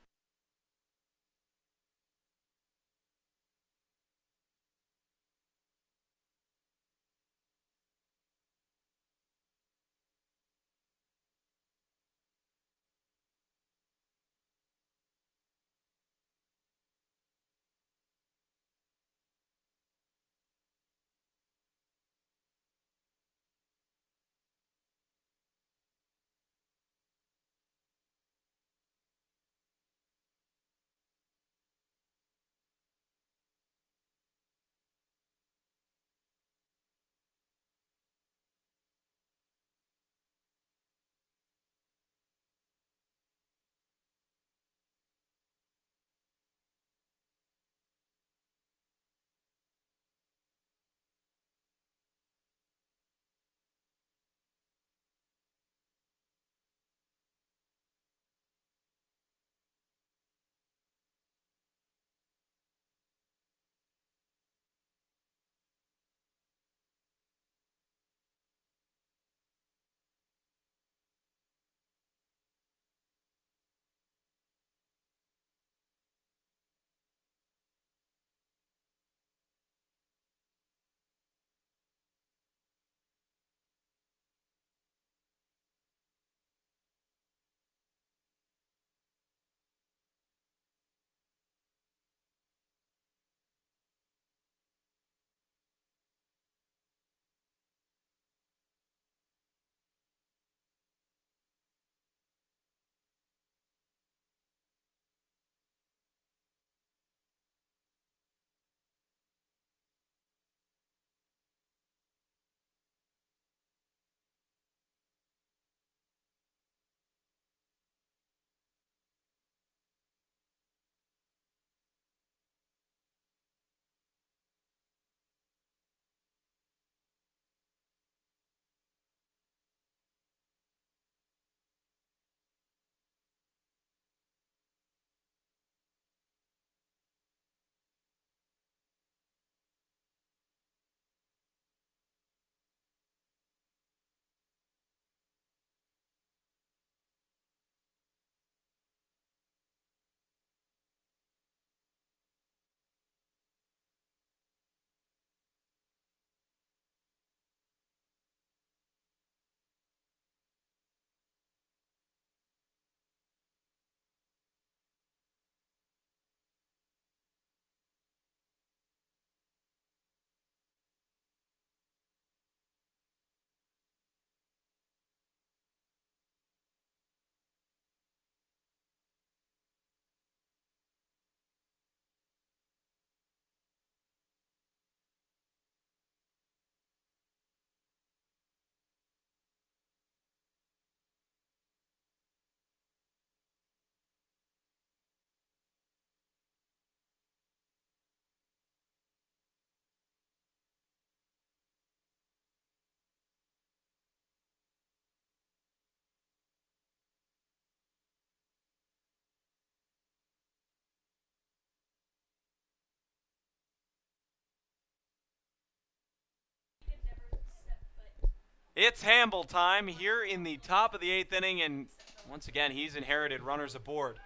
It's Hamble time here in the top of the 8th inning, and once again, he's inherited runners aboard.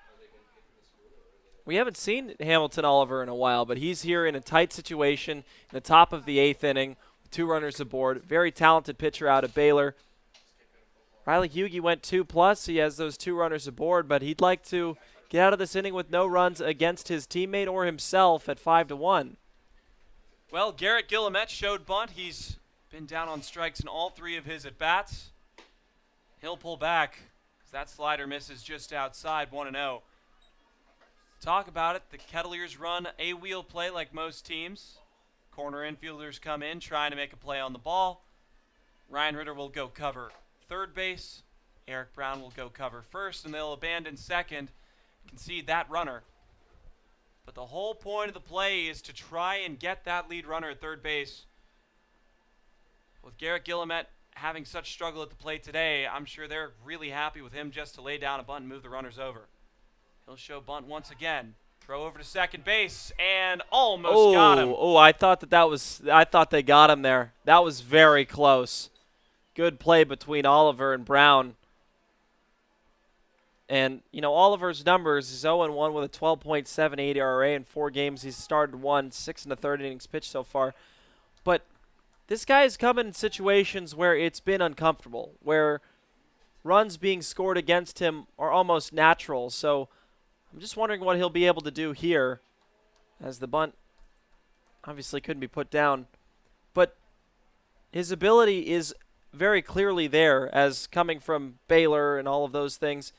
We haven't seen Hamilton Oliver in a while, but he's here in a tight situation in the top of the 8th inning with 2 runners aboard. Very talented pitcher out of Baylor. Riley Hughey went 2+. He has those 2 runners aboard, but he'd like to get out of this inning with no runs against his teammate or himself at 5-1. Well, Garrett Guillemette showed bunt. He's been down on strikes in all 3 of his at-bats. He'll pull back as that slider misses just outside, 1-0. Talk about it. The Kettleers run a wheel play like most teams. Corner infielders come in trying to make a play on the ball. Ryan Ritter will go cover third base. Eric Brown will go cover first, and they'll abandon second, concede that runner. But the whole point of the play is to try and get that lead runner at third base. With Garrett Guillemette having such struggle at the plate today, I'm sure they're really happy with him just to lay down a bunt and move the runners over. He'll show bunt once again. Throw over to second base and almost got him. I thought I thought they got him there. That was very close. Good play between Oliver and Brown. And, Oliver's numbers is 0-1 with a 12.78 ERA in 4 games. He's started 6 1/3 innings pitched so far. But this guy's come in situations where it's been uncomfortable, where runs being scored against him are almost natural. So I'm just wondering what he'll be able to do here, as the bunt obviously couldn't be put down. But his ability is very clearly there, as coming from Baylor and all of those things.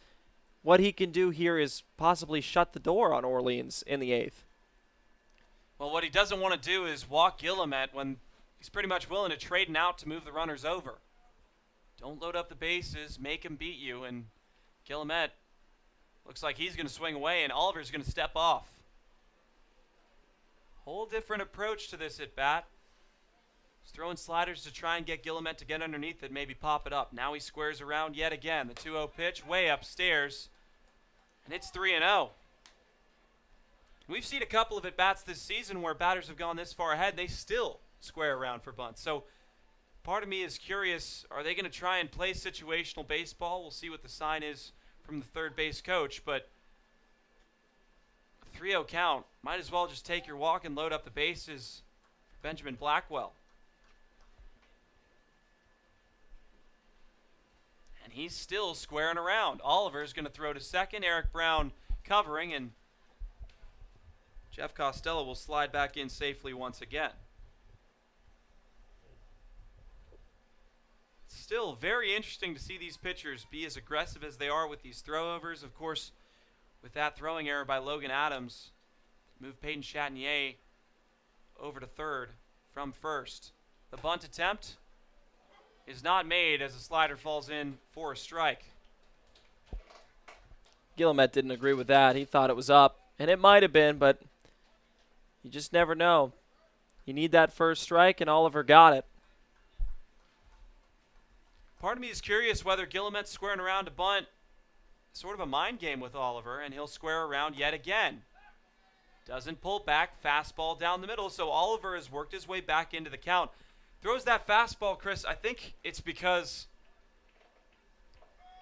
What he can do here is possibly shut the door on Orleans in the 8th. Well, what he doesn't want to do is walk Guillemette when he's pretty much willing to trade an out to move the runners over. Don't load up the bases, make him beat you, and Guillemette looks like he's going to swing away, and Oliver's going to step off. Whole different approach to this at-bat. He's throwing sliders to try and get Guillemette to get underneath it, maybe pop it up. Now he squares around yet again. The 2-0 pitch way upstairs, and it's 3-0. We've seen a couple of at-bats this season where batters have gone this far ahead. They still square around for bunts. So part of me is curious, are they going to try and play situational baseball? We'll see what the sign is from the third base coach, but a 3-0 count, might as well just take your walk and load up the bases for Benjamin Blackwell. And he's still squaring around. Oliver's going to throw to second, Eric Brown covering, and Jeff Costello will slide back in safely once again. Still very interesting to see these pitchers be as aggressive as they are with these throwovers. Of course, with that throwing error by Logan Adams, move Peyton Chatinier over to third from first. The bunt attempt is not made as the slider falls in for a strike. Guillemette didn't agree with that. He thought it was up, and it might have been, but you just never know. You need that first strike, and Oliver got it. Part of me is curious whether Guillemette's squaring around to bunt, sort of a mind game with Oliver, and he'll square around yet again. Doesn't pull back, fastball down the middle, so Oliver has worked his way back into the count. Throws that fastball, Chris. I think it's because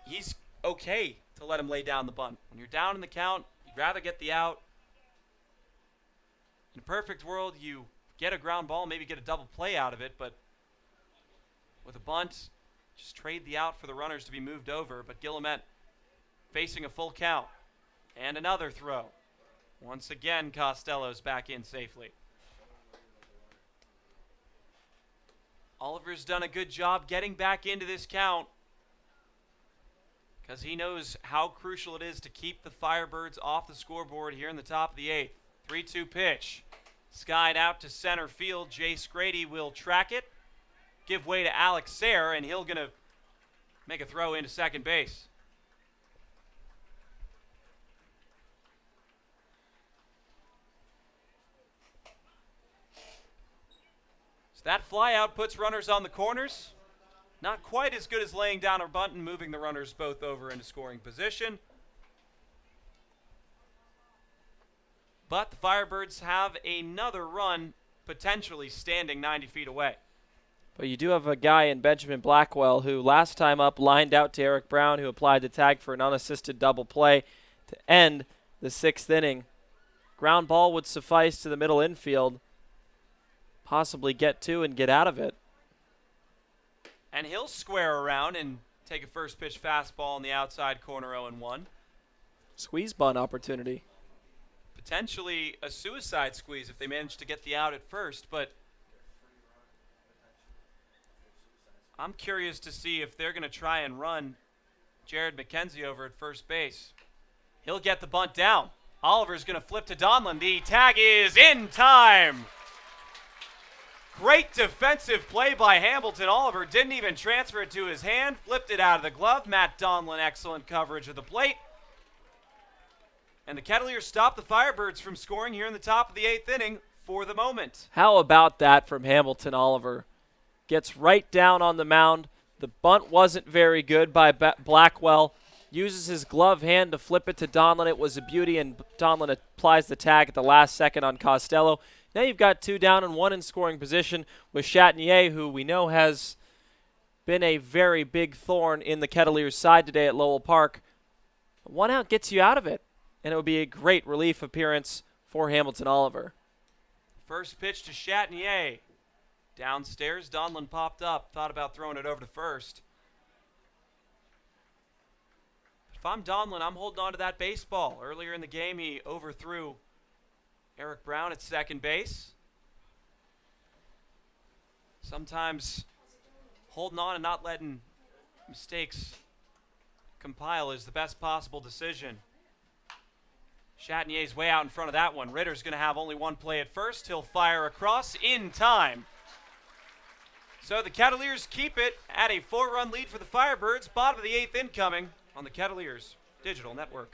he's okay to let him lay down the bunt. When you're down in the count, you'd rather get the out. In a perfect world, you get a ground ball, maybe get a double play out of it, but with a bunt, just trade the out for the runners to be moved over. But Guillemette facing a full count. And another throw. Once again, Costello's back in safely. Oliver's done a good job getting back into this count because he knows how crucial it is to keep the Firebirds off the scoreboard here in the top of the 8th. 3-2 pitch. Skied out to center field. Jace Grady will track it. Give way to Alex Sayre, and he'll going to make a throw into second base. So that fly out puts runners on the corners. Not quite as good as laying down a bunt and moving the runners both over into scoring position. But the Firebirds have another run potentially standing 90 feet away. But you do have a guy in Benjamin Blackwell who last time up lined out to Eric Brown, who applied the tag for an unassisted double play to end the 6th inning. Ground ball would suffice to the middle infield, possibly get to and get out of it. And he'll square around and take a first pitch fastball in the outside corner 0-1. Squeeze bunt opportunity. Potentially a suicide squeeze if they manage to get the out at first, but I'm curious to see if they're going to try and run Jared McKenzie over at first base. He'll get the bunt down. Oliver's going to flip to Donlin. The tag is in time. Great defensive play by Hamilton. Oliver didn't even transfer it to his hand, flipped it out of the glove. Matt Donlin, excellent coverage of the plate. And the Kettleers stopped the Firebirds from scoring here in the top of the 8th inning for the moment. How about that from Hamilton Oliver? Gets right down on the mound. The bunt wasn't very good by Blackwell. Uses his glove hand to flip it to Donlin. It was a beauty, and Donlin applies the tag at the last second on Costello. Now you've got 2 down and 1 in scoring position with Chatinier, who we know has been a very big thorn in the Kettleers' side today at Lowell Park. 1 out gets you out of it, and it would be a great relief appearance for Hamilton Oliver. First pitch to Chatinier. Downstairs, Donlin popped up, thought about throwing it over to first. If I'm Donlin, I'm holding on to that baseball. Earlier in the game, he overthrew Eric Brown at second base. Sometimes holding on and not letting mistakes compile is the best possible decision. Chatinier's way out in front of that one. Ritter's going to have only 1 play at first. He'll fire across in time. So the Kettleers keep it at a 4-run lead for the Firebirds. Bottom of the 8th incoming on the Kettleers Digital Network.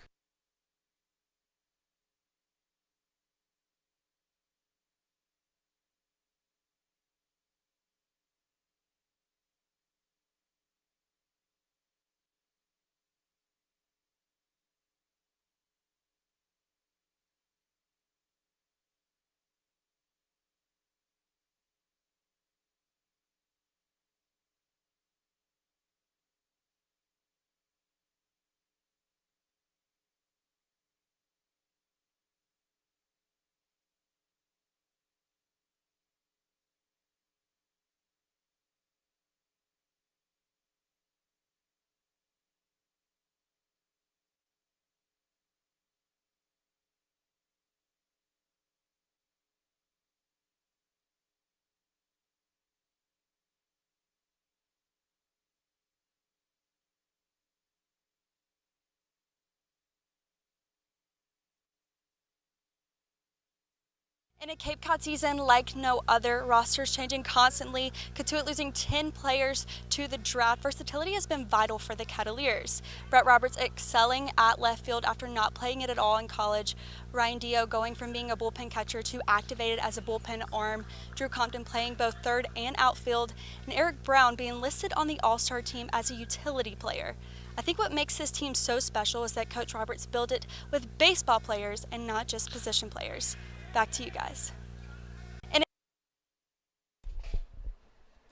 In a Cape Cod season like no other, rosters changing constantly, Cotuit losing 10 players to the draft, versatility has been vital for the Kettleers. Brett Roberts excelling at left field after not playing it at all in college. Ryan Dio going from being a bullpen catcher to activated as a bullpen arm. Drew Compton playing both third and outfield. And Eric Brown being listed on the All-Star team as a utility player. I think what makes this team so special is that Coach Roberts built it with baseball players and not just position players. Back to you guys.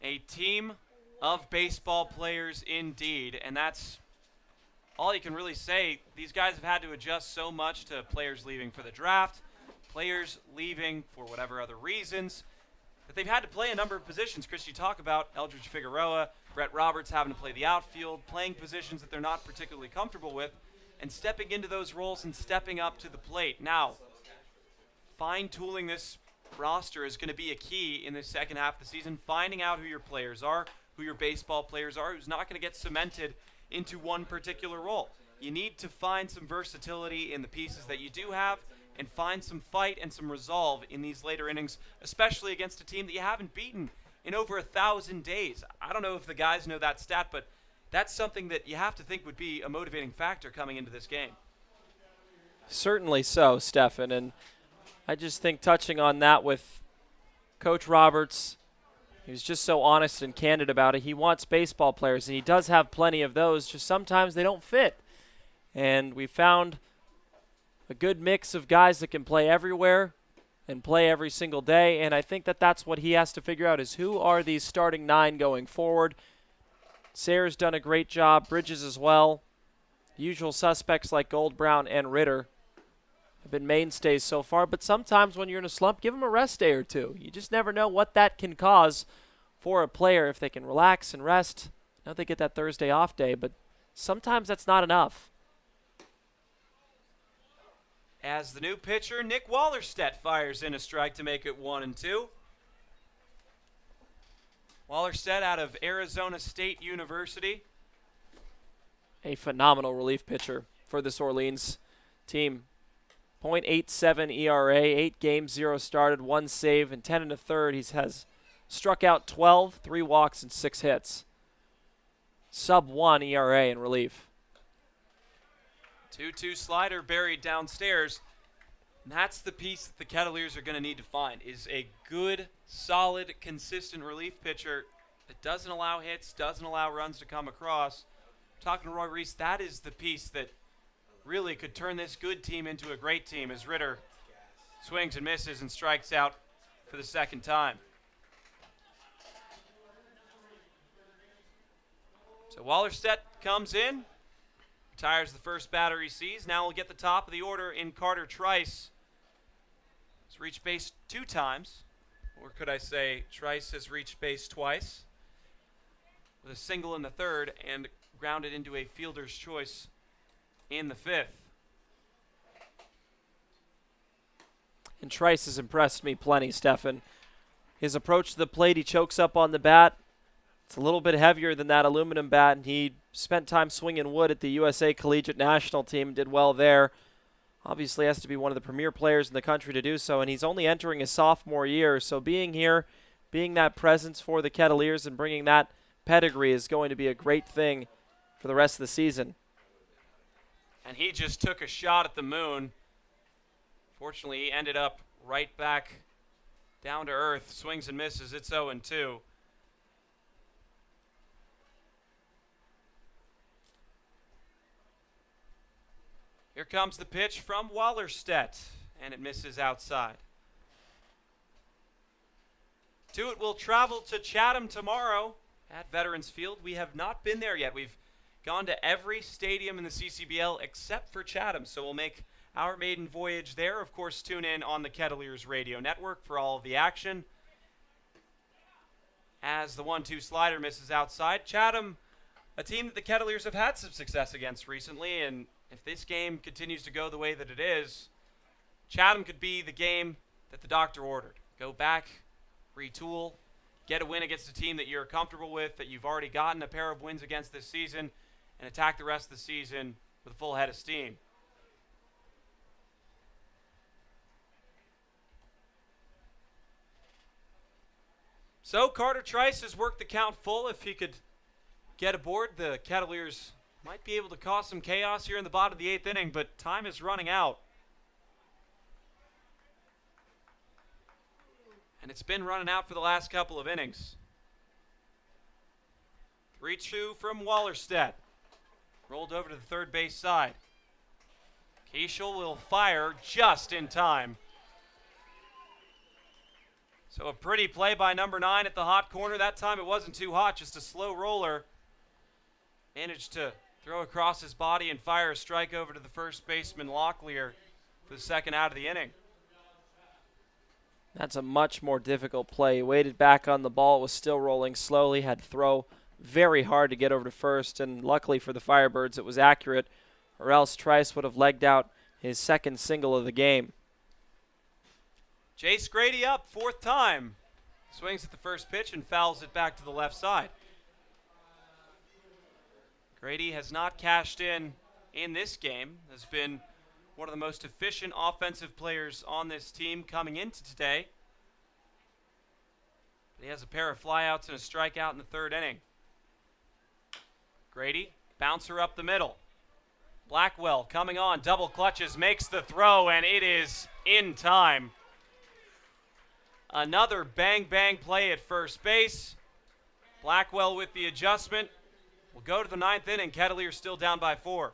A team of baseball players indeed, and that's all you can really say. These guys have had to adjust so much to players leaving for the draft, players leaving for whatever other reasons, that they've had to play a number of positions. Chris, you talk about Eldridge Figueroa, Brett Roberts having to play the outfield, playing positions that they're not particularly comfortable with, and stepping into those roles and stepping up to the plate. Now, fine-tooling this roster is going to be a key in the second half of the season, finding out who your players are, who your baseball players are, who's not going to get cemented into one particular role. You need to find some versatility in the pieces that you do have and find some fight and some resolve in these later innings, especially against a team that you haven't beaten in over 1,000 days. I don't know if the guys know that stat, but that's something that you have to think would be a motivating factor coming into this game. Certainly so, Stefan, and I just think touching on that with Coach Roberts, he was just so honest and candid about it. He wants baseball players, and he does have plenty of those, just sometimes they don't fit. And we found a good mix of guys that can play everywhere and play every single day, and I think that that's what he has to figure out is who are these starting 9 going forward. Sayre's done a great job, Bridges as well. Usual suspects like Gold, Brown, and Ritter have been mainstays so far, but sometimes when you're in a slump, give them a rest day or two. You just never know what that can cause for a player if they can relax and rest. I know they get that Thursday off day, but sometimes that's not enough. As the new pitcher, Nick Wallerstedt fires in a strike to make it 1-2. Wallerstedt out of Arizona State University. A phenomenal relief pitcher for this Orleans team. .87 ERA, 8 games, 0 started, 1 save, and 10 1/3. He has struck out 12, 3 walks, and 6 hits. Sub-1 ERA in relief. 2-2 slider buried downstairs. And that's the piece that the Kettleers are going to need to find, is a good, solid, consistent relief pitcher that doesn't allow hits, doesn't allow runs to come across. Talking to Roy Reese, that is the piece that really could turn this good team into a great team as Ritter swings and misses and strikes out for the second time. So Wallerstedt comes in, retires the first batter he sees. Now we'll get the top of the order in Carter Trice. He's reached base 2 times, or could I say Trice has reached base twice, with a single in the 3rd and grounded into a fielder's choice in the 5th. And Trice has impressed me plenty, Stefan. His approach to the plate, he chokes up on the bat. It's a little bit heavier than that aluminum bat, and he spent time swinging wood at the USA Collegiate National Team and did well there. Obviously has to be one of the premier players in the country to do so, and he's only entering his sophomore year, so being here, being that presence for the Kettleers and bringing that pedigree is going to be a great thing for the rest of the season. And he just took a shot at the moon. Fortunately, he ended up right back down to earth, swings and misses. It's 0-2. Here comes the pitch from Wallerstedt, and it misses outside. Cotuit will travel to Chatham tomorrow at Veterans Field. We have not been there yet. We've gone to every stadium in the CCBL except for Chatham, so we'll make our maiden voyage there. Of course, tune in on the Kettleers radio network for all of the action. As the 1-2 slider misses outside, Chatham, a team that the Kettleers have had some success against recently, and if this game continues to go the way that it is, Chatham could be the game that the doctor ordered. Go back, retool, get a win against a team that you're comfortable with, that you've already gotten a pair of wins against this season, and attack the rest of the season with a full head of steam. So Carter Trice has worked the count full. If he could get aboard, the Kettleers might be able to cause some chaos here in the bottom of the 8th inning, but time is running out. And it's been running out for the last couple of innings. 3-2 from Wallerstedt. Rolled over to the third base side. Keishel will fire just in time. So a pretty play by number 9 at the hot corner. That time it wasn't too hot, just a slow roller. Managed to throw across his body and fire a strike over to the first baseman, Locklear, for the second out of the inning. That's a much more difficult play. He waited back on the ball, was still rolling slowly, had to throw very hard to get over to first, and luckily for the Firebirds it was accurate, or else Trice would have legged out his second single of the game. Jace Grady up, 4th time. Swings at the first pitch and fouls it back to the left side. Grady has not cashed in this game. Has been one of the most efficient offensive players on this team coming into today. But he has a pair of flyouts and a strikeout in the 3rd inning. Grady, bouncer up the middle. Blackwell coming on, double clutches, makes the throw, and it is in time. Another bang-bang play at first base. Blackwell with the adjustment. We'll go to the 9th inning. Kettleers still down by 4.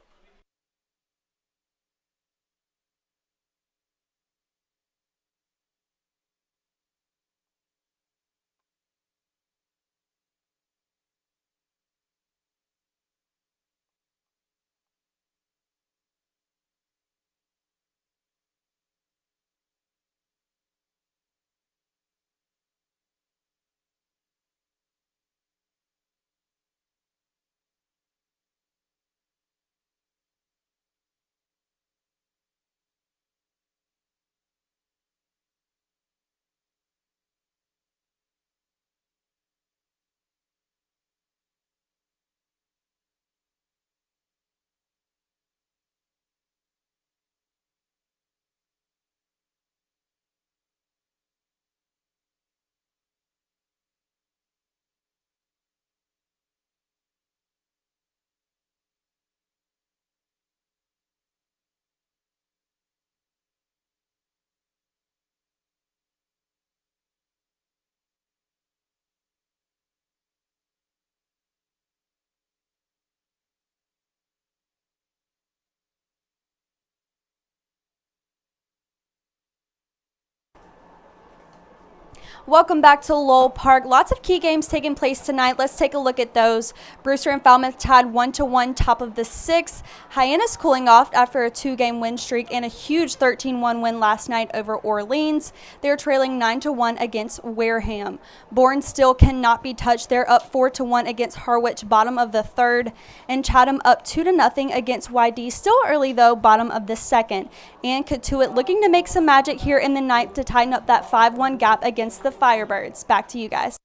Welcome back to Lowell Park. Lots of key games taking place tonight. Let's take a look at those. Brewster and Falmouth tied 1-1, top of the 6th. Hyannis cooling off after a 2-game win streak and a huge 13-1 win last night over Orleans. They're trailing 9-1 against Wareham. Bourne still cannot be touched. They're up 4-1 against Harwich, bottom of the 3rd. And Chatham up 2-0 against YD. Still early though, bottom of the 2nd. And Cotuit looking to make some magic here in the 9th to tighten up that 5-1 gap against the Firebirds. Back to you guys.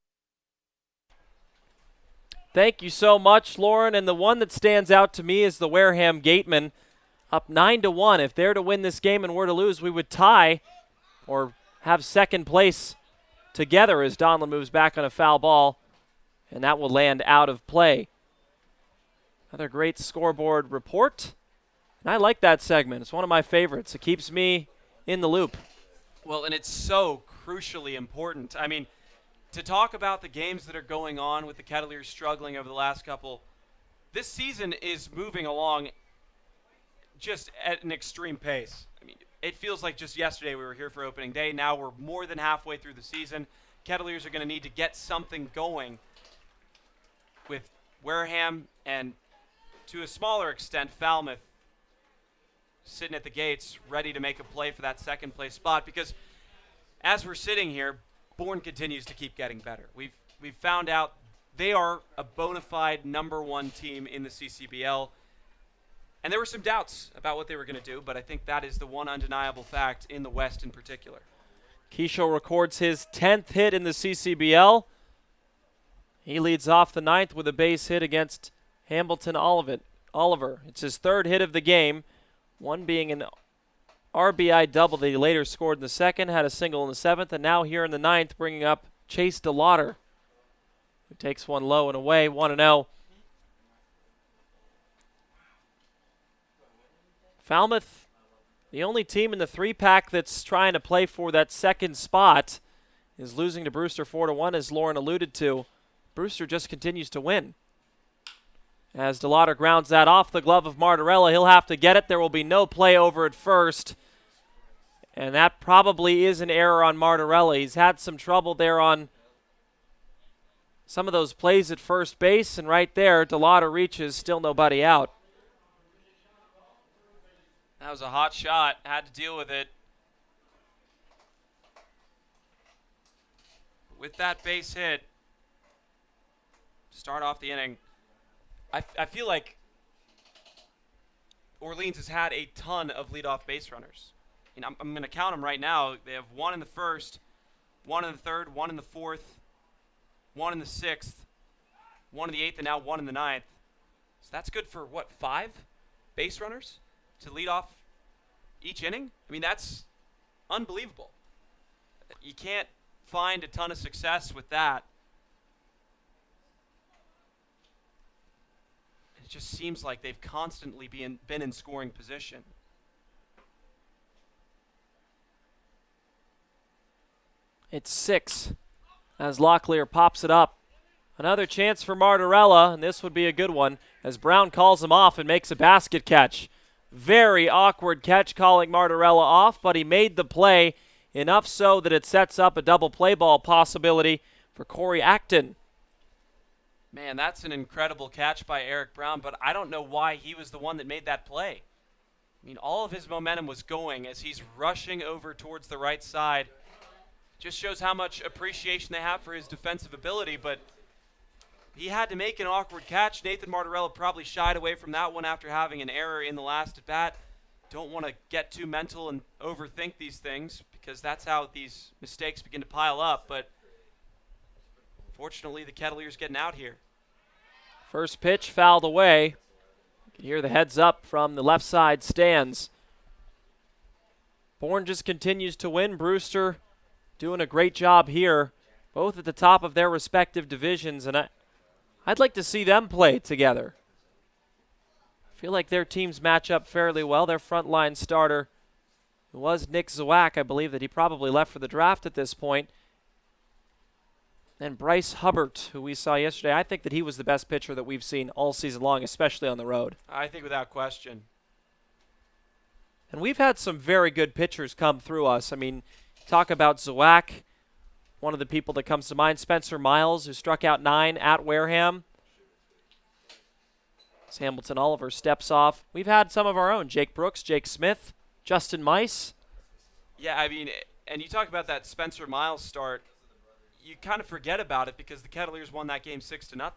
Thank you so much, Lauren. And the one that stands out to me is the Wareham Gatemen, up 9-1. If they're to win this game and we're to lose, we would tie or have second place together as Donlan moves back on a foul ball, and that will land out of play. Another great scoreboard report. And I like that segment. It's one of my favorites. It keeps me in the loop. Well, and it's so crucially important. I mean, to talk about the games that are going on with the Kettleers struggling over the last couple, this season is moving along just at an extreme pace. I mean, it feels like just yesterday we were here for opening day. Now we're more than halfway through the season. Kettleers are going to need to get something going with Wareham and, to a smaller extent, Falmouth sitting at the gates ready to make a play for that second place spot, because as we're sitting here, Bourne continues to keep getting better. We've found out they are a bona fide #1 team in the CCBL, and there were some doubts about what they were going to do, but I think that is the one undeniable fact in the West in particular. Keisho records his 10th hit in the CCBL. He leads off the 9th with a base hit against Hamilton Oliver. It's his 3rd hit of the game, one being an RBI double that he later scored in the 2nd, had a single in the 7th, and now here in the 9th bringing up Chase DeLauder, who takes one low and away, 1-0. Falmouth, the only team in the 3-pack that's trying to play for that second spot, is losing to Brewster 4-1, as Lauren alluded to. Brewster just continues to win. As DeLauder grounds that off the glove of Martorella, he'll have to get it. There will be no play over at first. And that probably is an error on Martorella. He's had some trouble there on some of those plays at first base. And right there, DeLauder reaches, still nobody out. That was a hot shot. Had to deal with it. With that base hit, start off the inning. I feel like Orleans has had a ton of leadoff base runners. And I'm going to count them right now. They have one in the 1st, one in the 3rd, one in the 4th, one in the 6th, one in the 8th, and now one in the 9th. So that's good for, what, 5 base runners to lead off each inning? I mean, that's unbelievable. You can't find a ton of success with that. It just seems like they've constantly been in scoring position. It's 6 as Locklear pops it up. Another chance for Martorella, and this would be a good one, as Brown calls him off and makes a basket catch. Very awkward catch calling Martorella off, but he made the play, enough so that it sets up a double play ball possibility for Corey Acton. Man, that's an incredible catch by Eric Brown, but I don't know why he was the one that made that play. I mean, all of his momentum was going as he's rushing over towards the right side. Just shows how much appreciation they have for his defensive ability, but he had to make an awkward catch. Nathan Martorella probably shied away from that one after having an error in the last at bat. Don't want to get too mental and overthink these things, because that's how these mistakes begin to pile up, but fortunately, the Kettleers getting out here. First pitch fouled away. You can hear the heads up from the left side stands. Bourne just continues to win. Brewster doing a great job here, both at the top of their respective divisions, and I'd like to see them play together. I feel like their teams match up fairly well. Their frontline starter was Nick Zawak. I believe that he probably left for the draft at this point. And Bryce Hubbard, who we saw yesterday, I think that he was the best pitcher that we've seen all season long, especially on the road. I think without question. And we've had some very good pitchers come through us. I mean, talk about Zawak, one of the people that comes to mind. Spencer Miles, who struck out 9 at Wareham. As Hamilton Oliver steps off. We've had some of our own. Jake Brooks, Jake Smith, Justin Mice. Yeah, I mean, and you talk about that Spencer Miles start, you kind of forget about it because the Kettleers won that game 6-0. I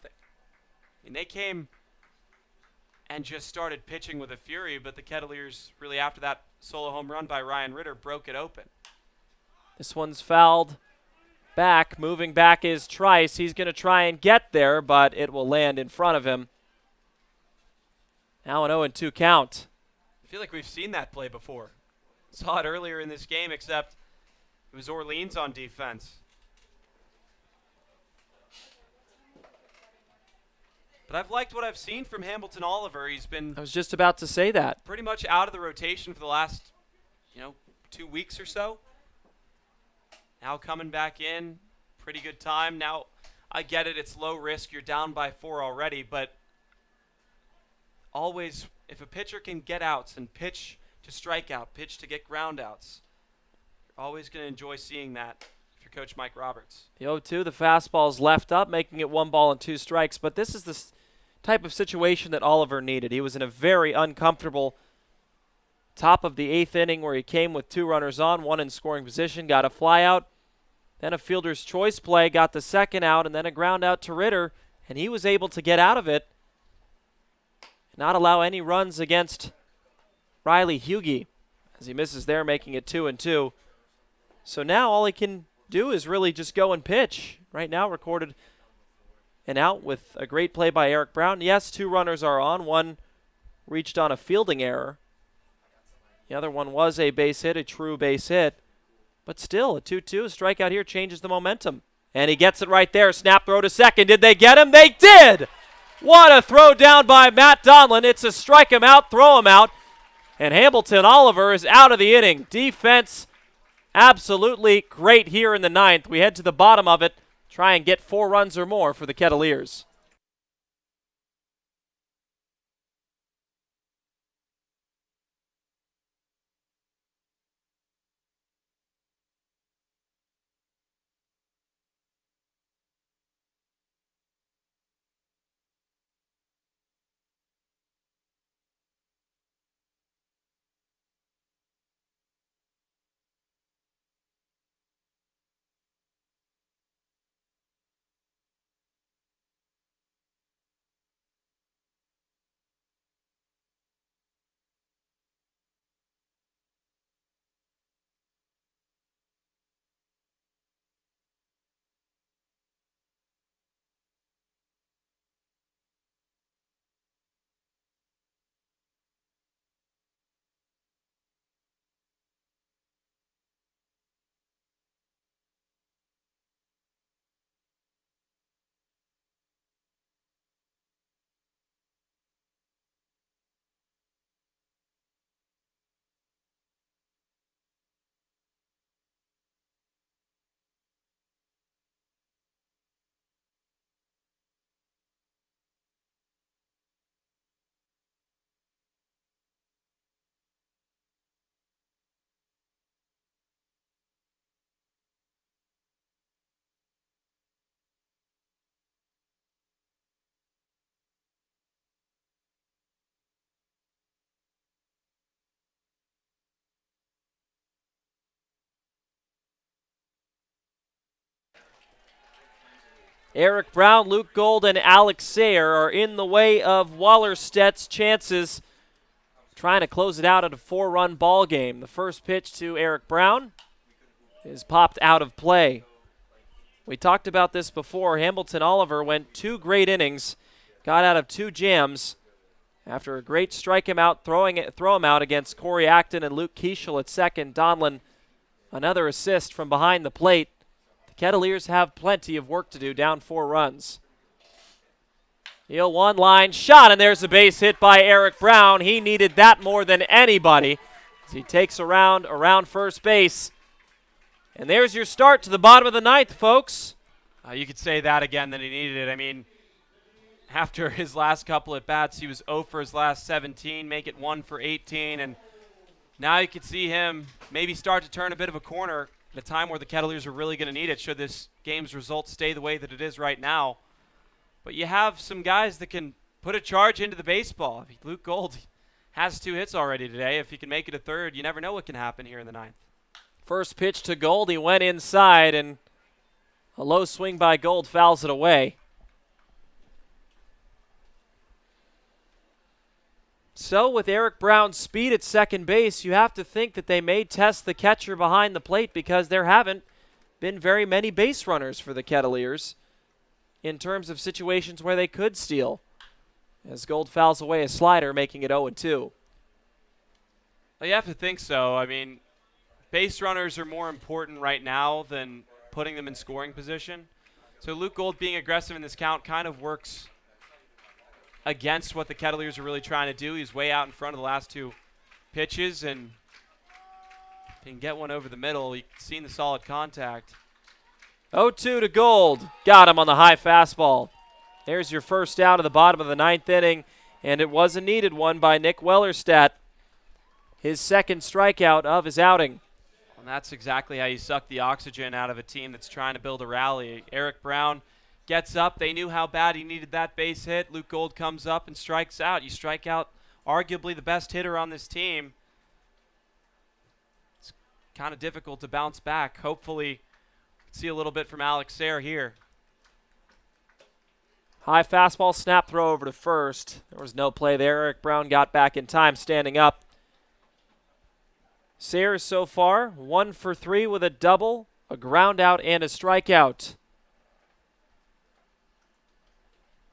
mean, they came and just started pitching with a fury, but the Kettleers really, after that solo home run by Ryan Ritter, broke it open. This one's fouled back. Moving back is Trice. He's going to try and get there, but it will land in front of him. Now an 0-2 count. I feel like we've seen that play before. Saw it earlier in this game, except it was Orleans on defense. But I've liked what I've seen from Hamilton Oliver. He's been I was just about to say that. pretty much out of the rotation for the last, 2 weeks or so. Now coming back in, pretty good time. Now, I get it, it's low risk. You're down by 4 already, but always, if a pitcher can get outs and pitch to strike out, pitch to get ground outs, you're always going to enjoy seeing that if you're Coach Mike Roberts. The 0-2, the fastball's left up, making it 1 ball and 2 strikes. But this is the type of situation that Oliver needed. He was in a very uncomfortable top of the 8th inning where he came with 2 runners on, 1 in scoring position, got a fly out, then a fielder's choice play, got the second out, and then a ground out to Ritter, and he was able to get out of it, not allow any runs against Riley Hughey as he misses there, making it 2-2. So now all he can do is really just go and pitch. Right now recorded an out with a great play by Eric Brown. Yes, 2 runners are on. 1 reached on a fielding error. The other one was a base hit, a true base hit. But still, a 2-2 strikeout here changes the momentum. And he gets it right there. Snap throw to second. Did they get him? They did! What a throw down by Matt Donlin. It's a strike him out, throw him out. And Hamilton Oliver is out of the inning. Defense absolutely great here in the 9th. We head to the bottom of it. Try and get 4 runs or more for the Kettleers. Eric Brown, Luke Gold, and Alex Sayer are in the way of Wallerstedt's chances, trying to close it out at a 4-run ball game. The first pitch to Eric Brown is popped out of play. We talked about this before. Hamilton Oliver went 2 great innings, got out of 2 jams after a great strike him out, throw him out against Corey Acton and Luke Keeschel at second. Donlin, another assist from behind the plate. Kettleers have plenty of work to do, down 4 runs. 0-1 line shot, and there's a base hit by Eric Brown. He needed that more than anybody as he takes around first base. And there's your start to the bottom of the 9th, folks. You could say that again, that he needed it. I mean, after his last couple at bats, he was 0 for his last 17, make it 1 for 18, and now you could see him maybe start to turn a bit of a corner. at a time where the Kettleers are really going to need it should this game's results stay the way that it is right now. But you have some guys that can put a charge into the baseball. Luke Gold has 2 hits already today. If he can make it a third, you never know what can happen here in the 9th. First pitch to Gold. He went inside, and a low swing by Gold fouls it away. So with Eric Brown's speed at second base, you have to think that they may test the catcher behind the plate because there haven't been very many base runners for the Kettleers in terms of situations where they could steal. As Gold fouls away a slider, making it 0-2. Well, you have to think so. I mean, base runners are more important right now than putting them in scoring position. So Luke Gold being aggressive in this count kind of works against what the Kettleers are really trying to do. He's way out in front of the last 2 pitches, and if he can get one over the middle, you've seen the solid contact. 0-2 to Gold. Got him on the high fastball. There's your first out of the bottom of the 9th inning, and it was a needed one by Nick Wellerstadt. His second strikeout of his outing. And that's exactly how you suck the oxygen out of a team that's trying to build a rally. Eric Brown gets up. They knew how bad he needed that base hit. Luke Gold comes up and strikes out. You strike out arguably the best hitter on this team. It's kind of difficult to bounce back. Hopefully, see a little bit from Alex Sayre here. High fastball, snap throw over to first. There was no play there. Eric Brown got back in time, standing up. Sayre so far 1 for 3 with a double, a ground out, and a strikeout.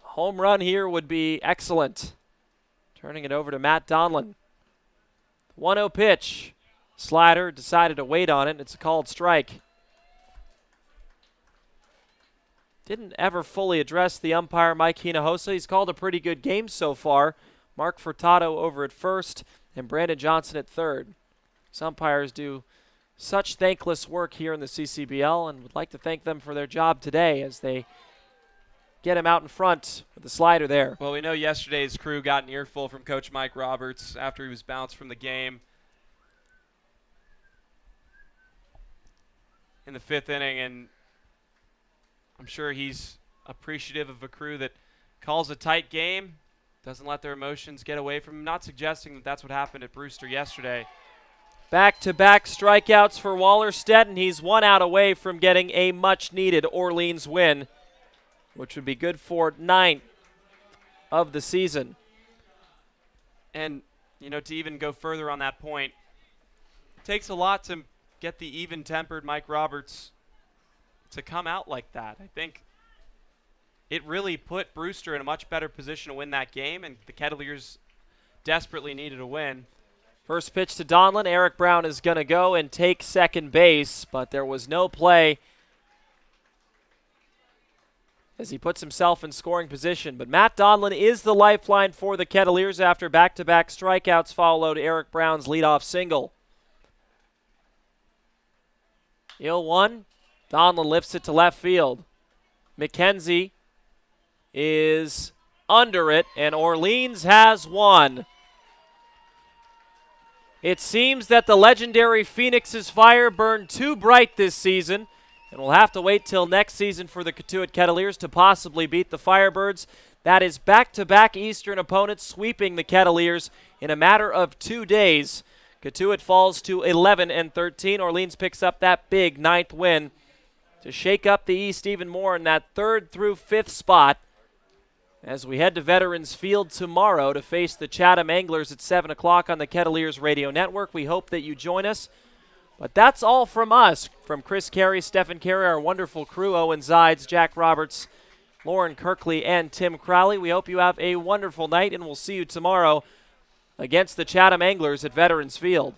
Home run here would be excellent. Turning it over to Matt Donlin. 1-0 pitch. Slider decided to wait on it, and it's a called strike. Didn't ever fully address the umpire, Mike Hinojosa. He's called a pretty good game so far. Mark Furtado over at first and Brandon Johnson at third. These umpires do such thankless work here in the CCBL, and would like to thank them for their job today as they get him out in front with the slider there. Well, we know yesterday's crew got an earful from Coach Mike Roberts after he was bounced from the game in the 5th inning, and I'm sure he's appreciative of a crew that calls a tight game, doesn't let their emotions get away from him. Not suggesting that that's what happened at Brewster yesterday. Back-to-back strikeouts for Wallerstedt, and he's 1 out away from getting a much-needed Orleans win, which would be good for 9th of the season. And, you know, to even go further on that point, it takes a lot to get the even-tempered Mike Roberts to come out like that. I think it really put Brewster in a much better position to win that game, and the Kettleers desperately needed a win. First pitch to Donlin. Eric Brown is going to go and take second base, but there was no play as he puts himself in scoring position. But Matt Donlin is the lifeline for the Kettleers after back-to-back strikeouts followed Eric Brown's leadoff single. 0-1. Donlin lifts it to left field. McKenzie is under it, and Orleans has won. It seems that the legendary Phoenix's fire burned too bright this season, and we'll have to wait till next season for the Cotuit Kettleers to possibly beat the Firebirds. That is back-to-back Eastern opponents sweeping the Kettleers in a matter of 2 days. Cotuit falls to 11-13. Orleans picks up that big 9th win to shake up the East even more in that 3rd through 5th spot as we head to Veterans Field tomorrow to face the Chatham Anglers at 7 o'clock on the Kettleers Radio Network. We hope that you join us. But that's all from us, from Chris Carey, Stephen Carey, our wonderful crew, Owen Zides, Jack Roberts, Lauren Kirkley, and Tim Crowley. We hope you have a wonderful night, and we'll see you tomorrow against the Chatham Anglers at Veterans Field.